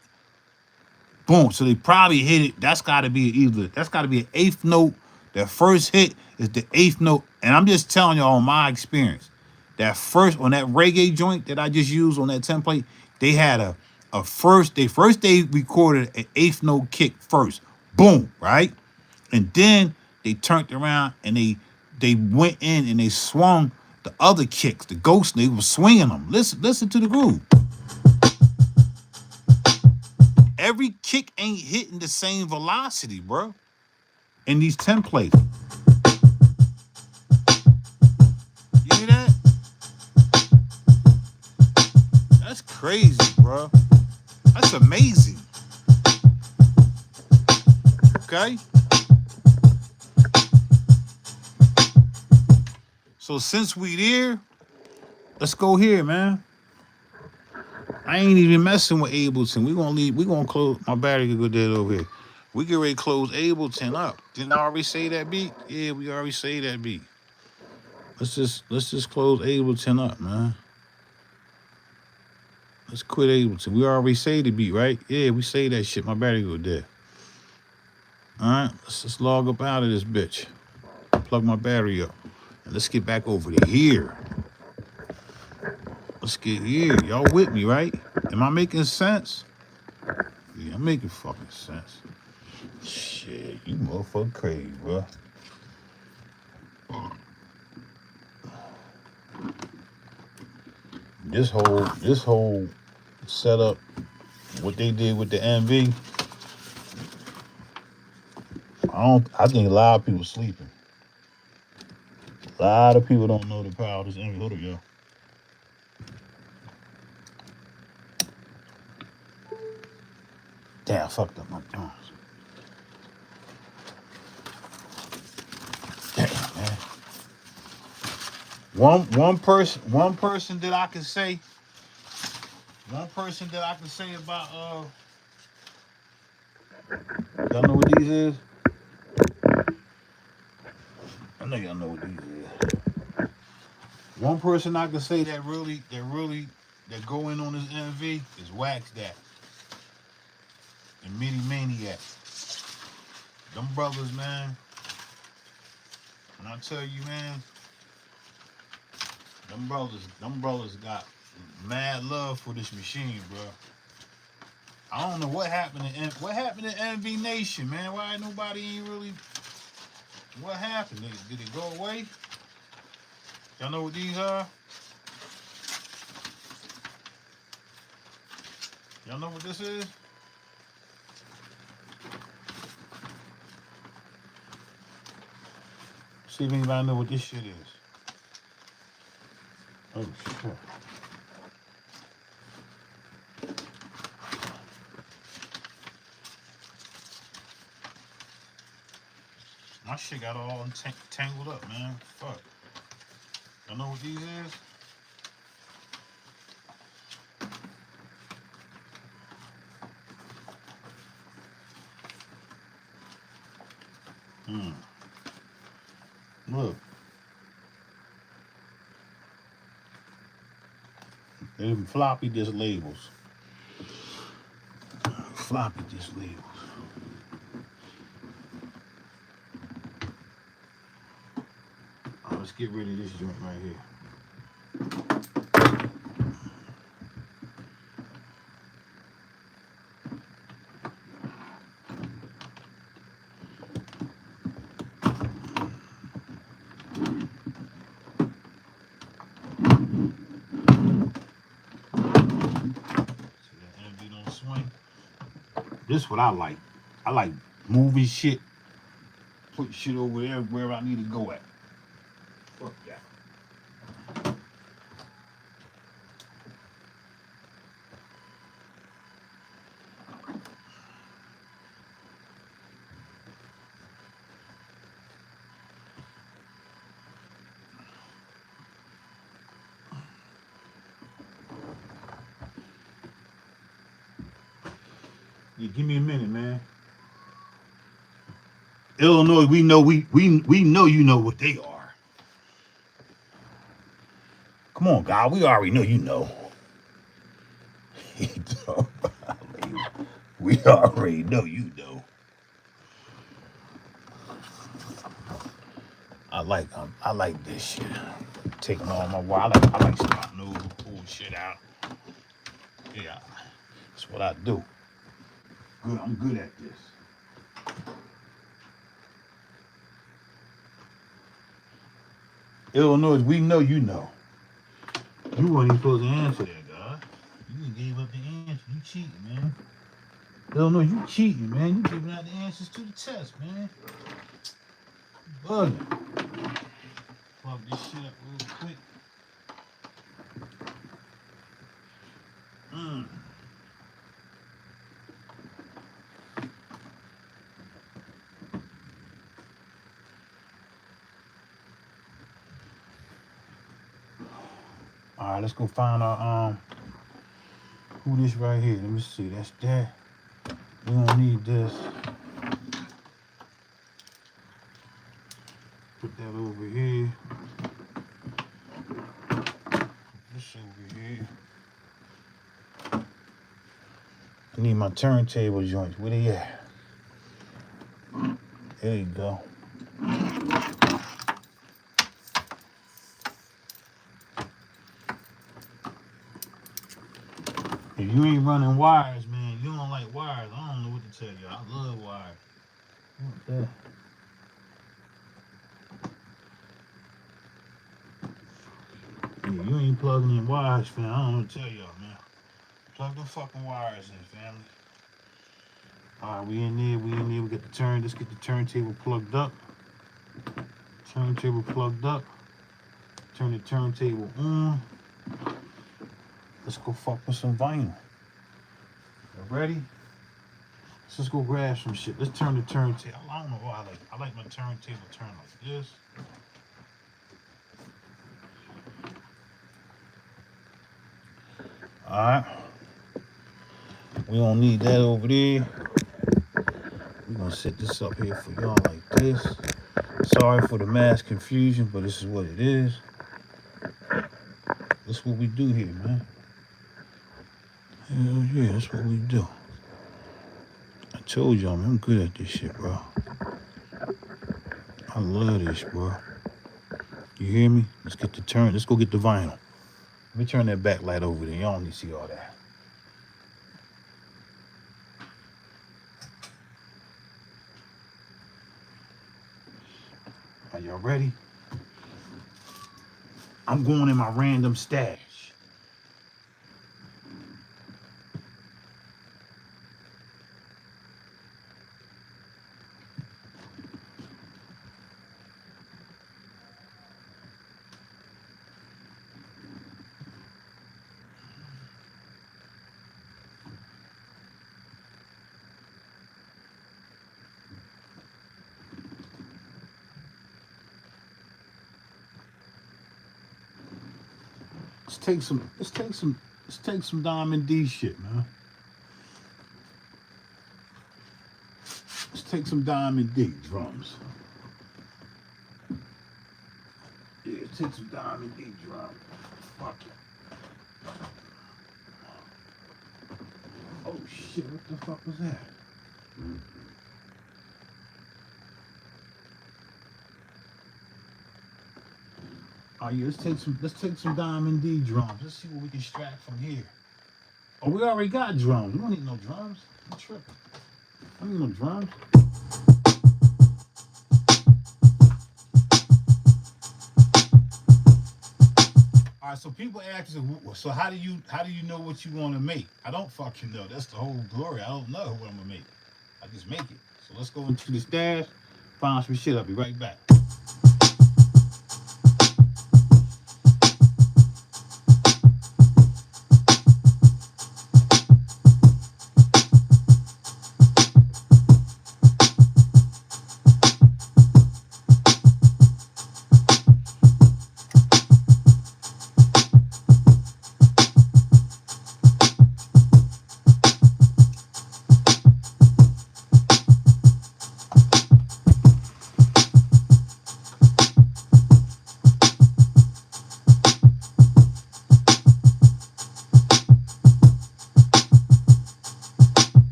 Boom. So they probably hit it. That's gotta be an eighth note. That first hit is the eighth note. And I'm just telling y'all on my experience. That first on that reggae joint that I just used on that template, they had a they recorded an eighth note kick first. Boom, right? And then they turned around and they went in and they swung the other kicks, the ghost, they were swinging them. Listen to the groove. Every kick ain't hitting the same velocity, bro. In these templates. You hear that? That's crazy, bro. That's amazing. Okay? So since we there, let's go here, man. I ain't even messing with Ableton. We gonna close my battery could go dead over here. We get ready to close Ableton up. Didn't I already say that beat? Yeah, we already say that beat. Let's just close Ableton up, man. Let's quit Ableton. We already say the beat, right? Yeah, we say that shit. My battery go dead. Alright, let's just log up out of this bitch. Plug my battery up. And let's get back over to here. Let's get here. Y'all with me, right? Am I making sense? Yeah, I'm making fucking sense. Shit, you motherfucker crazy, bro. This whole setup, what they did with the MV, I think a lot of people sleeping. A lot of people don't know the power of this MV. Hold up, yo. Damn, I fucked up my thumbs. Damn, man. One person that I can say about y'all know what these is? I know y'all know what these is. One person I can say that go in on this MV is Wax that. And Mini Maniac. Them brothers, man. When I tell you, man, them brothers got mad love for this machine, bro. I don't know what happened to MV Nation, man. Why nobody ain't really? What happened? Did it go away? Y'all know what these are? Y'all know what this is? See if anybody know what this shit is. Oh shit. My shit got all tangled up, man. Fuck. Y'all know what these is? Look. They're floppy disk labels. Floppy disk labels. Let's get rid of this joint right here. Swing. This is what I like. I like moving shit, put shit over there where I need to go at. Fuck that. Yeah, give me a minute, man. Illinois, we know we know you know what they are. Come on, God, we already know you know. We already know you know. I like this shit. Taking all my wire. I like starting over, pull shit out. Yeah, that's what I do. Good, I'm good at this. Illinois, we know you know. You weren't even supposed to answer that, God. You just gave up the answer. You cheating, man. Illinois, you cheating, man. You giving out the answers to the test, man. You bugging. Plug this shit up real quick. All right, let's go find our who this right here. Let me see. That's that. We don't need this. Put that over here. Put this over here. I need my turntable joints. Where they at? There you go. If you ain't running wires, man, you don't like wires. I don't know what to tell you. I love wires. What's that? Yeah, you ain't plugging in wires, fam. I don't know what to tell y'all, man. Plug them fucking wires in, family. All right, we in there. We get the turn. Let's get the turntable plugged up. Turntable plugged up. Turn the turntable on. Let's go fuck with some vinyl. You ready? Let's just go grab some shit. Let's turn the turntable. I don't know why I like my turntable turn like this. All right. We don't need that over there. We're gonna set this up here for y'all like this. Sorry for the mass confusion, but this is what it is. That's what we do here, man. Hell yeah, that's what we do. I told y'all, man, I'm good at this shit, bro. I love this, bro. You hear me? Let's get the turn. Let's go get the vinyl. Let me turn that backlight over there. Y'all don't need to see all that. Are y'all ready? I'm going in my random stash. Let's take some Diamond D shit, man. Let's take some Diamond D drums. Yeah, let's take some Diamond D drums. Fuck it. Oh shit, what the fuck was that? Oh yeah, let's take some Diamond D drums. Let's see what we can extract from here. Oh, we already got drums. We don't need no drums. I'm tripping. I don't need no drums. All right, so people ask me, so how do you know what you want to make? I don't fucking know. That's the whole glory. I don't know what I'm gonna make. I just make it. So let's go into the stash, find some shit. I'll be right back.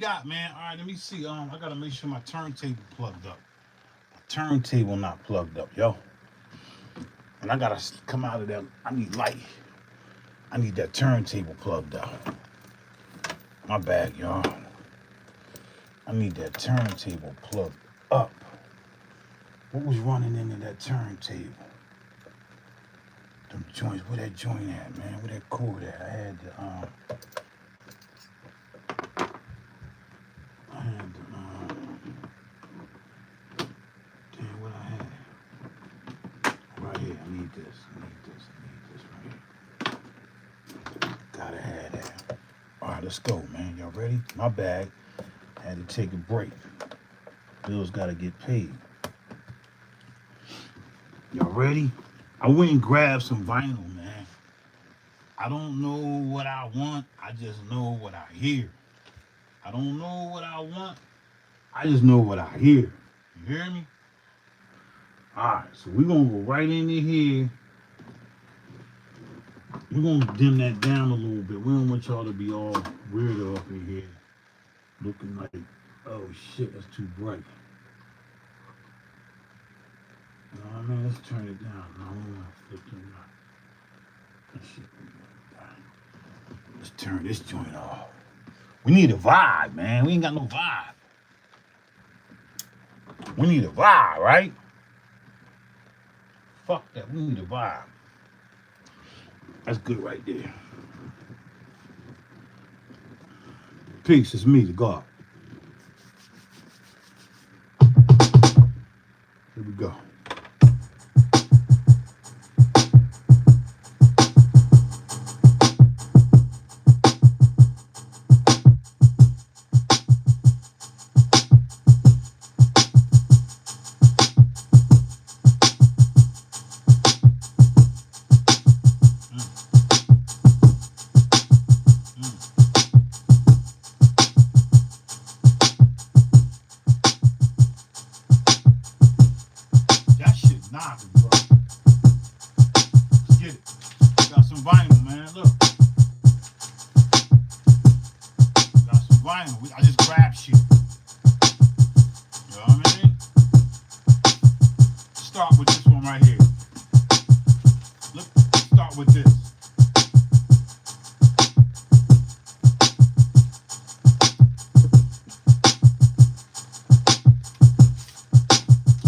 got, man. All right, let me see. I gotta make sure my turntable plugged up. My turntable not plugged up, yo. And I gotta come out of that. I need light. I need that turntable plugged up. My bad, y'all. I need that turntable plugged up. What was running into that turntable? Them joints, where that joint at, man? Where that cord at? I had the damn, what I had? Right here, I need this, right here. Gotta have that. All right, let's go, man. Y'all ready? My bag. Had to take a break. Bills gotta get paid. Y'all ready? I went and grabbed some vinyl, man. I don't know what I want. I just know what I hear. I don't know what I want. I just know what I hear. You hear me? Alright, so we're gonna go right into here. We're gonna dim that down a little bit. We don't want y'all to be all weird up in here. Looking like, oh shit, that's too bright. You know what I mean? Let's turn it down. No, I don't want to flip it up. That shit. Let's turn this joint off. We need a vibe, man. We ain't got no vibe. We need a vibe, right? Fuck that. We need a vibe. That's good right there. Peace. It's me, the God. Here we go. I just grab shit. You know what I mean? Start with this one right here. Let's start with this.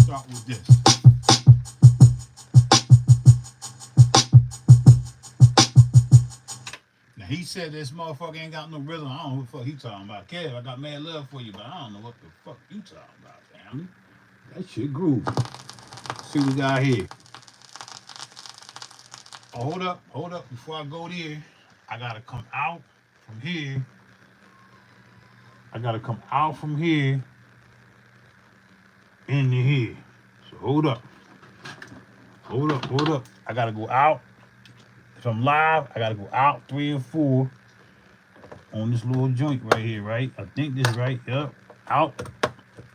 Start with this. He said this motherfucker ain't got no rhythm. I don't know what the fuck he talking about. Kev, I got mad love for you, but I don't know what the fuck you talking about, family. That shit groove. See what we got here. Oh, hold up. Before I go there, I gotta come out from here. Into here. So hold up. I gotta go out. If I'm live, I gotta go out 3 and 4 on this little joint right here, right? I think this is right. Yep. Out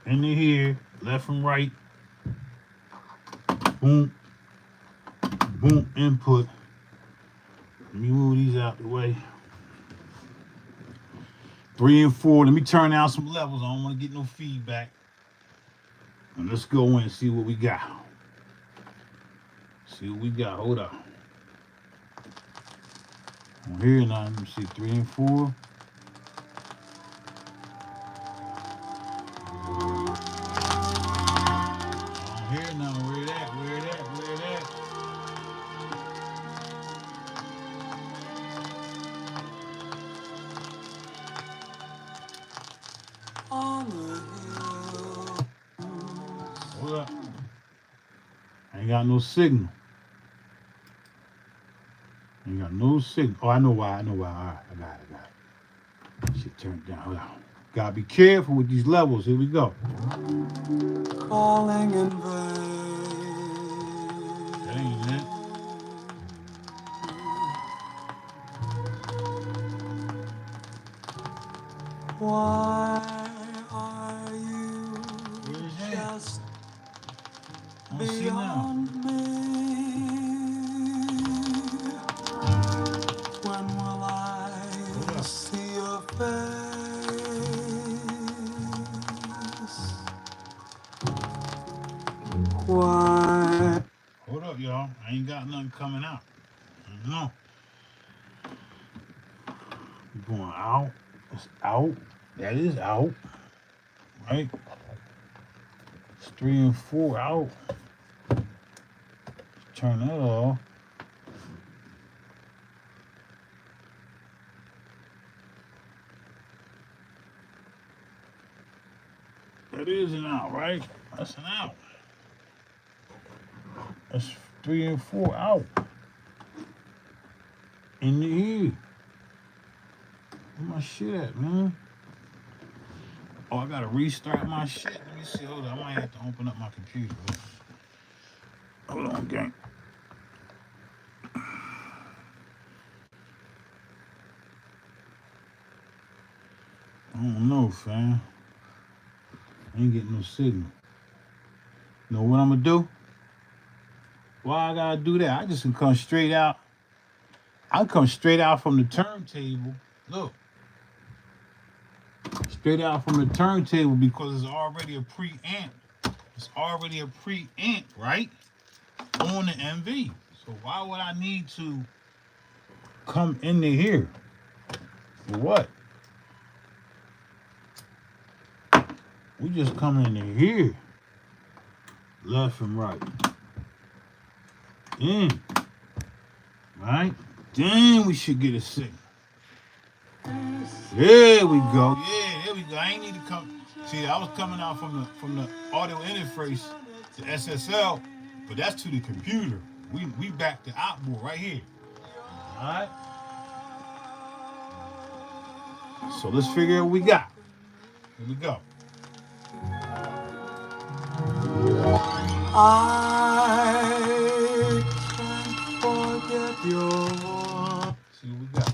into here, left and right. Boom. Boom. Input. Let me move these out the way. 3 and 4. Let me turn down some levels. I don't want to get no feedback. And let's go in and see what we got. Hold up. On here now, let me see 3 and 4. On here now, where it at? On the hill. Hold up. I ain't got no signal. Oh, I know why. All right, I got it. Shit turned down. Hold on. Gotta be careful with these levels. Here we go. Calling in vain. That ain't it. Why are you just beyond me? When will I see your face? quiet. Hold up, y'all. I ain't got nothing coming out. No. We're going out. It's out. That is out. Right? It's 3 and 4 out. Turn that off. That is an out, right? That's an out. That's 3 and 4 out. In the ear. Where my shit at, man? Oh, I gotta restart my shit. Let me see. Hold on. I might have to open up my computer. Hold on, gang. I don't know, fam. I ain't getting no signal. You know what I'm gonna do? Why I gotta do that? I just can come straight out. I come straight out from the turntable. Look. Straight out from the turntable because it's already a preamp. It's already a preamp, right? On the MV. So why would I need to come into here? For what? We just come into here. Left and right. In. Right? Then we should get a signal. There we go. Yeah, there we go. I ain't need to come. See, I was coming out from the audio interface to SSL, but that's to the computer. We back to outboard right here. Alright. So let's figure out what we got. Here we go. I can't forget your voice. See what we got.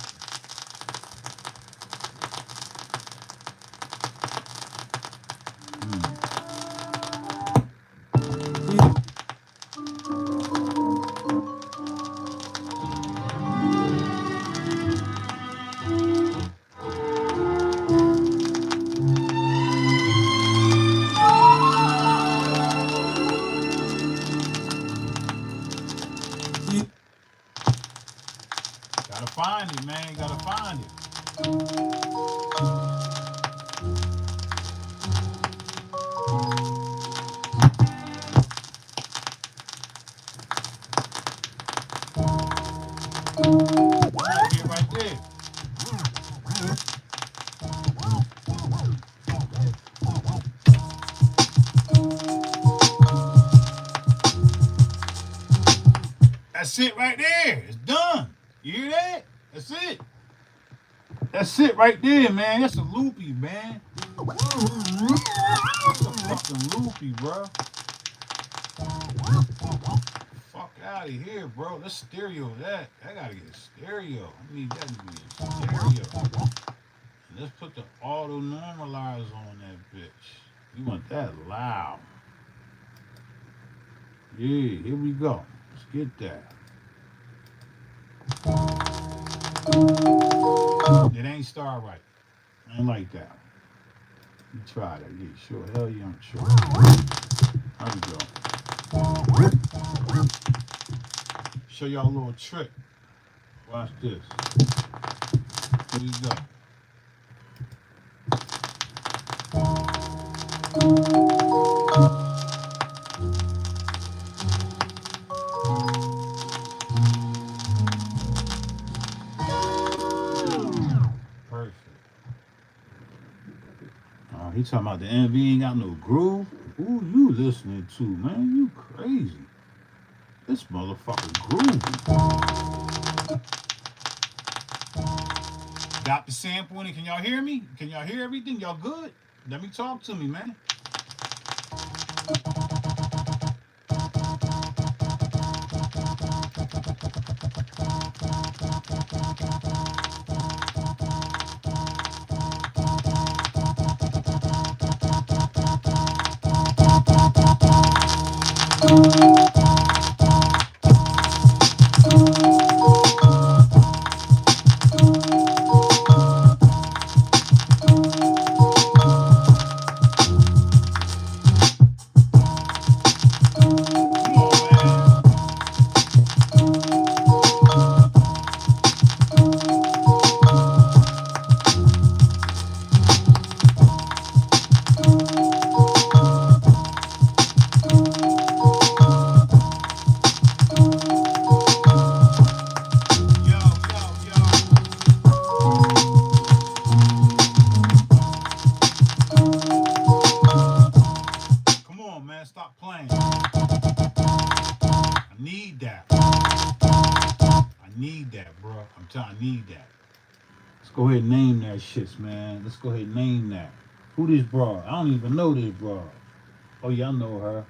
Gotta find it, man. Gotta find it. Right here, right there. That's it right there. It's done. You hear that? That's it. That's it right there, man. That's a loopy, man. That's a fucking loopy, bro. Fuck out of here, bro. Let's stereo that. I gotta get a stereo. I need that to be a stereo. And let's put the auto normalizer on that bitch. We want that loud. Yeah, here we go. Let's get that. It ain't start right. I ain't like that. You try that. Yeah, sure. Hell yeah, I'm sure. There we go. Show y'all a little trick. Watch this. Here we go. He talking about the MV ain't got no groove. Who you listening to, man? You crazy. This motherfucker groovy. Got the sample in it. Can y'all hear me? Can y'all hear everything? Y'all good? Let me talk to me, man. need that. Let's go ahead and name that shits, man. Let's go ahead and name that. Who this broad? I don't even know this broad. Oh yeah, I know her.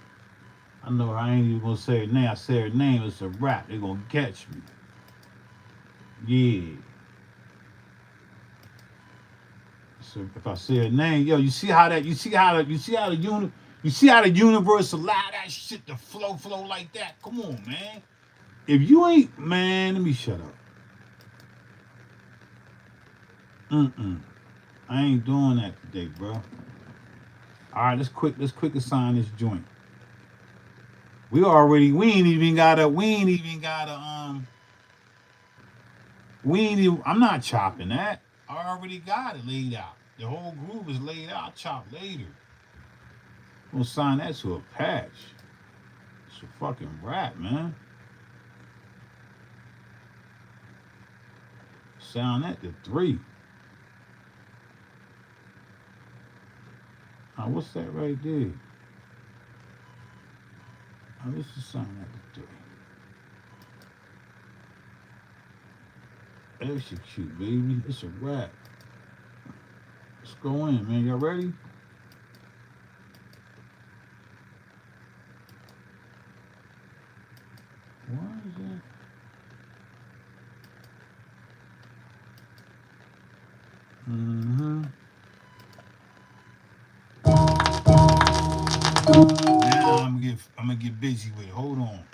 I know her. I ain't even gonna say her name. I say her name. It's a rap. They gonna catch me. Yeah. So if I say her name, yo, you see how the universe allow that shit to flow like that? Come on, man. If you ain't, man, let me shut up. I ain't doing that today, bro. All right, let's quick assign this joint. We ain't even gotta, I'm not chopping that. I already got it laid out. The whole groove is laid out. I'll chop later. I'm gonna assign that to a patch. It's a fucking rap, man. Sound that to 3. What's that right there? Let's assign that to 3. Execute, baby. It's a rap. Let's go in, man. Y'all ready? Why is that? Now I'm gonna get busy with it. Hold on.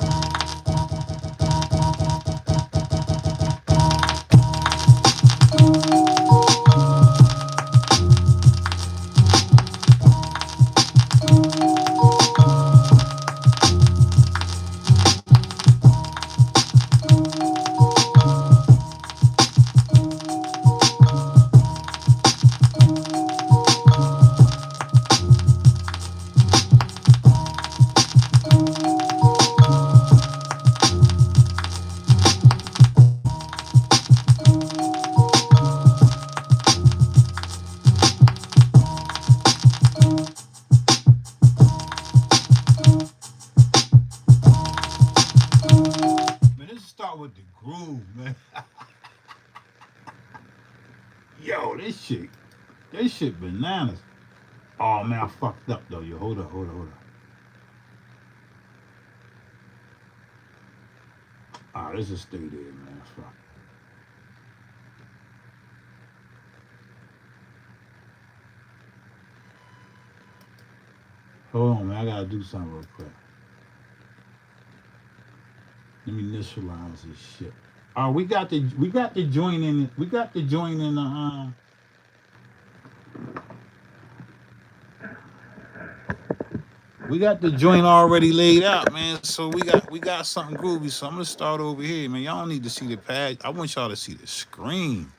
Start with the groove, man. Yo, this shit bananas. Oh man, I fucked up though. Yo, hold up. Alright, let's just stay there, man. Fuck. Hold on, man. I gotta do something real quick. Let me initialize this shit. We got the joint in. We got the joint in the We got the joint already laid out, man. So we got something groovy. So I'm gonna start over here, man. Y'all don't need to see the pad. I want y'all to see the screen.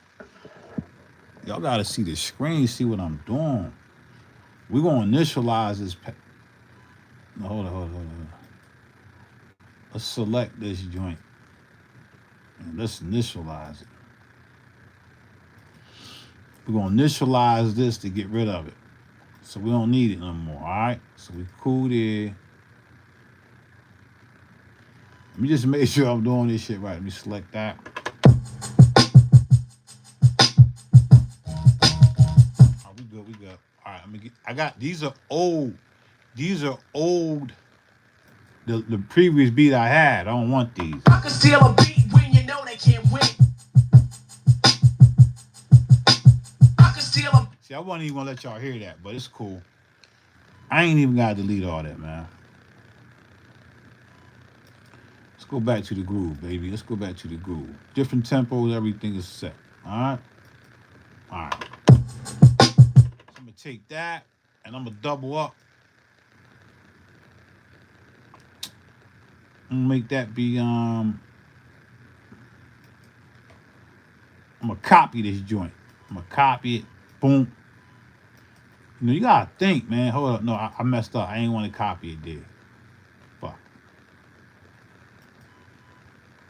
Y'all gotta see the screen, see what I'm doing. We're gonna initialize this. No, hold on. Let's select this joint and let's initialize it. We're gonna initialize this to get rid of it, so we don't need it no more. All right. So we cool there. Let me just make sure I'm doing this shit right. Let me select that. All right, we good. All right, I got these are old. The previous beat I had. I don't want these. I can steal a beat when you know they can't win. I can steal a. See, I wasn't even gonna let y'all hear that, but it's cool. I ain't even gotta delete all that, man. Let's go back to the groove, baby. Let's go back to the groove. Different tempos, everything is set. All right. So I'm gonna take that and I'm gonna double up. I'm gonna make that be I'm gonna copy this joint. I'm gonna copy it. Boom. You know, you gotta think, man. Hold up. No, I messed up. I ain't want to copy it there. Fuck.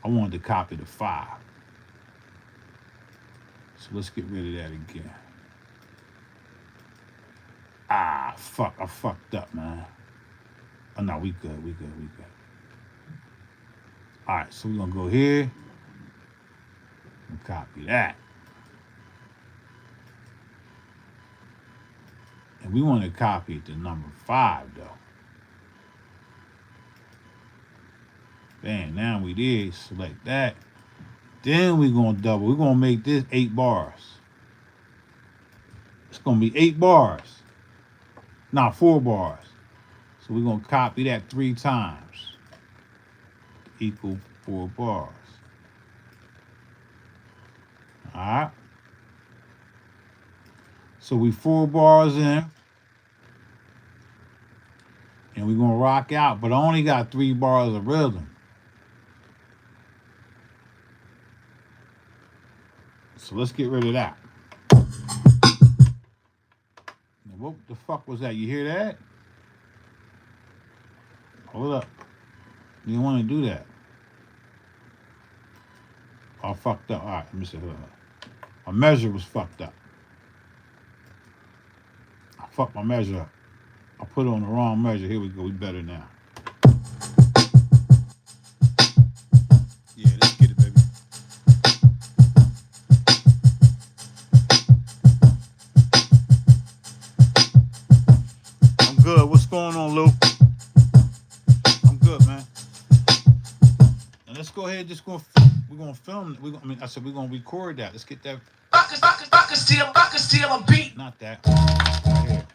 I wanted to copy the 5. So let's get rid of that again. Fuck. I fucked up, man. Oh, no, we good. All right, so we're going to go here. Copy that. And we want to copy it to number 5 though. Bam, now we did. Select that. Then we're going to double. We're going to make this 8 bars. It's going to be 8 bars. Not 4 bars. So we're going to copy that 3 times. Equal 4 bars. Alright. So we 4 bars in. And we're going to rock out. But I only got 3 bars of rhythm. So let's get rid of that. Now, what the fuck was that? You hear that? Hold up. You didn't want to do that. I fucked up. All right, let me see. My measure was fucked up. I fucked my measure up. I put it on the wrong measure. Here we go. We better now. Yeah, let's get it, baby. I'm good. What's going on, Lou? I'm good, man. And let's go ahead. We're gonna film. I said we're gonna record that. Let's get that. I can steal a beat. Not that. Right here.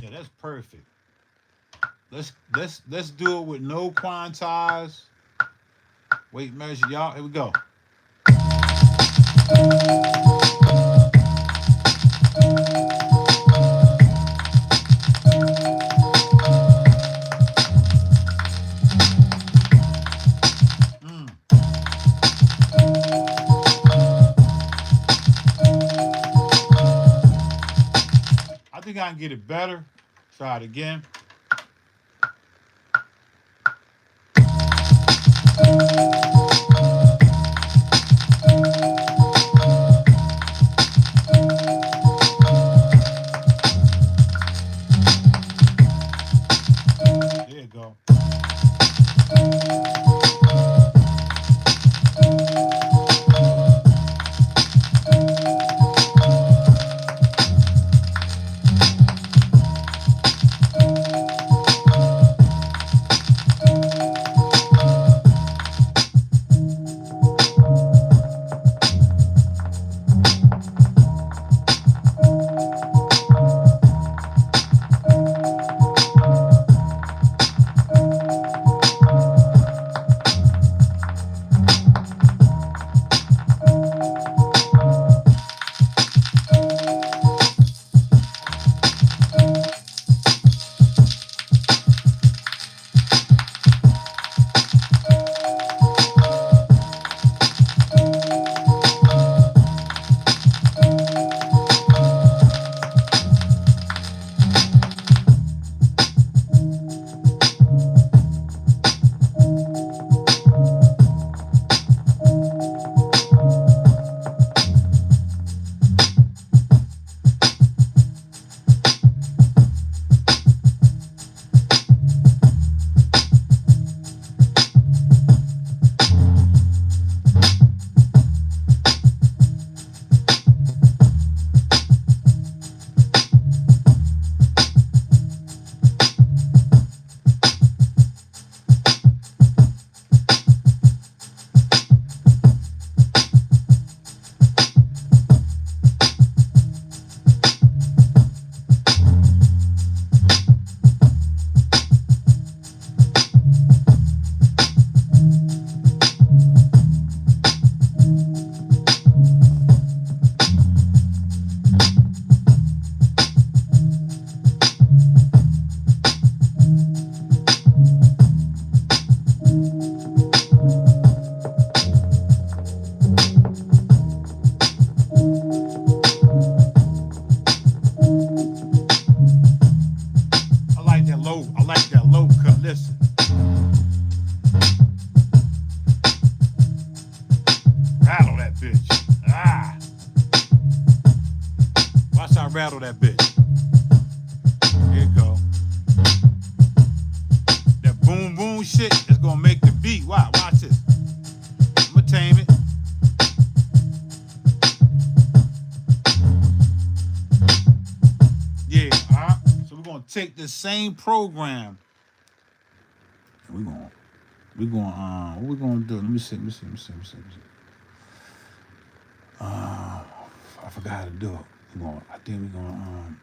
Yeah, that's perfect. Let's do it with no quantize. Weight measure, y'all. Here we go. I think I can get it better. Try it again. There you go. shit is gonna make the beat. Watch this. I'ma tame it. Yeah, alright. So we're gonna take this same program and we're gonna what we gonna do? Let me see. I forgot how to do it. I think we're gonna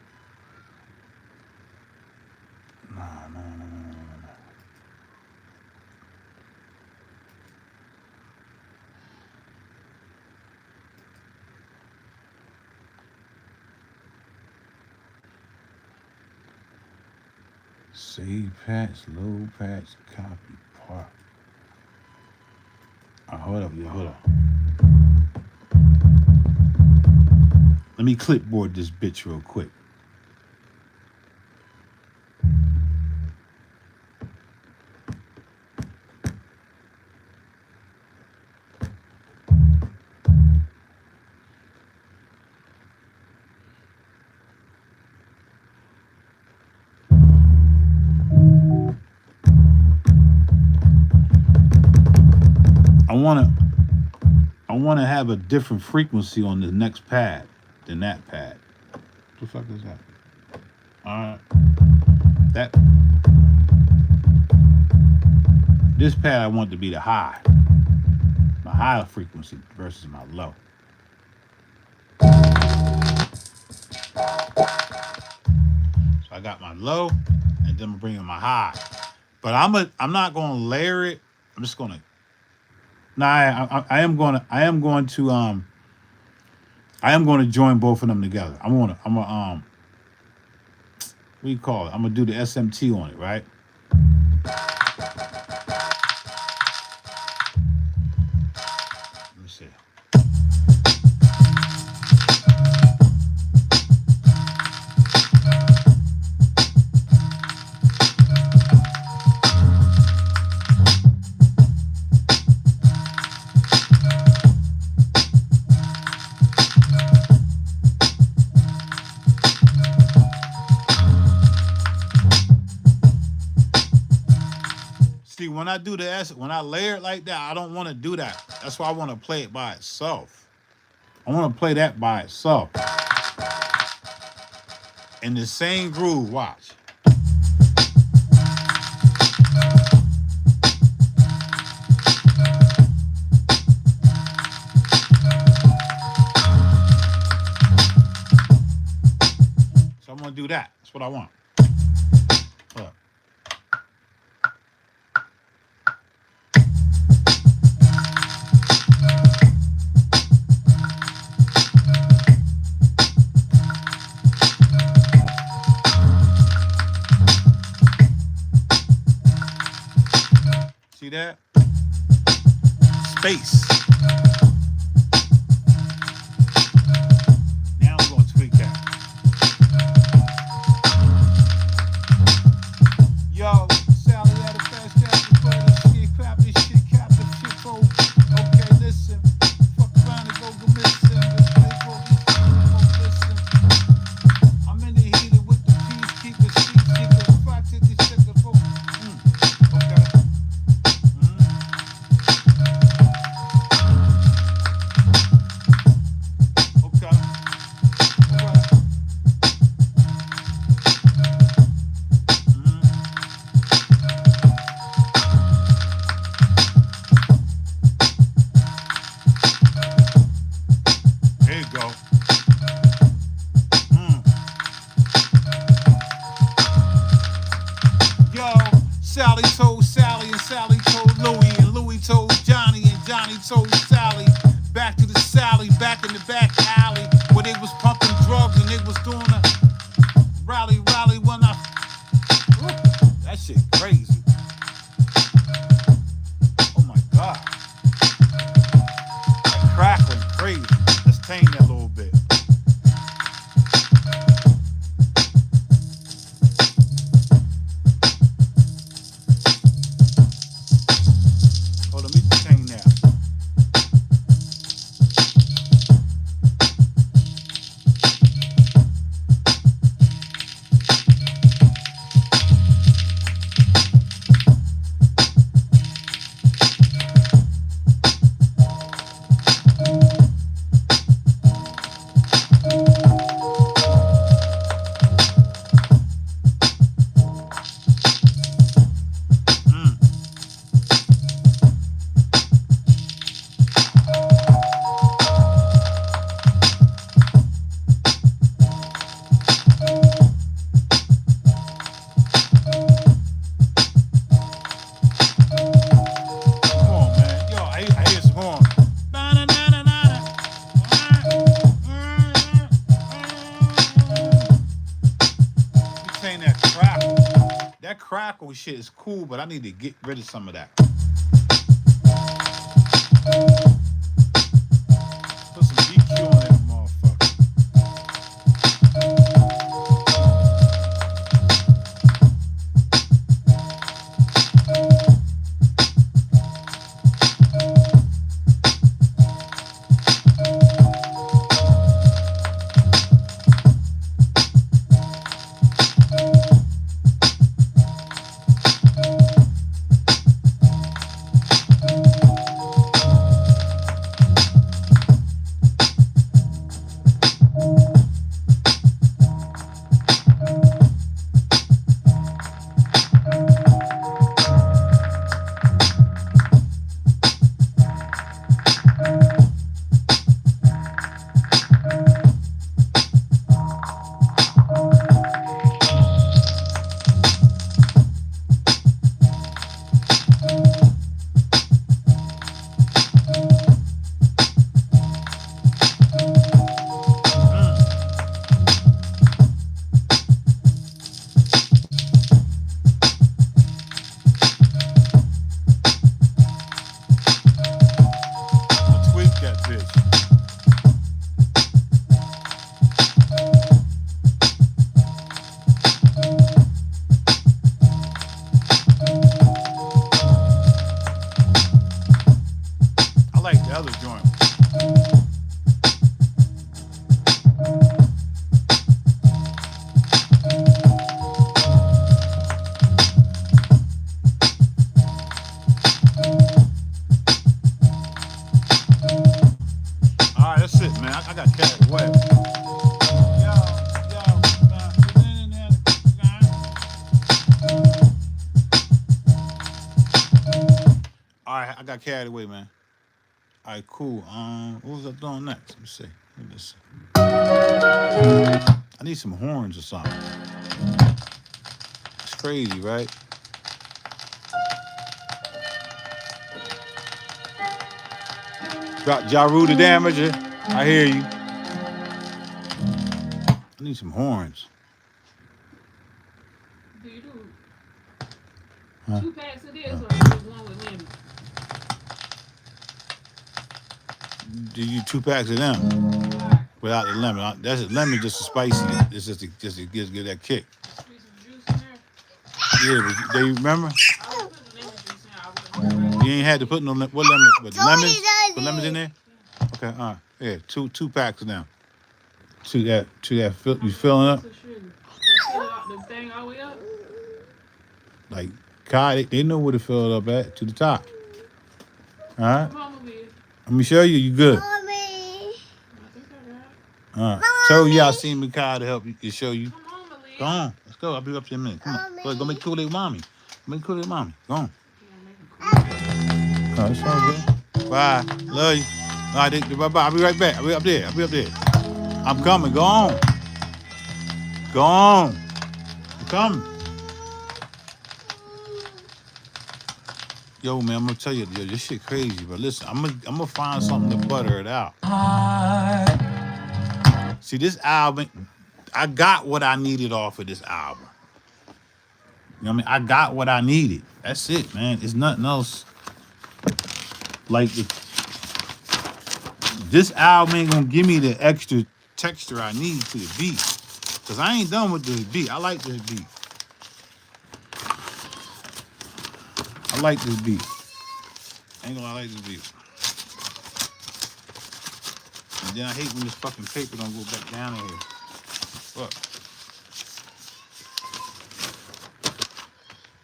no. Save patch, load patch, copy part. Hold up. Let me clipboard this bitch real quick. I wanna have a different frequency on the next pad than that pad. What the fuck is that? Alright. This pad I want to be the high. My high frequency versus my low. So I got my low and then I'm bringing my high. But I'm not gonna layer it. I'm just gonna I am going to join both of them together. What do you call it? I'm gonna do the SMT on it, right? Let me see. When I do when I layer it like that, I don't want to do that. That's why I want to play it by itself. I want to play that by itself. In the same groove, watch. So I'm going to do that. That's what I want. Look. See that? Space. Now we're going to tweak that. Yo, Sally had a fast chapter for this shit, clap this shit, cap this shit, bro. Okay, listen. Fuck around and go missing. This play for listen. I'm in the heater with the peacekeeper, sheep keeper, spot to the sugar, bro. Okay. Sally told Sally and Sally told Louie and Louie told Johnny and Johnny told Sally. Back to the Sally, back in the back alley where they was pumping drugs and they was doing a rally when I that shit crazy. Oh my God. That crackling crazy. Let's tame that a little bit. crackle shit is cool, but I need to get rid of some of that. Put some EQ on that motherfucker. Tweak that bitch. I like the other joint. All right, that's it, man. I got carried away. All right, I got carried away, man. All right, cool. What was I doing next? Let me see. I need some horns or something. It's crazy, right? Ja Rule the Damager. I hear you. I need some horns. Do you do Huh? 2 packs of this or just one with lemon? Do you 2 packs of them Alright. without the lemon? That's it. Lemon just to spicy it. It's just to give that kick. Squeeze some juice in there. Yeah, but they remember? I was putting lemon juice in. I was putting You ain't had to put no what lemon, but lemons. Put lemons in there. Okay, all right. Yeah, two packs of them. To that you filling up? So sugar. So fill out the thing all the way up. Like God, they know where to fill it up at, to the top. All right. Come on, Malia. Let me show you. You good? I think I got it. All right. So yeah, I seen Makai to help you to show you. Come on, Malia. Go on. Let's go. I'll be up in a minute. Come on. Go make Kool-Aid with mommy. Make Kool-Aid with mommy. Go on. Oh, it's all good. Bye. Love you. All right, bye-bye. I'll be right back. I'll be up there. I'm coming. Go on. Go on. I'm coming. Yo, man, I'm gonna tell you, yo, this shit crazy, but listen, I'm gonna find something to butter it out. See, this album, I got what I needed off of this album. You know what I mean? I got what I needed. That's it, man. It's nothing else. Like, this album ain't gonna give me the extra texture I need to the beat. Because I ain't done with this beat. I like this beat. I like this beat. Ain't gonna lie, I like this beat. And then I hate when this fucking paper don't go back down in here. Fuck.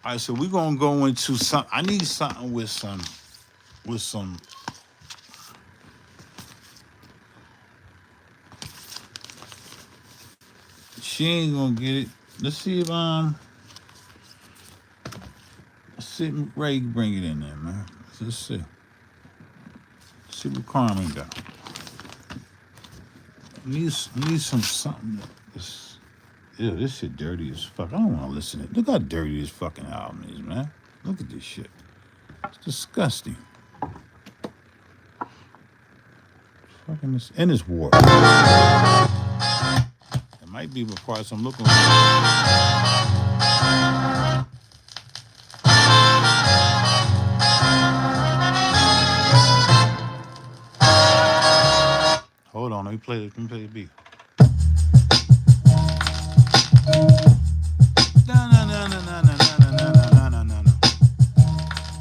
All right, so we're gonna go into some. I need something with some. She ain't gonna get it. Let's see if let's see if Ray can bring it in there, man. Let's see. Let's see what Carmen got. Need something. Ew, this shit dirty as fuck. I don't want to listen to it. Look how dirty this fucking album is, man. Look at this shit. It's disgusting. Fucking this, and it's warped. It might be the parts I'm looking for. Let me play the beat.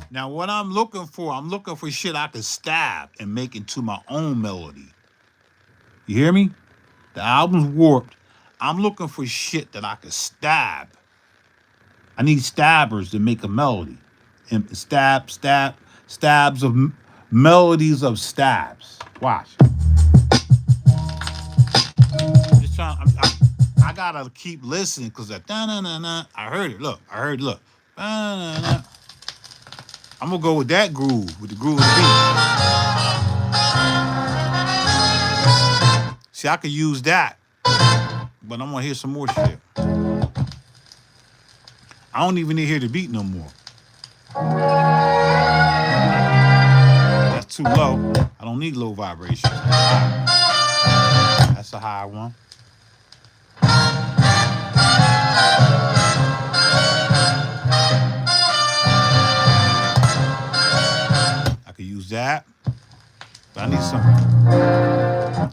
Now, what I'm looking for shit I could stab and make into my own melody. You hear me? The album's warped. I'm looking for shit that I could stab. I need stabbers to make a melody. And stabs of melodies of stabs. Watch. Just trying. I gotta keep listening because that da-na-na-na. I heard it. Look. Da-na-na-na. I'm gonna go with that groove, with the groove of the beat. See, I could use that, but I'm gonna hear some more shit. I don't even need to hear the beat no more. That's too low. I don't need low vibration. That's a high one. I could use that. But I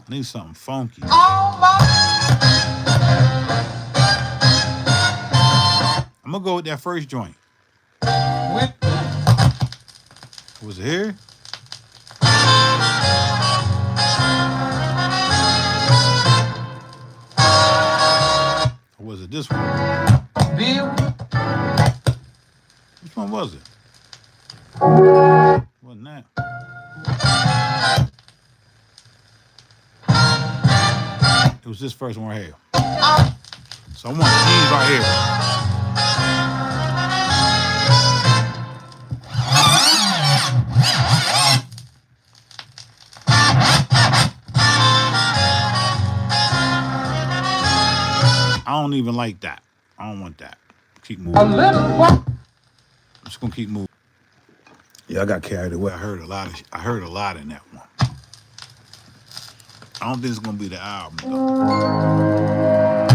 need something funky. I'm gonna go with that first joint. Was it here? Or was it this one? Which one was it? Wasn't that? It was this first one right here. So I want these right here. I don't even like that. I don't want that. Keep moving. I'm just gonna keep moving. Yeah, I got carried away. I heard a lot in that one. I don't think it's gonna be the album though.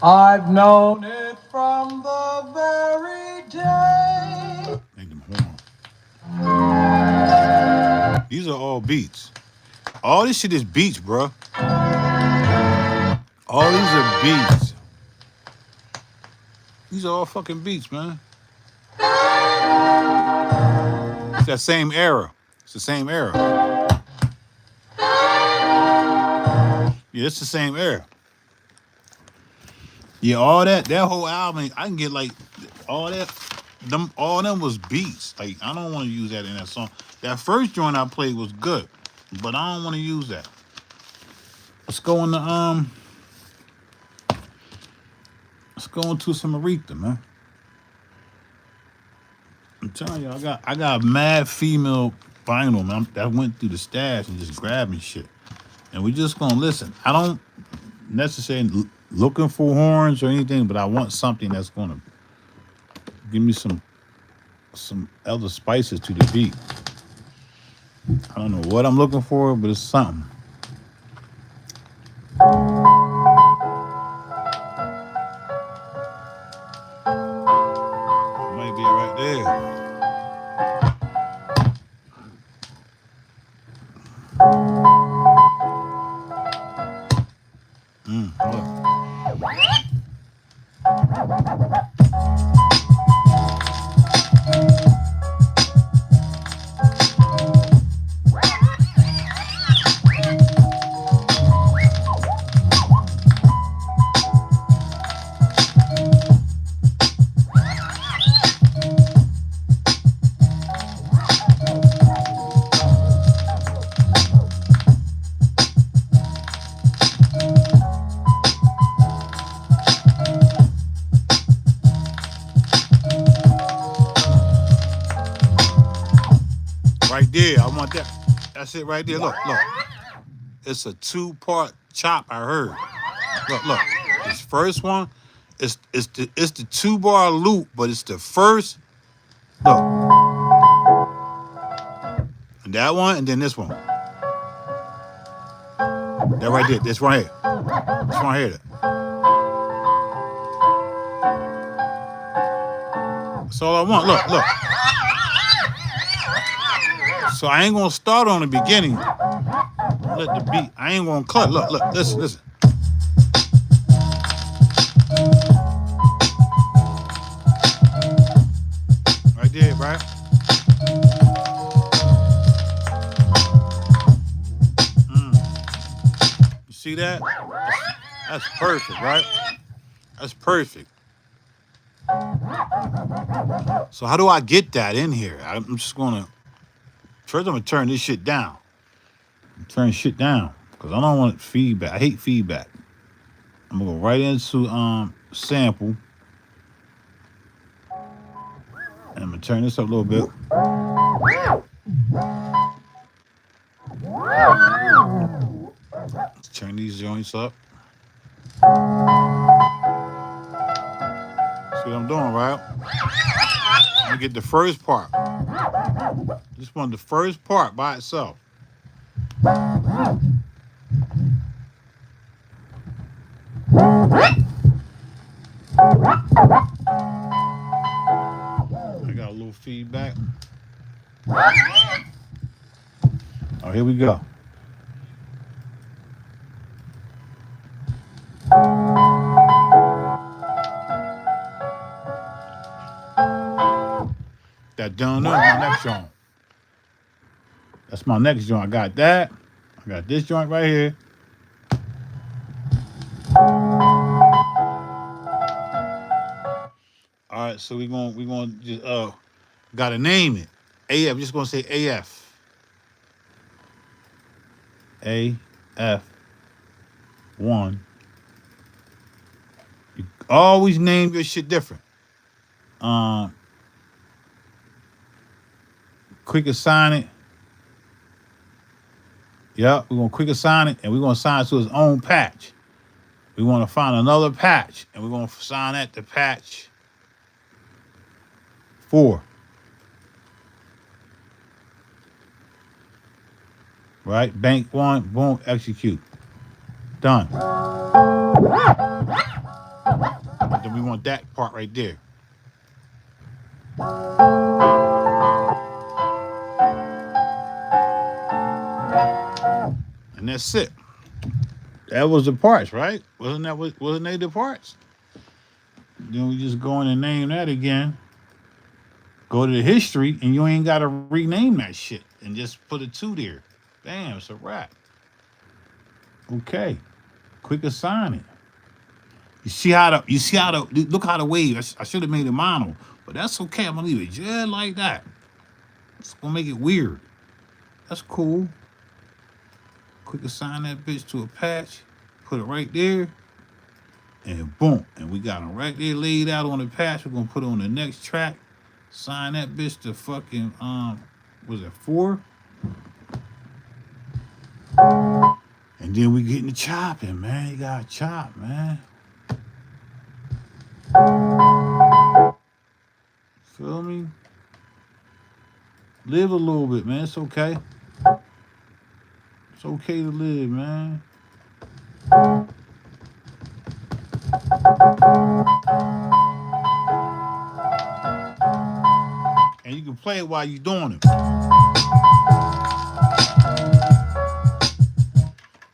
I've known it from the very day. Make them horn. These are all beats. All this shit is beats, bro. All these are beats. These are all fucking beats, man. It's that same era. It's the same era. Yeah, it's the same era. Yeah, all that whole album, I can get like all that. All them was beats. Like, I don't want to use that in that song. That first joint I played was good, but I don't want to use that. Let's go into let's go into some Aretha, man. I'm telling you, I got mad female vinyl, man, that went through the stash and just grabbing shit. And we just gonna listen. I don't necessarily looking for horns or anything, but I want something that's gonna give me some other spices to the beat. I don't know what I'm looking for, but it's something. Might be right there. Look. Right there, I want that. That's it right there. Look. It's a 2-part chop I heard. Look. This first one, it's the 2-bar loop, but it's the first. Look. And that one, and then this one. That right there. This right here. This right here. That's all I want. Look, look. So I ain't gonna start on the beginning. Let the beat. I ain't gonna cut. Look, look. Listen, listen. Right there, right? You see that? That's perfect, right? That's perfect. So how do I get that in here? I'm just gonna first. I'm gonna turn this shit down. Turn shit down because I don't want feedback. I hate feedback. I'm gonna go right into sample. And I'm gonna turn this up a little bit. Let's turn these joints up. See what I'm doing, right? I'm gonna get the first part. Just want the first part by itself. I got a little feedback. Oh, here we go. That done up my next joint. That's my next joint. I got that. I got this joint right here. All right, so we're gonna just gotta name it. AF. Just gonna say AF. AF1. You always name your shit different. Quick assign it. Yep, we're gonna quick assign it, and we're gonna assign it to its own patch. We want to find another patch, and we're gonna assign that to patch 4. Right? Bank 1, boom, execute. Done. And then we want that part right there. And that's it. That was the parts, right? Wasn't they the parts? Then we just go in and name that again. Go to the history, and you ain't gotta rename that shit and just put a 2 there. Damn, it's a wrap. Okay. Quick assign it. You see how the look how the wave. I should have made it mono, but that's okay. I'm gonna leave it just like that. It's gonna make it weird. That's cool. Quick assign that bitch to a patch. Put it right there. And boom. And we got them right there laid out on the patch. We're gonna put it on the next track. Sign that bitch to fucking was it 4? And then we getting the chopping, man. You gotta chop, man. Feel me? Live a little bit, man. It's okay. It's okay to live, man. And you can play it while you're doing it.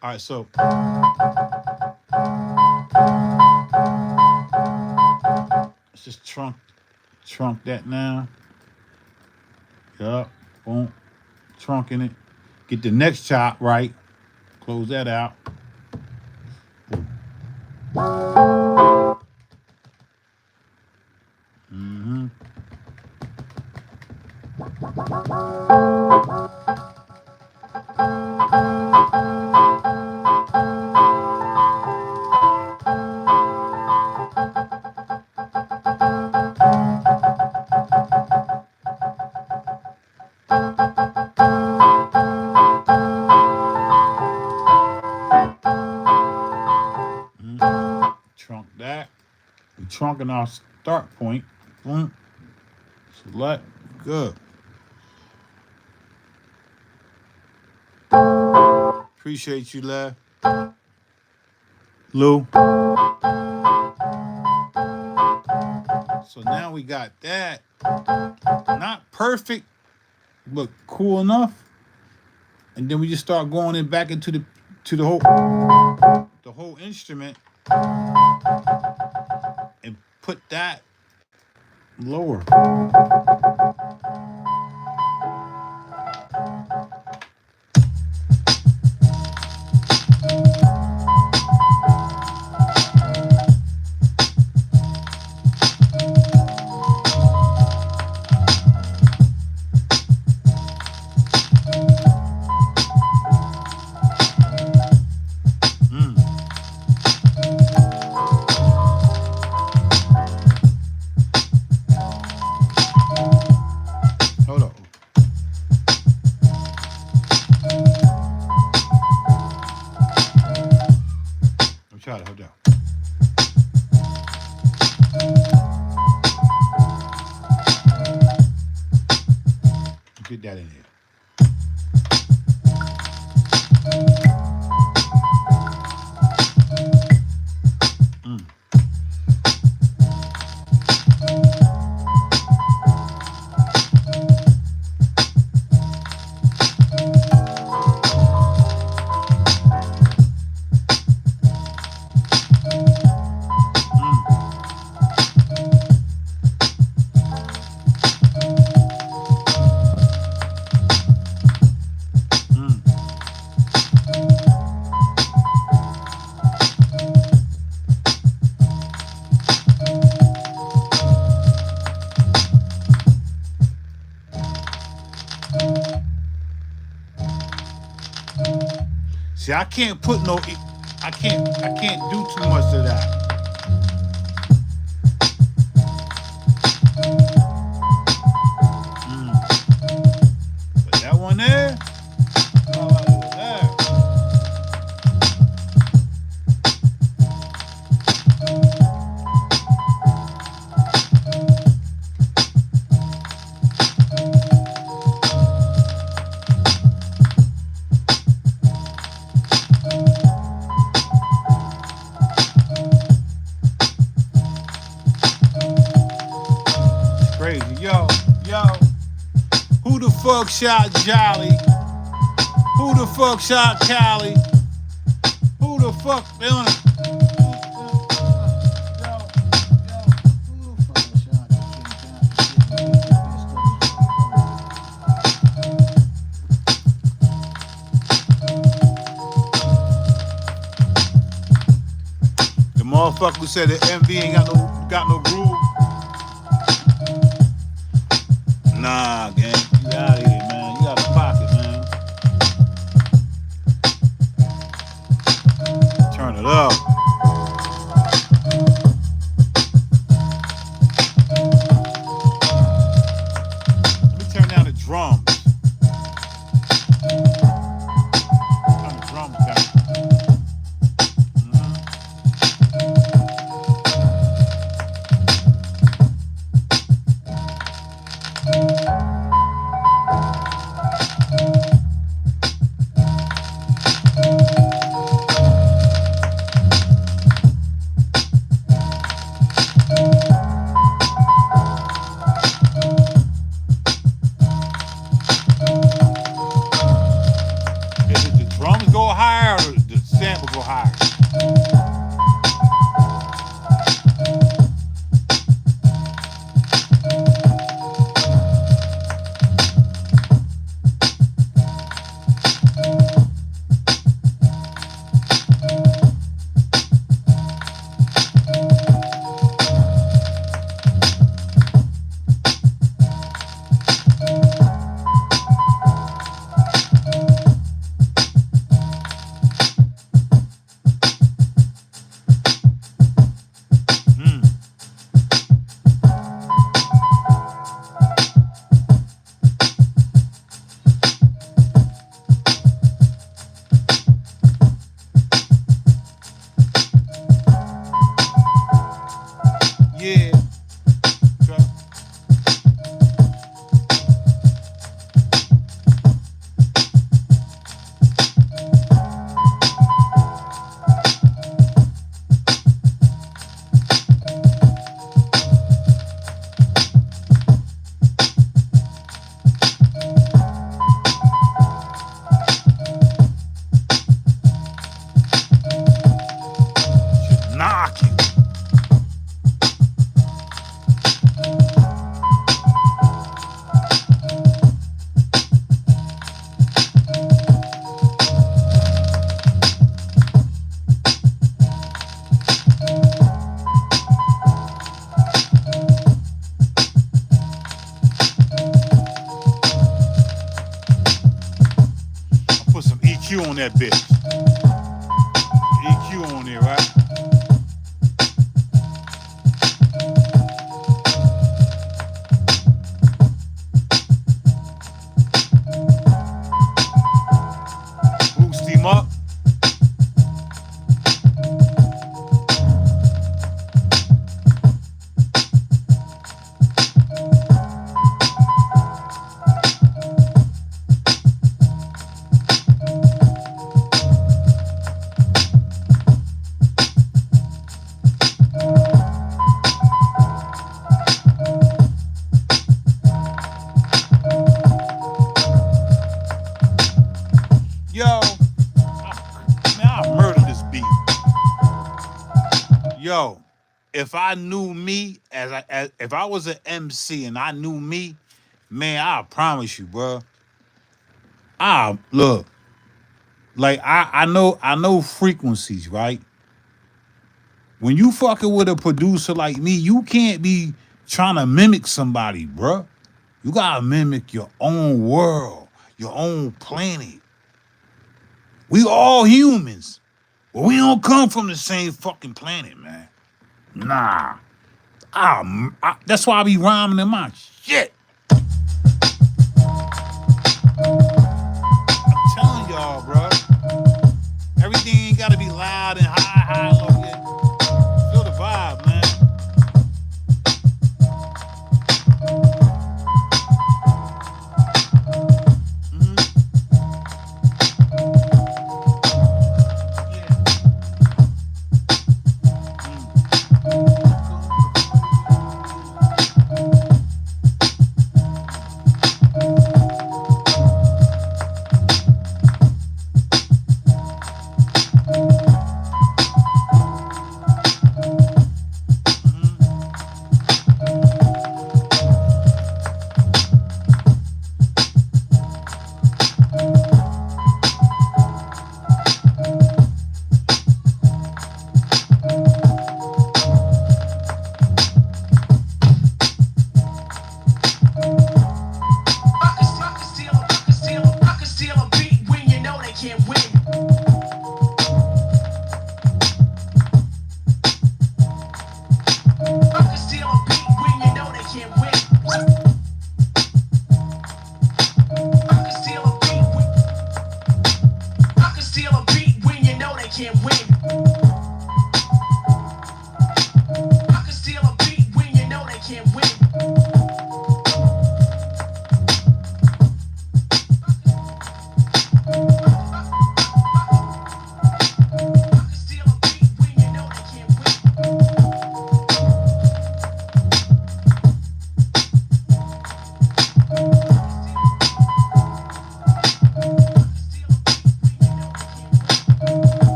All right, so let's just trunk that now. Yup, boom, trunking it. Get the next chop right. Close that out. Mm-hmm. Trunk that. We trunking our start point. Boom. Select. Good. Appreciate you, Lev. Lou. So now we got that. Not perfect, but cool enough. And then we just start going in back into the whole instrument and put that lower. Hold on. I'm trying to hold down. Get that in here. See, I can't put no, I can't do too much of that. But that one there, how about that? Crazy. Yo, who the fuck shot Jolly? Who the fuck shot Cali? Who the fuck doing it? The motherfucker who said that MV ain't got no groove. Nah, gang, you out of here, man. You out of pocket, man. Turn it up. Let me turn down the drums. Turn the drums down. that bitch. EQ on there, right? Boost him up. Yo, man, I murder this beat. Yo, if I knew me if I was an MC and I knew me, man, I promise you, bro. Look, like I know frequencies, right? When you fucking with a producer like me, you can't be trying to mimic somebody, bro. You gotta mimic your own world, your own planet. We all humans, but we don't come from the same fucking planet, man. Nah. That's why I be rhyming in my shit. I'm telling y'all, bro. Everything ain't gotta be loud and high, low. Yeah. Feel the vibe, man.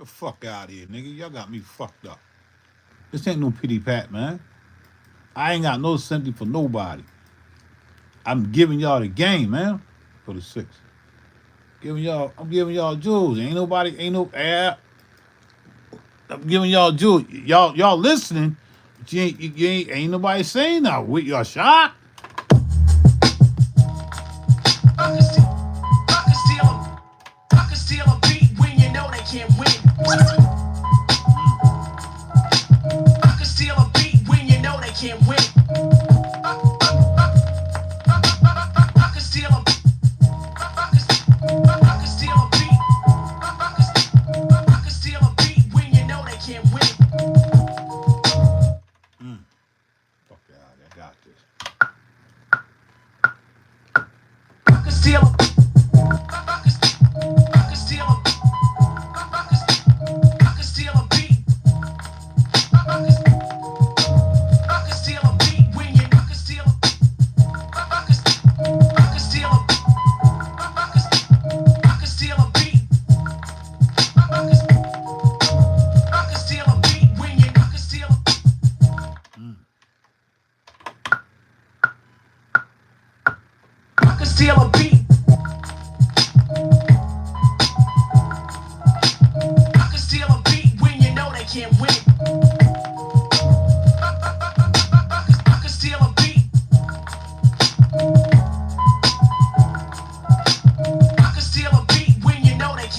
Fuck out of here, nigga. Y'all got me fucked up. This ain't no pity pat, man. I ain't got no sympathy for nobody. I'm giving y'all the game, man. For the 6. I'm giving y'all jewels. Ain't no air. I'm giving y'all jewels. Y'all listening, but ain't nobody saying that. With your shot. I can steal a beat when you know they can't win. I can steal a beat when you know they can't win. I can steal a beat. I can steal a beat when you know they can't win. Fuck out, I got this. I can steal a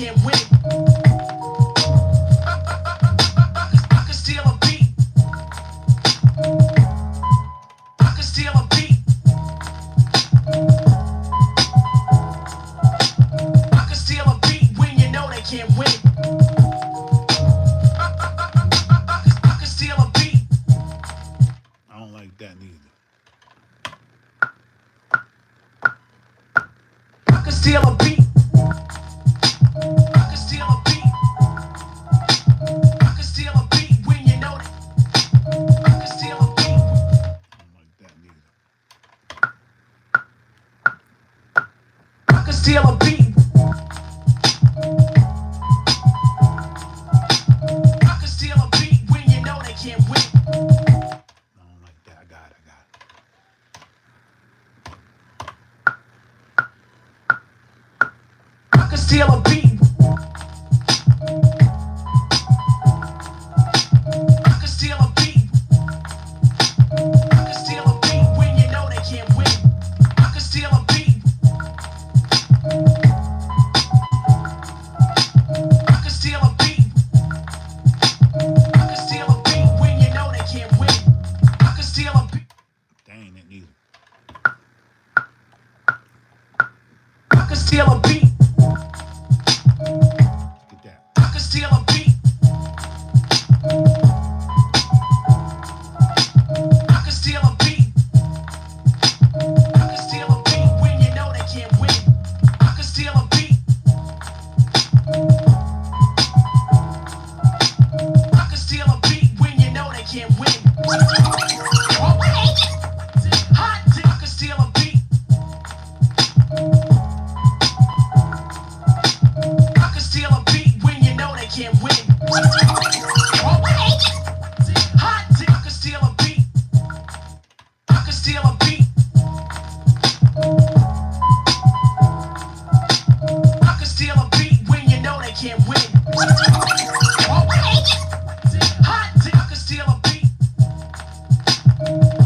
can't win. I can steal a beat. I can steal a beat. I can steal a beat when you know they can't win. I can steal a beat. I don't like that neither. I can steal a beat. I can steal a beat. I can steal a beat when you know that. I can steal a beat. I don't like that neither. I can steal a beat. I can steal a beat when you know they can't win. I don't like that. I got it. I can steal a beat. I can steal a beat. I can steal a beat when you know they can't win. I can steal a beat. I can steal a beat. I can steal a beat when you know they can't win. I can steal a beat. That ain't it neither. I can steal a beat. Get that. I can steal a beat. I can steal a beat. I can steal a beat when you know they can't win. I can steal a beat. I can steal a beat when you know they can't win. Hot dick. I can steal a beat. I can steal a beat when you know they can't win. Hot dick. I can steal a beat. I can steal a beat. I can steal a beat when you know they can't win. Hot dick. I can steal a beat. I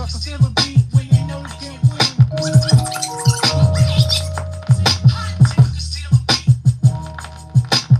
can steal a beat when you know they can't win.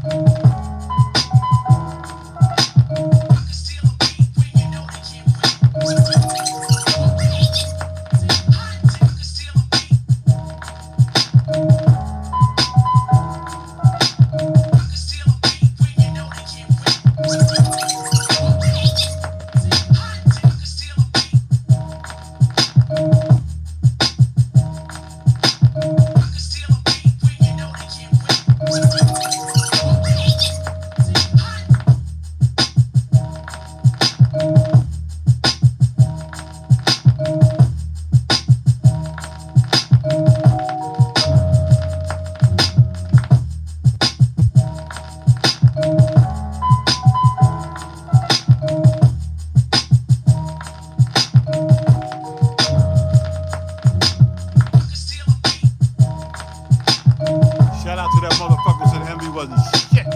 Shout out to that motherfucker who said the MV wasn't shit.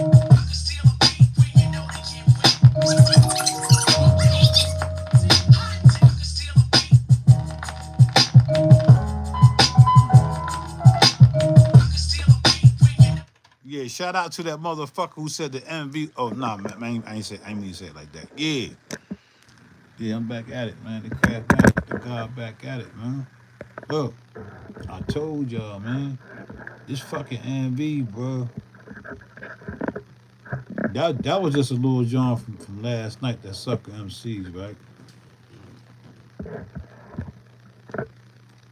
Yeah, shout out to that motherfucker who said the MV. Oh nah, man, I ain't mean to say it like that. Yeah, yeah, I'm back at it, man. The craft back, the God back at it, man. Look, I told y'all, man. This fucking MV, bro. That was just a little John from last night. That sucker MCs, right?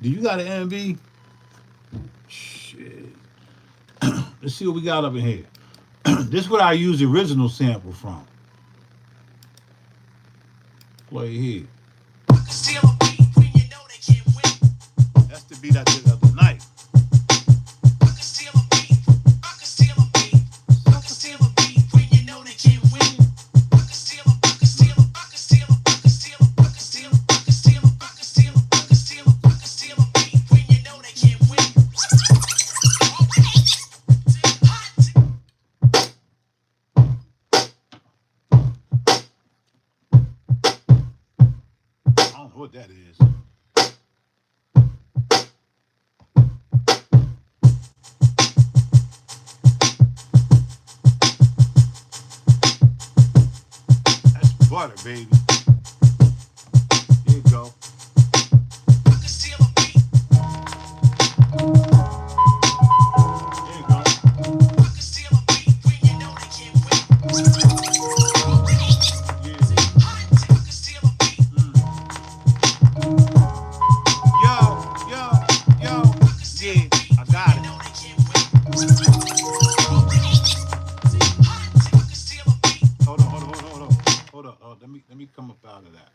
Do you got an MV? Shit. Let's see what we got up in here. This is what I use the original sample from. Play here. That's the beat I did the other night. what that is. That's butter, baby. Here you go. There you go. Let me come up out of that.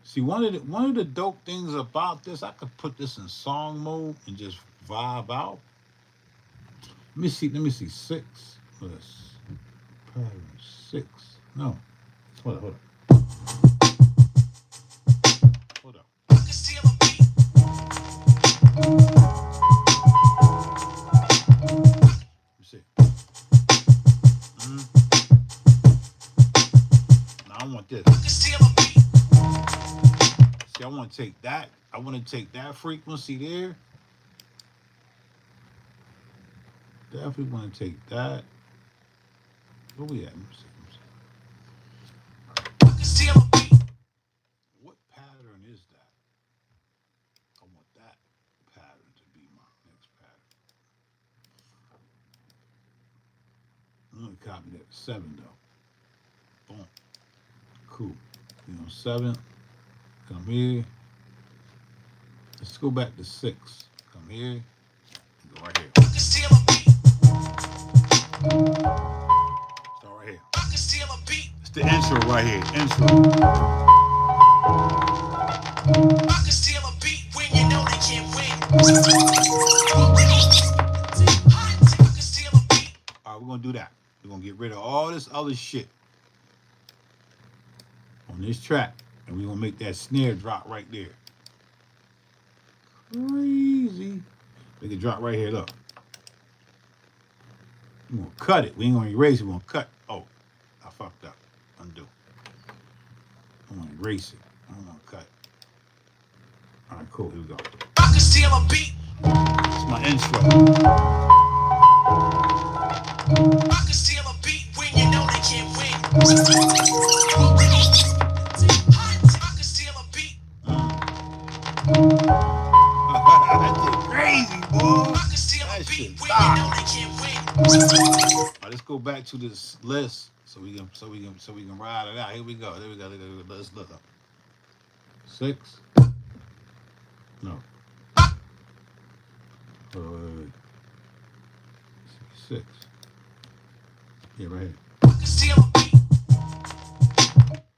See, one of the dope things about this, I could put this in song mode and just vibe out. Let me see. 6. What is this? Pattern 6. No. Hold up. Hold up. Let me see. Now I want this. See, I want to take that. I want to take that frequency there. Definitely want to take that. Where we at? Let me see. What pattern is that? I want that pattern to be my next pattern. I'm going to copy that 7 though. Boom. Cool. 7. Come here. Let's go back to 6. Come here. Go right here. Start right here. It's the intro right here. Intro. Alright, we're gonna do that. We're gonna get rid of all this other shit on this track. And we're gonna make that snare drop right there. Crazy. Make it drop right here, look. We're gonna cut it. We ain't gonna erase it, we're gonna cut. Oh, I fucked up. Undo. I'm gonna erase it. I'm gonna cut it. Alright, cool, here we go. I can steal a beat. It's my intro. I can steal a beat when you know they can't win. Crazy, boy. That shit. Alright, let's go back to this list so we can ride it out. Here we go. Let's look up. 6. No. Wait. 6. Yeah, right here.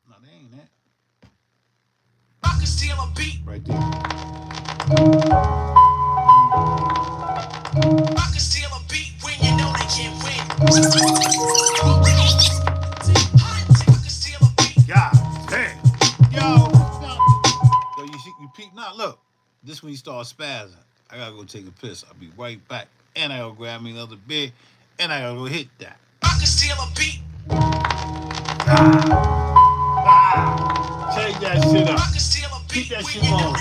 No, they ain't that. Right there. God damn. Yo, you peep now. Look, this when you start spazzing. I gotta go take a piss. I'll be right back. And I gotta grab me another beer. And I gotta go hit that. I can steal a beat. Change that shit up. Keep that shit on.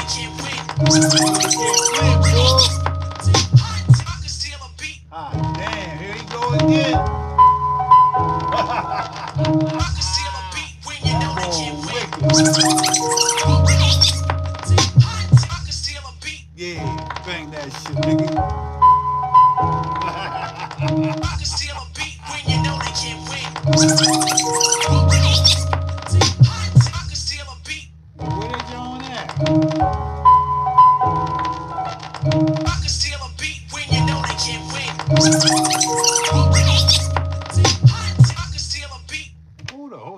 Ah, damn, here you go again. Yeah, bang that shit, nigga. Where that John at?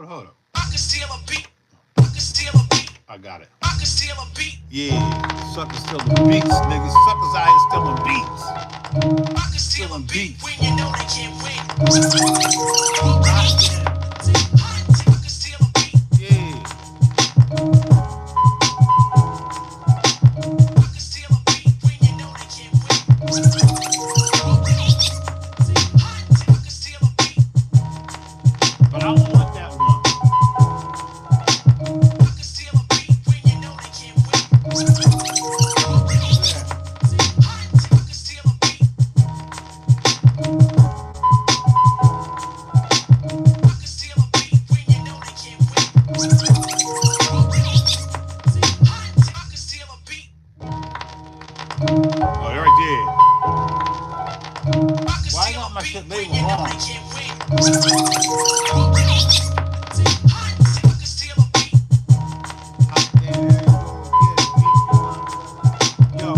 Hold up. I got it. Yeah, suckers stealing beats, niggas. Suckers out here stealing beats. Yeah. But I don't want that one. Oh, they're right there. Why I got my shit labeled wrong? Yo,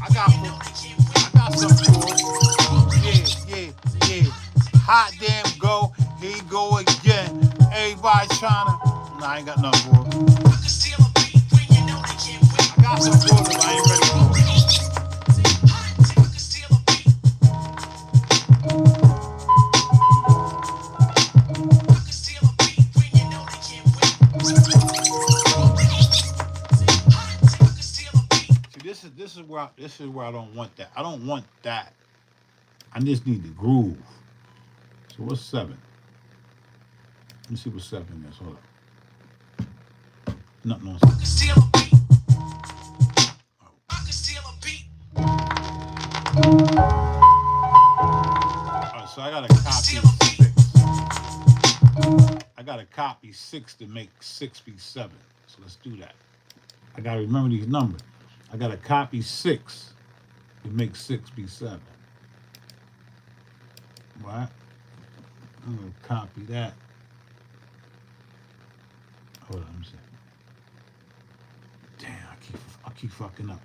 I got some chords. Yeah. Hot damn go. Here you go again. Everybody tryna. Nah, I ain't got nothing for it. I got some chords, but I ain't ready for it. See, this is where I don't want that. I don't want that. I just need the groove. So what's 7? Let me see what 7 is. Hold up. Nothing on 7. Alright, so I gotta copy 6. I gotta copy 6 to make 6 be 7. So let's do that. I gotta remember these numbers. I gotta copy 6 to make 6 be 7. Right? I'm gonna copy that. Hold on, let me see. Damn, I keep fucking up.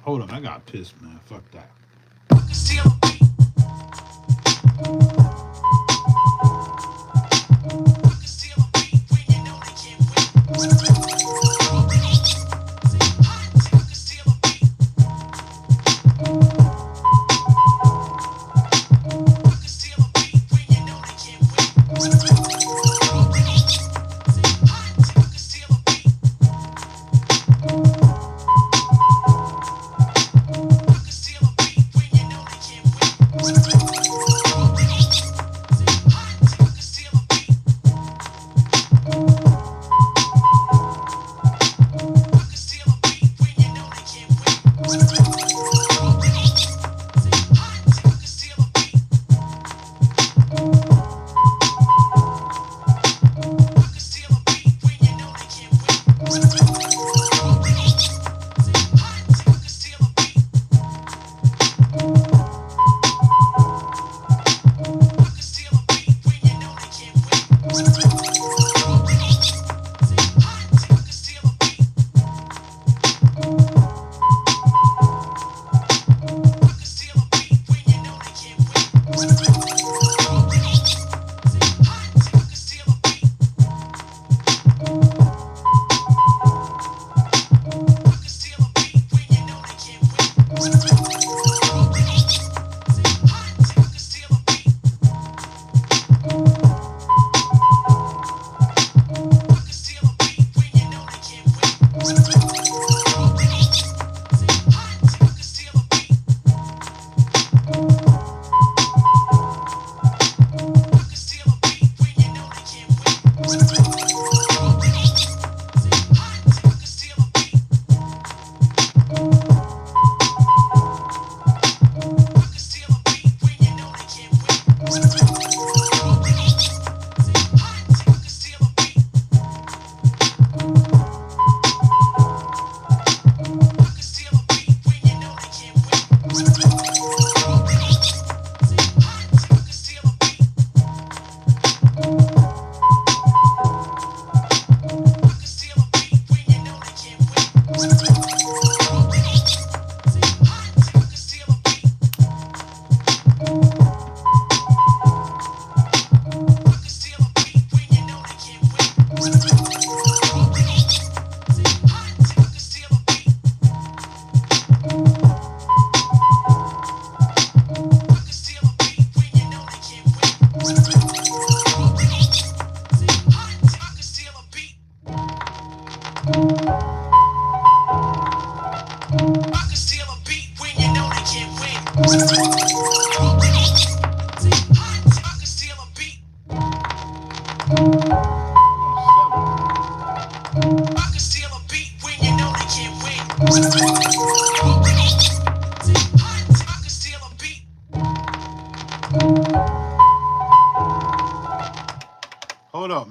Hold on, I got pissed, man. Fuck that.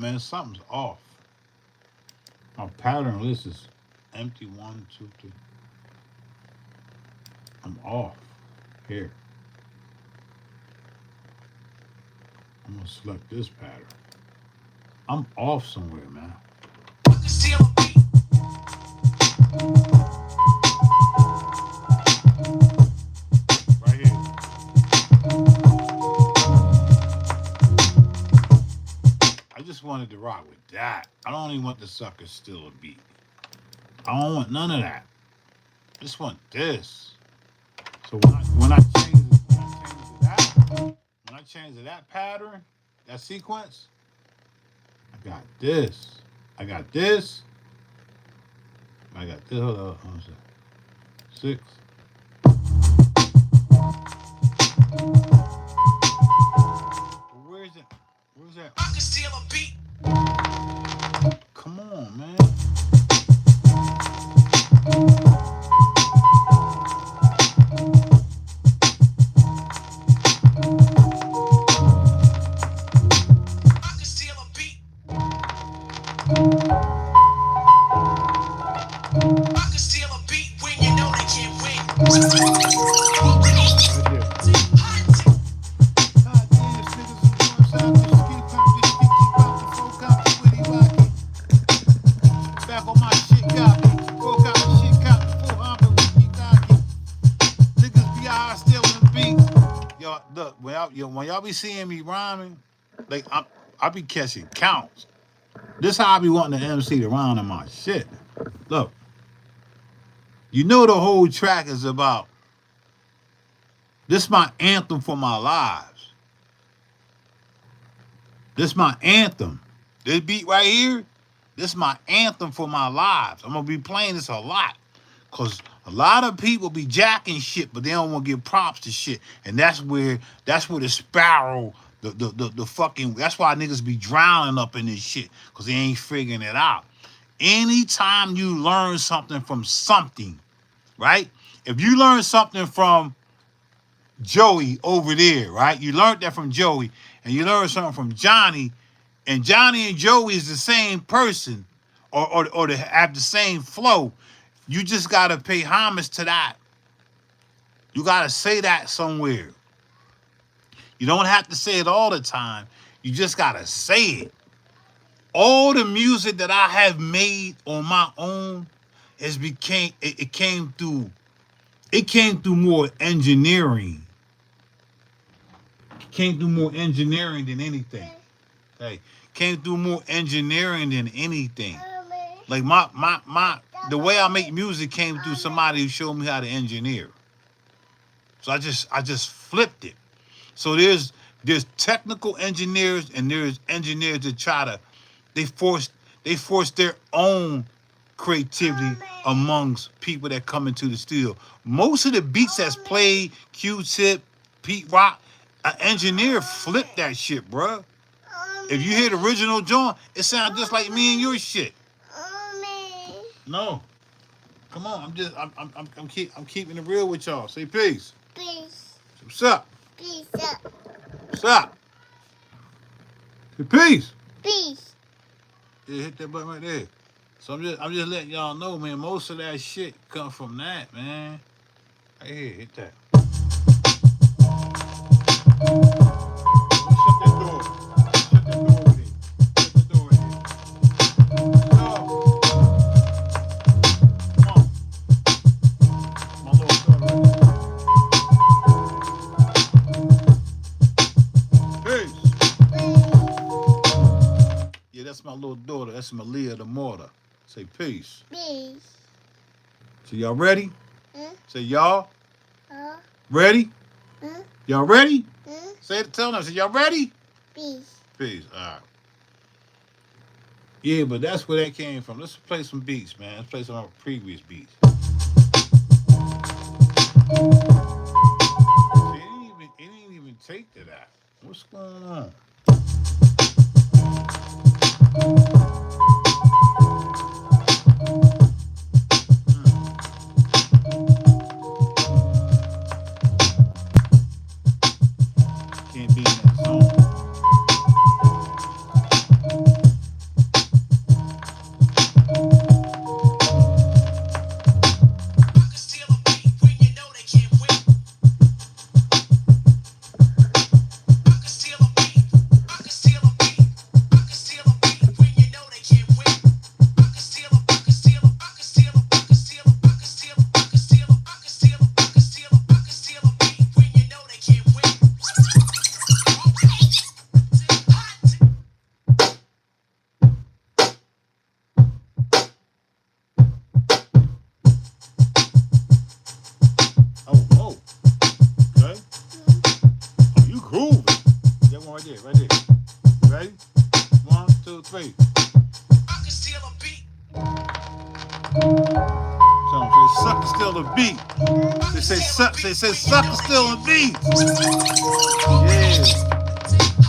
man. Something's off. My pattern list is empty. 1, 2, 3. I'm off. Here. I'm gonna select this pattern. I'm off somewhere, man. Right here. I just wanted to rock with that. I don't even want the sucker still a beat. I don't want none of that. I just want this. So when I change to that pattern, that sequence, I got this. I got this. I got this. Hold on. 6. Where's that? Where's that? I can steal a beat. Come on, man. When y'all be seeing me rhyming, like I be catching counts. This how I be wanting the MC to rhyme in my shit. Look, you know the whole track is about. This my anthem for my lives. This my anthem. This beat right here, this my anthem for my lives. I'm gonna be playing this a lot. Cause a lot of people be jacking shit, but they don't want to give props to shit. And that's where the sparrow, the fucking, that's why niggas be drowning up in this shit. Cause they ain't figuring it out. Anytime you learn something from something, right? If you learn something from Joey over there, right? You learned that from Joey, and you learned something from Johnny, and Johnny and Joey is the same person, or they have the same flow. You just gotta pay homage to that. You gotta say that somewhere. You don't have to say it all the time. You just gotta say it. All the music that I have made on my own it came through more engineering. It came through more engineering than anything. Hey, came through more engineering than anything. Like the way I make music came through somebody who showed me how to engineer. So I just flipped it. So there's technical engineers and there's engineers that they force their own creativity amongst people that come into the studio. Most of the beats that's played, Q-Tip, Pete Rock, an engineer flipped that shit, bruh. If you hear the original joint, it sounds just like me and your shit. No, come on. I'm keeping it real with y'all. Say peace. Peace. What's up? Peace up. What's up? Say peace. Peace. Yeah, hit that button right there. So I'm just letting y'all know, man. Most of that shit come from that, man. Right here, hit that. Shut that door. Shut that door over there. Shut that door right there. Come on. My little daughter right there. Peace. Yeah, that's my little daughter. That's Malia the Mortar. Say peace. Peace. So y'all ready? Say y'all Huh? ready? Y'all ready? Hmm? Say it, tell them. Say y'all ready? Peace. Peace. All right. Yeah, but that's where that came from. Let's play some beats, man. Let's play some of our previous beats. It didn't even take to that. What's going on? Can't be in that zone. three. I can steal a beat. Tell them, say, sucker steal the beat. They say, sucker steal the beat. Yeah. I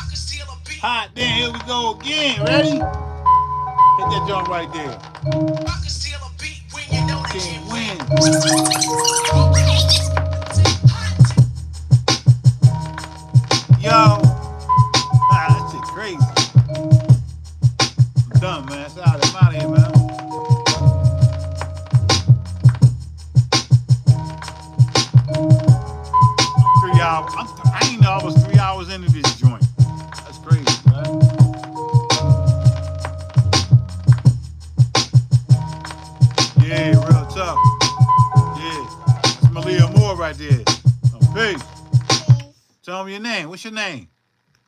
can steal a beat. Hot, then here we go again. Ready? Hit that joint right there. I can steal a beat when you know they Can't can't win. Yo. That shit crazy. I'm done, man. It's out of here, man. 3 hours. I didn't know I was 3 hours into this joint. That's crazy, man. Yeah, real tough. Yeah. That's Malia Moore right there. Oh, peace. Tell me your name. What's your name?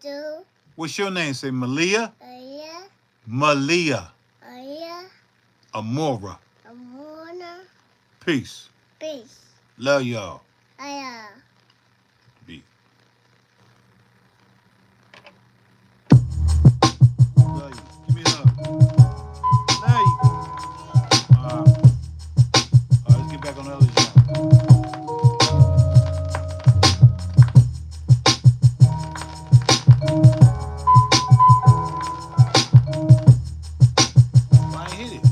Do. What's your name? Say Malia. Yeah. Malia. Yeah. Amora. Amona. Peace. Peace. Love y'all. Yeah. Beat. Love you. Give me a hug. Love you. Let's get back on the other job. Why I hit it?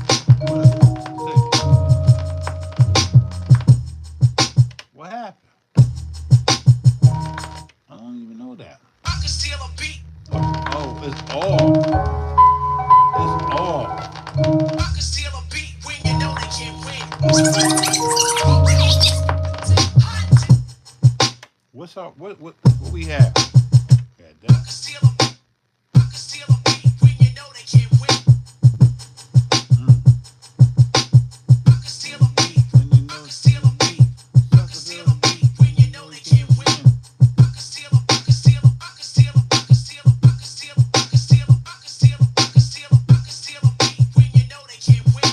What happened? I don't even know that. I can steal a beat. Oh, it's all. It's all. I can steal a beat when you know they can't win. What's up? What we have? Yeah, I that. can steal a beat. I can steal a beat when you know they can't win. I can steal a beat. When you I know can steal a beat. I can steal a beat when you know they can't win. I can steal a, I can steal a, I can steal a, I can steal a, I can steal a, I can steal a, I can steal a, I can steal a, I can steal a beat when you know they can't win.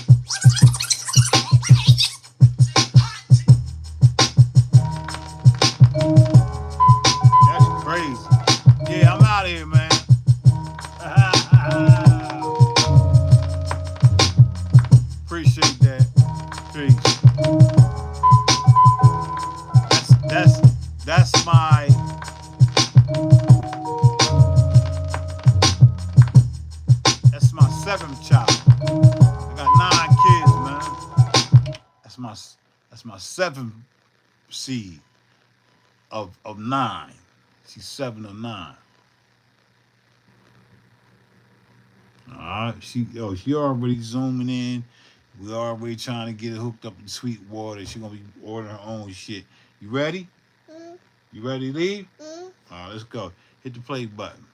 That's crazy. Yeah, I'm out of here, man. Appreciate that. Peace. That's my seventh child. I got 9 kids, man. That's my seventh seed of 9. She's 7 of 9. All right, she already zooming in. We already trying to get it hooked up in Sweetwater. She gonna be ordering her own shit. You ready? You ready to leave? All right, let's go. Hit the play button.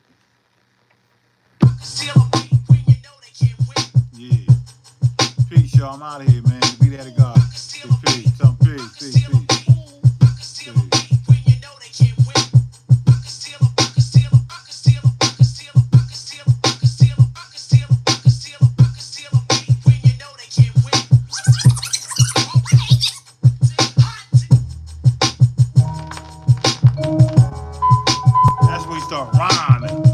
Steal a beat when you know they can't win. Yeah. Peace, y'all. I'm out of here, man. Be there to God. Peace. Tell 'em peace. Peace. Peace. I can steal a beat when you know they can't win. I can steal a, I can steal a, I can steal a, I can steal a, I can steal a, I can steal a, I can steal a, I can steal a, I can steal a beat when you know they can't win. That's when you start rhyming.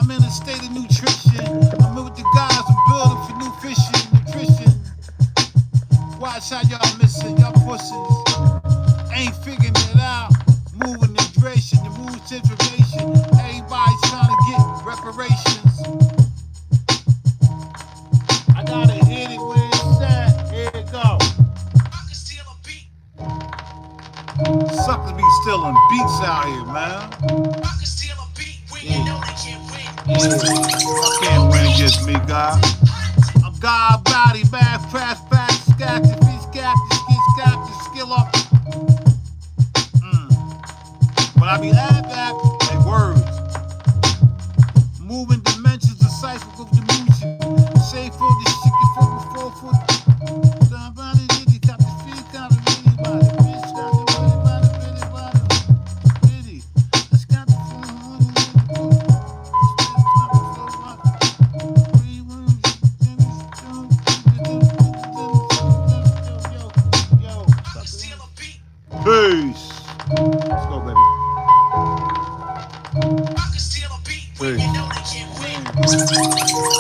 I'm in a state of nutrition. I'm in with the guys who building for new fishing, nutrition. Watch how y'all missing, y'all pussies. Ain't figuring it out. Moving the duration, the move to information. Everybody's trying to get reparations. I gotta hit it where it's at. Here it go. I can steal a beat. Suckers be stealing beats out here, man. I can steal a beat when you know they can't win. I can't win against me, God. I'm God body, bad press, back, scattered, fish scattered, skill up. When I be back, they words. Moving dimensions, a cycle of dimension. Say for the shit, get for 4 foot. Somebody did it, got the feet, got the anybody. Bitch, got the anybody. Let's got the phone. Peace. Let's go, baby. I can steal a beat when Peace. you know they can't win.